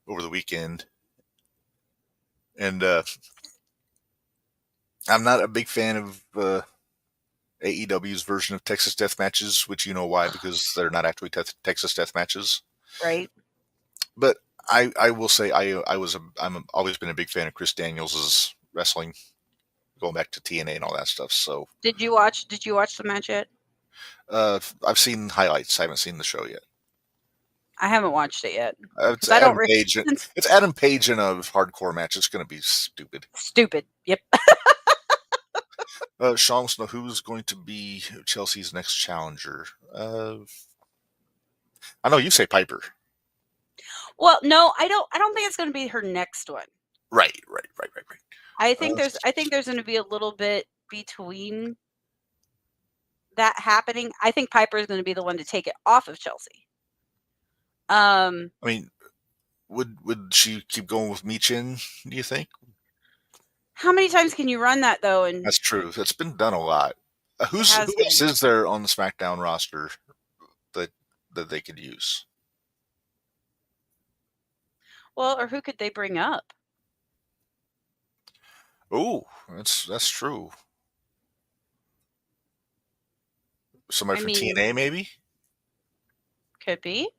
over the weekend. And I'm not a big fan of AEW's version of Texas Death Matches, which you know why, because they're not actually Texas Death Matches. Right. But I will say I'm always been a big fan of Chris Daniels' wrestling, going back to TNA and all that stuff. So did you watch the match yet? I've seen highlights. I haven't seen the show yet. I haven't watched it yet. It's Adam Page. It's Adam Page in a hardcore match. It's going to be stupid. Stupid. Yep. Sean wants to know who's going to be Chelsea's next challenger. I know you say Piper. Well, no, I don't think it's going to be her next one. Right. I think there's going to be a little bit between that happening. I think Piper is going to be the one to take it off of Chelsea. I mean, would she keep going with Michin, do you think? How many times can you run that though? And that's true. That's been done a lot. Who else is there on the SmackDown roster that they could use? Well, or who could they bring up? Oh, that's true. Somebody from TNA, maybe? Could be.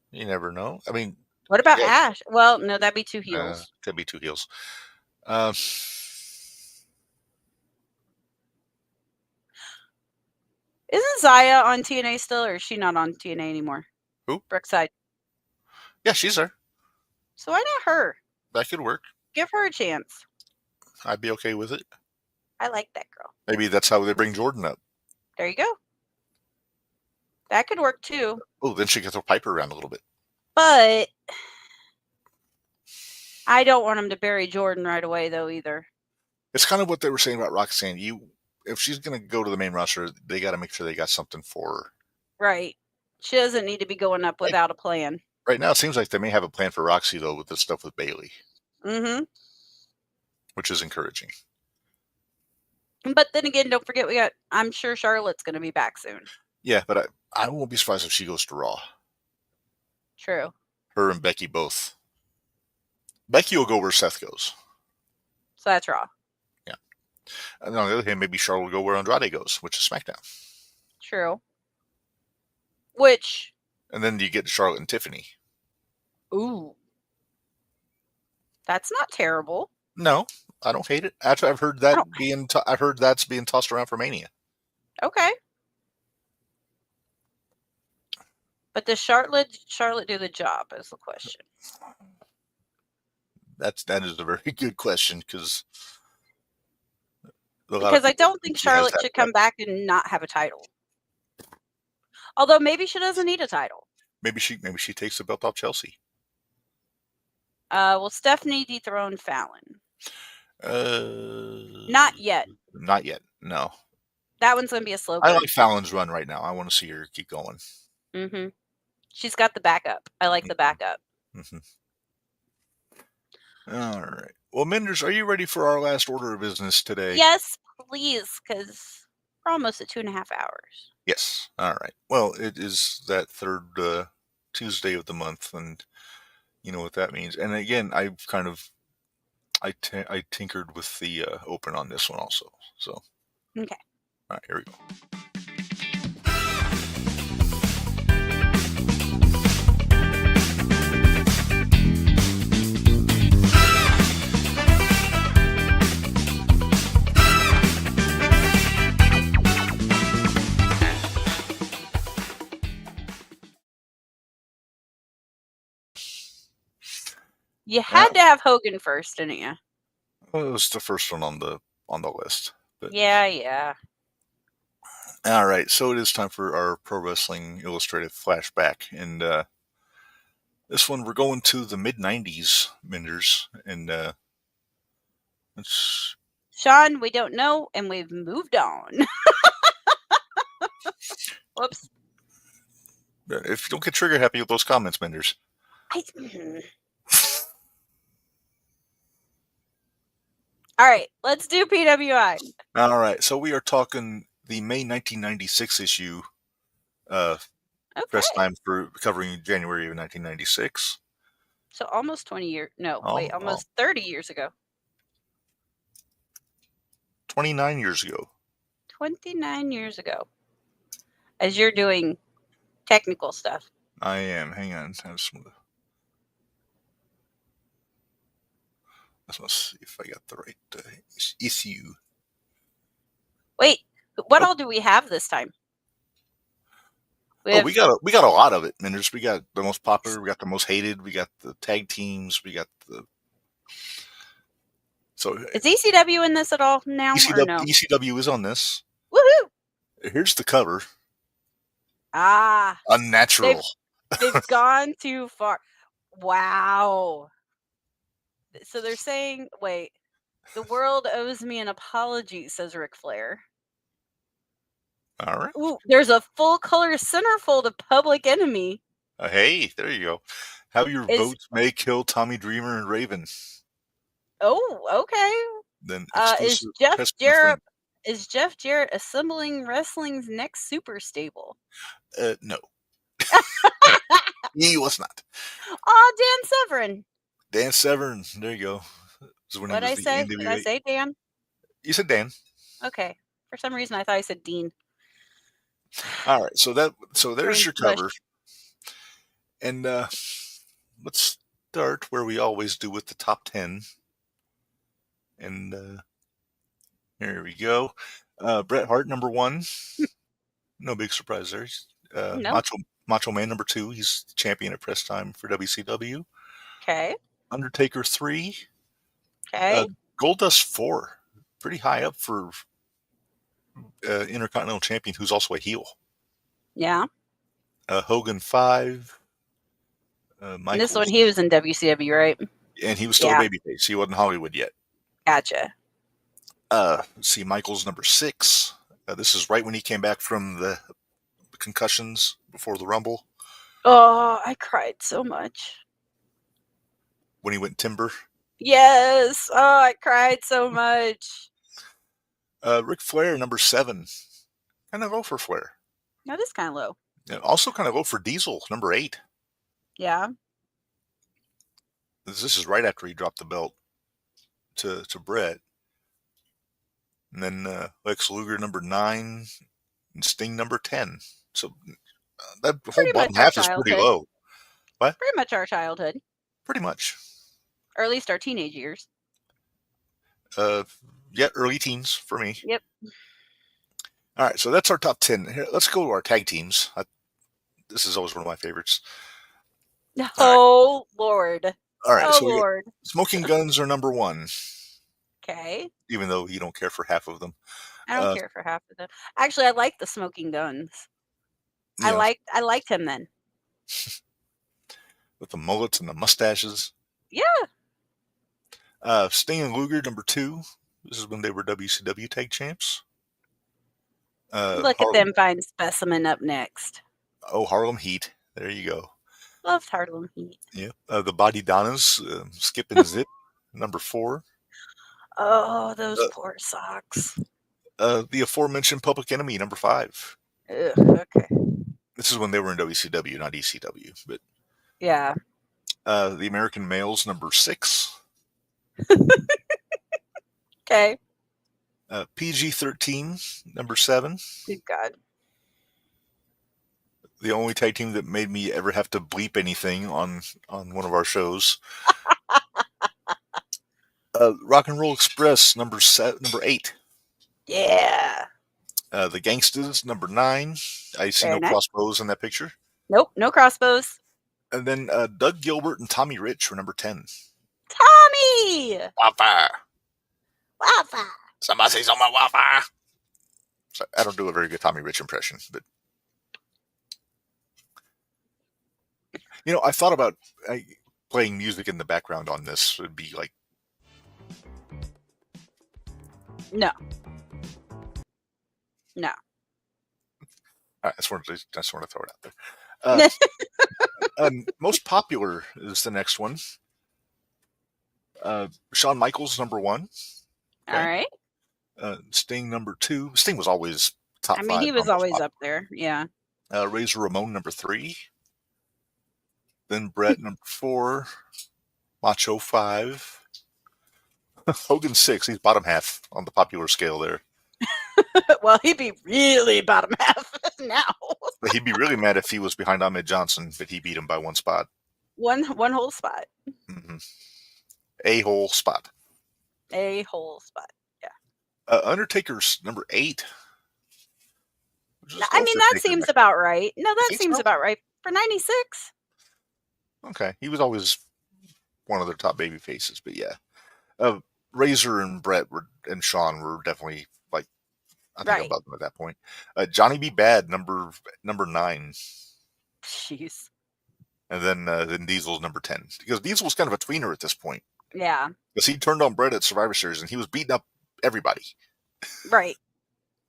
You never know. I mean, what about Ash? Well, no, that'd be 2 heels. Could be 2 heels. Isn't Zaya on TNA still, or is she not on TNA anymore? Who? Brookside. Yeah, she's there. So why not her? That could work. Give her a chance. I'd be okay with it. I like that girl. Maybe that's how they bring Jordan up. There you go. That could work too. Oh, then she could throw Piper around a little bit. But I don't want him to bury Jordan right away, though, either. It's kind of what they were saying about Roxanne. If she's going to go to the main roster, they got to make sure they got something for her. Right. She doesn't need to be going up without a plan. Right now, it seems like they may have a plan for Roxy, though, with this stuff with Bailey. Mm-hmm. Which is encouraging. But then again, don't forget I'm sure Charlotte's going to be back soon. Yeah, but I won't be surprised if she goes to Raw. True. Her and Becky both. Becky will go where Seth goes. So that's Raw. Yeah. And on the other hand, maybe Charlotte will go where Andrade goes, which is SmackDown. True. Which... And then you get Charlotte and Tiffany. Ooh. That's not terrible. No, I don't hate it. Actually, I've heard that I've heard that's being tossed around for Mania. Okay. But does Charlotte do the job is the question. That is a very good question because I don't think Charlotte should come back and not have a title. Although maybe she doesn't need a title. Maybe she takes the belt off Chelsea. Well, Stephanie dethroned Fallon. Not yet. Not yet. No. That one's gonna be a slow. I like Fallon's run right now. I want to see her keep going. Mm-hmm. She's got the backup. I like the backup. Mm-hmm. All right. Well, Minderz, are you ready for our last order of business today? Yes, please, because we're almost at 2.5 hours. Yes. All right. Well, it is that third Tuesday of the month, and you know what that means. And again, I've kind of I tinkered with the open on this one also. So. Okay. All right. Here we go. You had to have Hogan first, didn't you? Well, it was the first one on the list. But... Yeah. All right, so it is time for our Pro Wrestling Illustrated flashback, and this one we're going to the mid-90s, Minderz, and it's... Sean, we don't know, and we've moved on. Whoops. If you don't get trigger happy with those comments, Minderz. All right, let's do PWI. All right, so we are talking the May 1996 issue. Press time for covering January of 1996. So almost 20 years. No, wait, almost 30 years ago. 29 years ago. 29 years ago. As you're doing technical stuff. I am. Hang on. Let's see if I got the right issue. Wait, what all do we have this time? We got a lot of it, Minderz. We got the most popular, we got the most hated, we got the tag teams, we got the. So is ECW in this at all now? ECW, or no? ECW is on this. Woohoo! Here's the cover. Ah, unnatural. They've gone too far. Wow. So they're saying, wait, the world owes me an apology, says Ric Flair. All right. Ooh, there's a full color centerfold of Public Enemy. Hey, there you go. How your votes may kill Tommy Dreamer and Raven. Oh, okay. Then is Jeff Jarrett assembling wrestling's next super stable? No. He was not. Oh, Dan Severn. Dan Severn. There you go. What did I say? Did I say Dan? You said Dan. Okay. For some reason, I thought I said Dean. All right. So there's your cover. And let's start where we always do with the top 10. And here we go. Bret Hart, number 1. No big surprise there. No. Macho Man, number 2. He's champion at press time for WCW. Okay. Undertaker, 3. Okay. Goldust, 4. Pretty high up for Intercontinental Champion, who's also a heel. Yeah. Hogan, 5. And this one, he was in WCW, right? And he was still a babyface. He wasn't Hollywood yet. Gotcha. Let's see, Michaels, number 6. This is right when he came back from the concussions before the Rumble. Oh, I cried so much. When he went timber. Yes. Oh, I cried so much. Ric Flair, number 7. Kind of low for Flair. That is kind of low. And also kind of low for Diesel, number 8. Yeah. This is right after he dropped the belt to Brett. And then Lex Luger, number 9. And Sting, number 10. So that whole Pretty bottom much our half is pretty childhood. low. What? Pretty much our childhood. Pretty much. Or at least our teenage years. Yeah, early teens for me. Yep. All right, so that's our top 10. Here, let's go to our tag teams. This is always one of my favorites. Oh, Lord. All right, Oh, so Lord. Smoking Guns are number 1. Okay. Even though you don't care for half of them. I don't care for half of them. Actually, I like the Smoking Guns. Yeah. I liked him then. With the mullets and the mustaches. Yeah. Sting and Luger, number 2. This is when they were WCW tag champs. Look at them fine specimen up next. Oh, Harlem Heat. There you go. Loved Harlem Heat. Yeah. The Body Donnas, Skip and Zip, number 4. Oh, those poor socks. The aforementioned Public Enemy, number 5. Ugh, okay. This is when they were in WCW, not ECW. But yeah. The American Males, number 6. Okay. PG-13, number 7. Good God. The only tag team that made me ever have to bleep anything on one of our shows. Rock and Roll Express, number 8. Yeah. The Gangstas, number 9. I see Very no nice. crossbows in that picture. Nope, no crossbows. And then Doug Gilbert and Tommy Rich were number 10. Tommy! Wildfire. Wildfire. Somebody say something about Wildfire. So, I don't do a very good Tommy Rich impression, but I thought about playing music in the background on this. Would be like No. All right, I just wanted to throw it out there. Most popular is the next one. Shawn Michaels, number 1. Okay. All right. Sting, number 2. Sting was always top 5. I mean, he was always up there. Yeah. Razor Ramon, number 3. Then Brett, number 4. Macho, 5. Hogan, 6. He's bottom half on the popular scale there. Well, he'd be really bottom half now. But he'd be really mad if he was behind Ahmed Johnson, but he beat him by one spot. One whole spot. Mm-hmm. A whole spot. A whole spot. Yeah. Undertaker's number 8. I mean, that seems about right. No, that seems about right for 96. Okay, he was always one of their top baby faces, but yeah. Razor and Brett and Shawn were definitely I think about them at that point. Johnny B. Bad, number 9. Jeez. And then Diesel's number 10. Because Diesel was kind of a tweener at this point. Yeah. Because he turned on Brett at Survivor Series and he was beating up everybody. Right.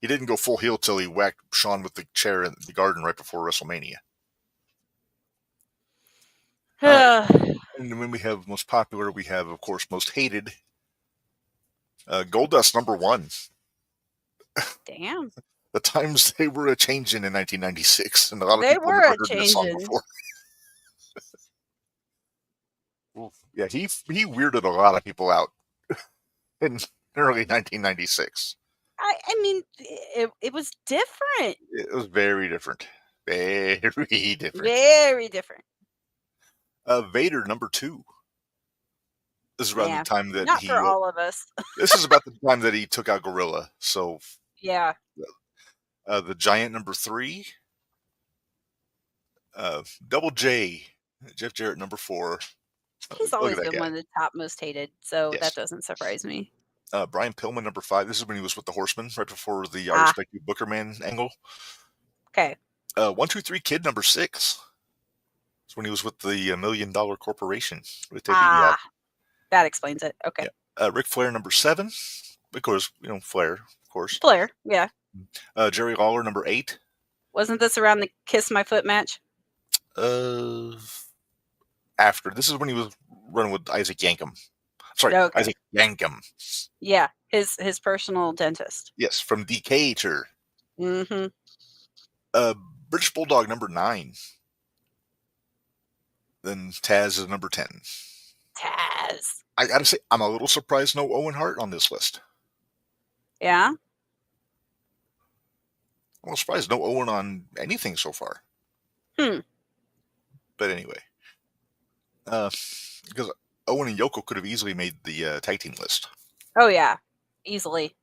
He didn't go full heel till he whacked Shawn with the chair in the garden right before WrestleMania. Right. And when we have most popular, we have, of course, most hated. Goldust, number 1. Damn. The times they were a changing in 1996, and a lot of they people were never a heard this song changing. before. Yeah, he weirded a lot of people out in early 1996. I mean, it was different. It was very different. Very different. Very different. Vader, number 2. This is around the time that not for all of us. This is about the time that he took out Gorilla. So yeah. The Giant, number 3. Double J, Jeff Jarrett, number 4. He's always been one of the top most hated, so that doesn't surprise me. Brian Pillman, number 5. This is when he was with the Horsemen, right before the I Respect You Booker Man angle. Okay. 123 Kid, number 6. It's when he was with the $1 Million Corporation. That explains it. Okay. Yeah. Ric Flair, number 7. Because, Flair, of course. Flair, yeah. Jerry Lawler, number 8. Wasn't this around the Kiss My Foot match? After. This is when he was running with Isaac Yankem. Sorry, Okay. Isaac Yankem. Yeah, his personal dentist. Yes, from Decatur. Mm-hmm. British Bulldog number 9. Then Taz is number 10. Taz. I gotta say, I'm a little surprised no Owen Hart on this list. Yeah? I'm surprised no Owen on anything so far. But anyway. Because Owen and Yoko could have easily made the tag team list. Oh, yeah. Easily.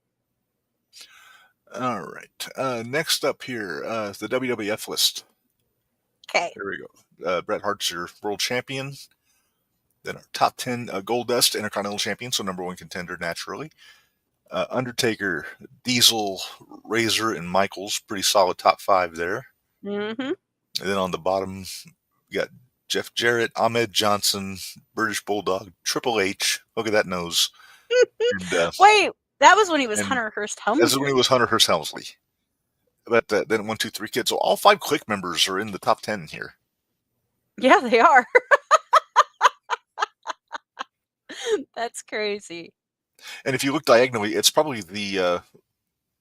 All right. Next up here, the WWF list. Okay. There we go. Bret Hart's your world champion. Then our top 10 Goldust Intercontinental Champion, so number 1 contender naturally. Undertaker, Diesel, Razor, and Michaels. Pretty solid top 5 there. Mm-hmm. And then on the bottom, you got Jeff Jarrett, Ahmed Johnson, British Bulldog, Triple H. Look at that nose. And, wait, that was when he was Hunter Hearst Helmsley. This is when he was Hunter Hearst Helmsley. But then 1, 2, 3 kids. So all 5 Click members are in the top 10 here. Yeah, they are. That's crazy. And if you look diagonally, it's probably the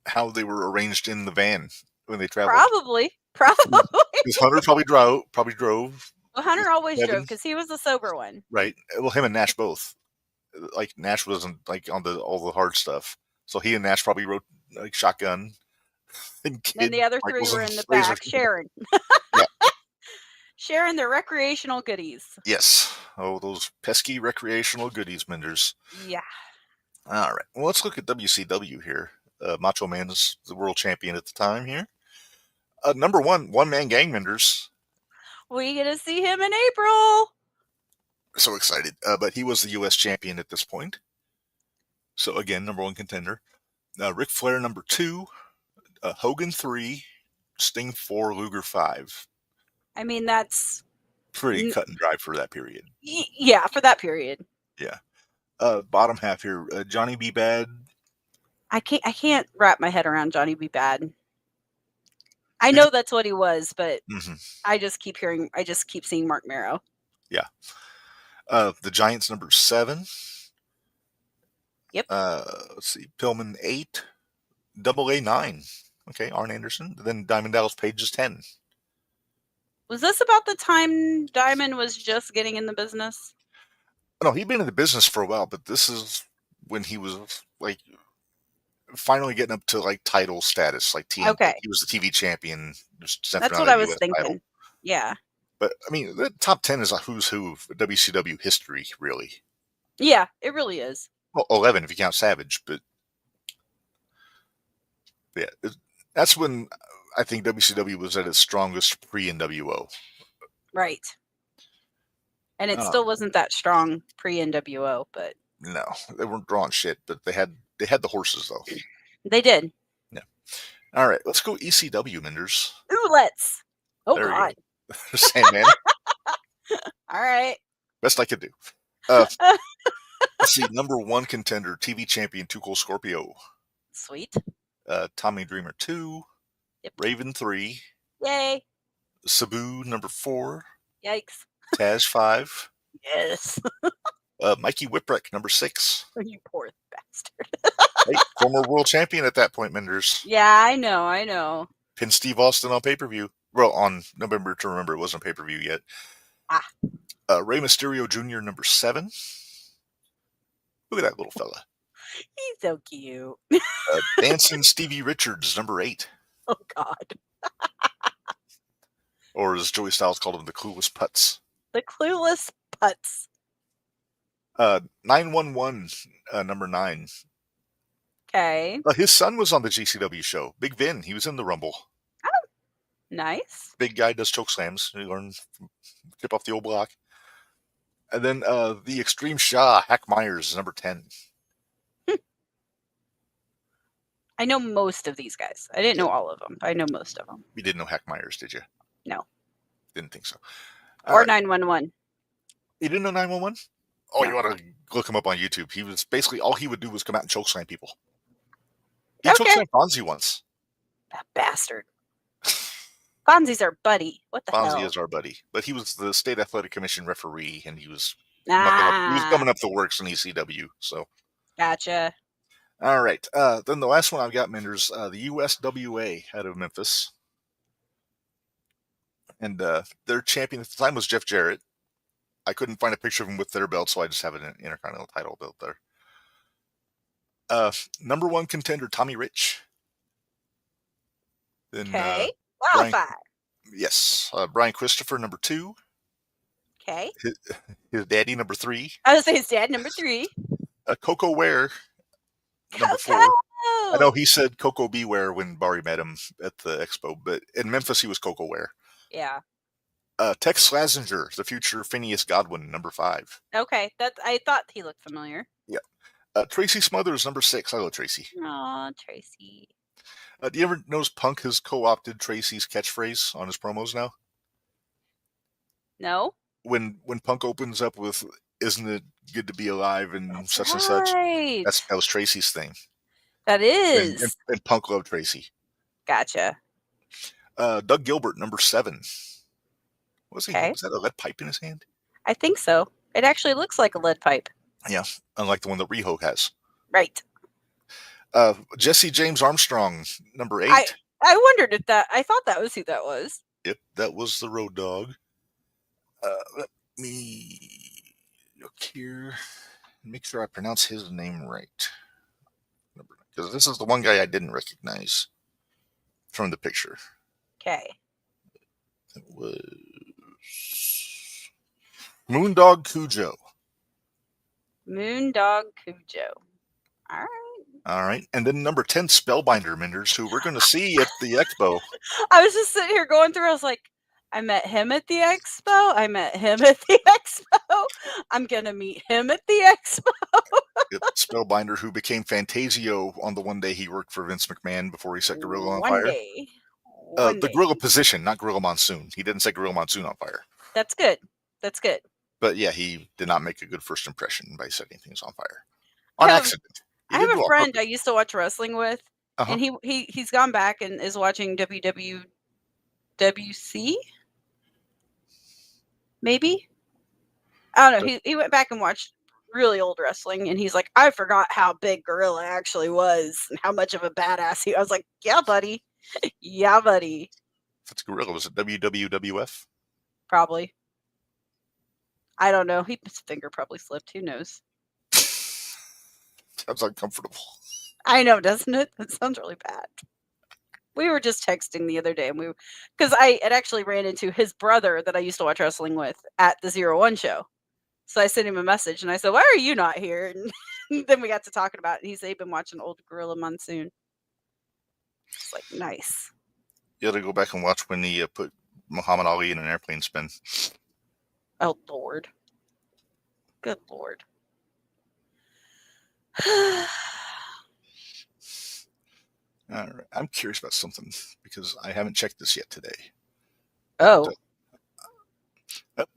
how they were arranged in the van when they traveled. Probably. Because Hunter probably drove. Well, Hunter always drove because he was the sober one. Right. Well, him and Nash both. Like Nash wasn't like on all the hard stuff, so he and Nash probably rode like shotgun. And the other 3 were in the back, sharing. Yeah. Sharing their recreational goodies. Yes. Oh, those pesky recreational goodies, Minderz. Yeah. All right. Well, let's look at WCW here. Macho Man is the world champion at the time here. Number 1, one-man gang, Minderz. We get to see him in April. So excited. But he was the U.S. champion at this point. So, again, number 1 contender. Ric Flair, number 2. Hogan, 3. Sting, 4. Luger, 5. I mean, that's pretty cut and dry for that period. Yeah, for that period. Yeah. Bottom half here, Johnny B. Bad. I can't wrap my head around Johnny B. Bad. I know that's what he was, but I just keep seeing Mark Marrow. Yeah. The Giants, number 7. Yep. Let's see, Pillman, 8. Double A, 9. Okay, Arn Anderson. Then Diamond Dallas Page is 10. Was this about the time Diamond was just getting in the business? No, he'd been in the business for a while, but this is when he was like finally getting up to like title status, like TNA. Okay. He was the TV champion. That's what I was thinking. Title. Yeah. But I mean, the top 10 is a who's who of WCW history, really. Yeah, it really is. Well, 11 if you count Savage, but yeah, that's when I think WCW was at its strongest pre-NWO. Right. And it still wasn't that strong pre-NWO, but no, they weren't drawing shit, but they had the horses though. They did. Yeah. All right, let's go ECW, Minderz. Ooh, let's. Oh there God. Sandman. All right. Best I could do. Let's see, number 1 contender, TV champion, Too Cold Scorpio. Sweet. Tommy Dreamer 2. Yep. Raven 3. Yay. Sabu number 4. Yikes. Taz 5. Yes. Mikey Whipwreck number 6. You poor bastard. Hey, former world champion at that point, Minderz. Yeah, I know. Pinned Steve Austin on pay-per-view. Well, on November to Remember, it wasn't pay-per-view yet. Rey Mysterio Jr. number 7. Look at that little fella. He's so cute. Dancing Stevie Richards number 8. Oh God. Or as Joey Styles called him, the Clueless Putz. The Clueless Putz. 911 number 9. Okay. His son was on the GCW show. Big Vin. He was in the Rumble. Oh, nice. Big guy, does choke slams. He learned tip off the old block. And then the Extreme Shaw, Hack Myers, number 10. I know most of these guys. I didn't know all of them. I know most of them. You didn't know Hack Myers, did you? No. Didn't think so. Or 911. You didn't know 911? Oh, no. You want to look him up on YouTube. He was basically, all he would do was come out and choke slam people. He chokeslammed Fonzie once. That bastard. Fonzie's our buddy. What the Fonzie hell? is our buddy, but he was the State Athletic Commission referee, and he was coming up the works in ECW. So, gotcha. All right. Then the last one I've got, Minderz, the USWA out of Memphis, and their champion at the time was Jeff Jarrett. I couldn't find a picture of him with their belt, so I just have an Intercontinental title belt there. Number one contender, Tommy Rich. Then, okay. Wildfire. Yes. Brian Christopher, number 2. Okay. His daddy, number 3. I was going to say his dad, number 3. Coco Ware, number 4. I know he said Coco Beware when Barry met him at the expo, but in Memphis he was Coco Ware. Yeah. Tex Slazenger, the future Phineas Godwin, number 5. Okay. I thought he looked familiar. Yeah. Tracy Smothers, number 6. Hello, Tracy. Aw, Tracy. Do you ever notice Punk has co-opted Tracy's catchphrase on his promos now? No. When Punk opens up with "Isn't it good to be alive?" and That's such right. and such, that was Tracy's thing. That is. And Punk loved Tracy. Gotcha. Doug Gilbert, number 7. Was he? Okay. Was that a lead pipe in his hand? I think so. It actually looks like a lead pipe. Yeah, unlike the one that Riho has. Right. Jesse James Armstrong, number 8. I wondered if I thought that was who that was. Yep, that was the Road Dogg. Let me look here and make sure I pronounce his name right. Because this is the one guy I didn't recognize from the picture. Okay. It was Moondog Cujo. Moondog Cujo. All right. All right. And then number 10, Spellbinder Minderz, who we're going to see at the expo. I was just sitting here going through. I was like, I met him at the expo. I met him at the expo. I'm going to meet him at the expo. Spellbinder, who became Fantasio on the one day he worked for Vince McMahon before he set Gorilla on One fire. day. The Gorilla position, not Gorilla Monsoon. He didn't set Gorilla Monsoon on fire. That's good. That's good. But yeah, he did not make a good first impression by setting things on fire. On accident. I have a friend I used to watch wrestling with, and he's gone back and is watching WWC? Maybe? I don't know. He went back and watched really old wrestling, and he's like, I forgot how big Gorilla actually was and how much of a badass he. I was like, yeah, buddy. Yeah, buddy. If it's Gorilla, was it WWF? Probably. I don't know. His finger probably slipped. Who knows? Sounds uncomfortable. I know, doesn't it? That sounds really bad. We were just texting the other day, and because I had actually ran into his brother that I used to watch wrestling with at the 01 show. So I sent him a message, and I said, why are you not here? And then we got to talking about it, and he said he'd been watching old Gorilla Monsoon. It's like, nice. You got to go back and watch when he put Muhammad Ali in an airplane spin. Oh, Lord. Good Lord. All right. I'm curious about something because I haven't checked this yet today. Oh.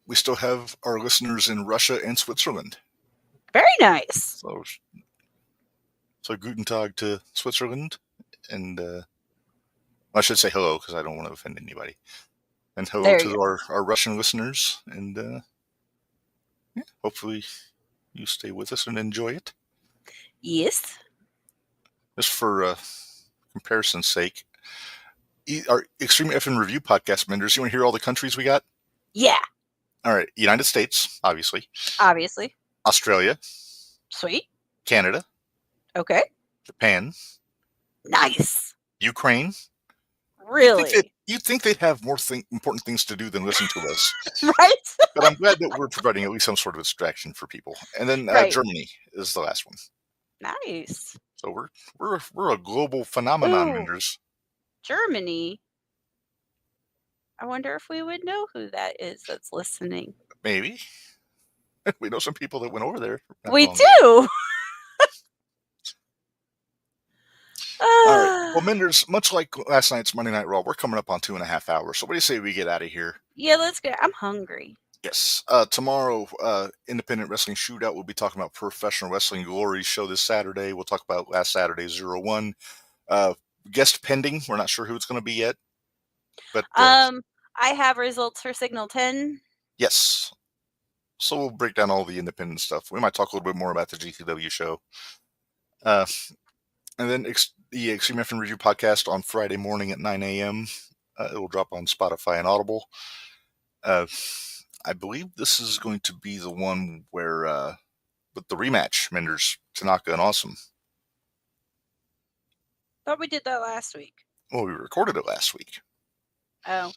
We still have our listeners in Russia and Switzerland. Very nice. So Guten Tag to Switzerland. And I should say hello because I don't want to offend anybody. And hello to our Russian listeners. And hopefully you stay with us and enjoy it. Yes. Just for comparison's sake, our Extreme F and Review podcast, Minderz, you want to hear all the countries we got? Yeah. All right. United States, obviously. Obviously. Australia. Sweet. Canada. Okay. Japan. Nice. Ukraine. Really? You'd think they'd have more important things to do than listen to us. Right? But I'm glad that we're providing at least some sort of distraction for people. And then Germany is the last one. Nice. So we're a global phenomenon, Minderz. Germany. I wonder if we would know who that is that's listening. Maybe. We know some people that went over there. We do. All right. Well, Minderz, much like last night's Monday Night Raw, we're coming up on 2.5 hours. So what do you say we get out of here? Yeah, let's get. I'm hungry. Yes. Tomorrow, Independent Wrestling Shootout, we'll be talking about Professional Wrestling Glory show this Saturday. We'll talk about last Saturday's 01. Guest pending. We're not sure who it's going to be yet. But I have results for Signal 10. yes. So we'll break down all the independent stuff. We might talk a little bit more about the GTW show. And then the Extreme F1 Review podcast on Friday morning at 9 a.m. It will drop on Spotify and Audible. I believe this is going to be the one where with the rematch, Minderz, Tanaka, and Awesome. Thought we did that last week. Well, we recorded it last week. Oh,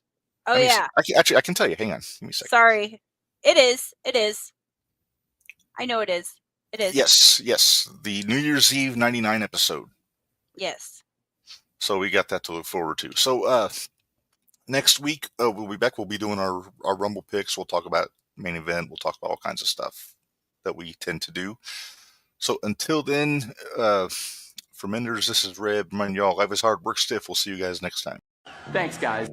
yeah. I can tell you. Hang on. Give me a second. Sorry. It is. I know it is. It is. Yes. The New Year's Eve 99 episode. Yes. So we got that to look forward to. So next week, we'll be back. We'll be doing our Rumble picks. We'll talk about main event. We'll talk about all kinds of stuff that we tend to do. So until then, for Minderz, this is Reb. Mind y'all, life is hard, work stiff. We'll see you guys next time. Thanks, guys.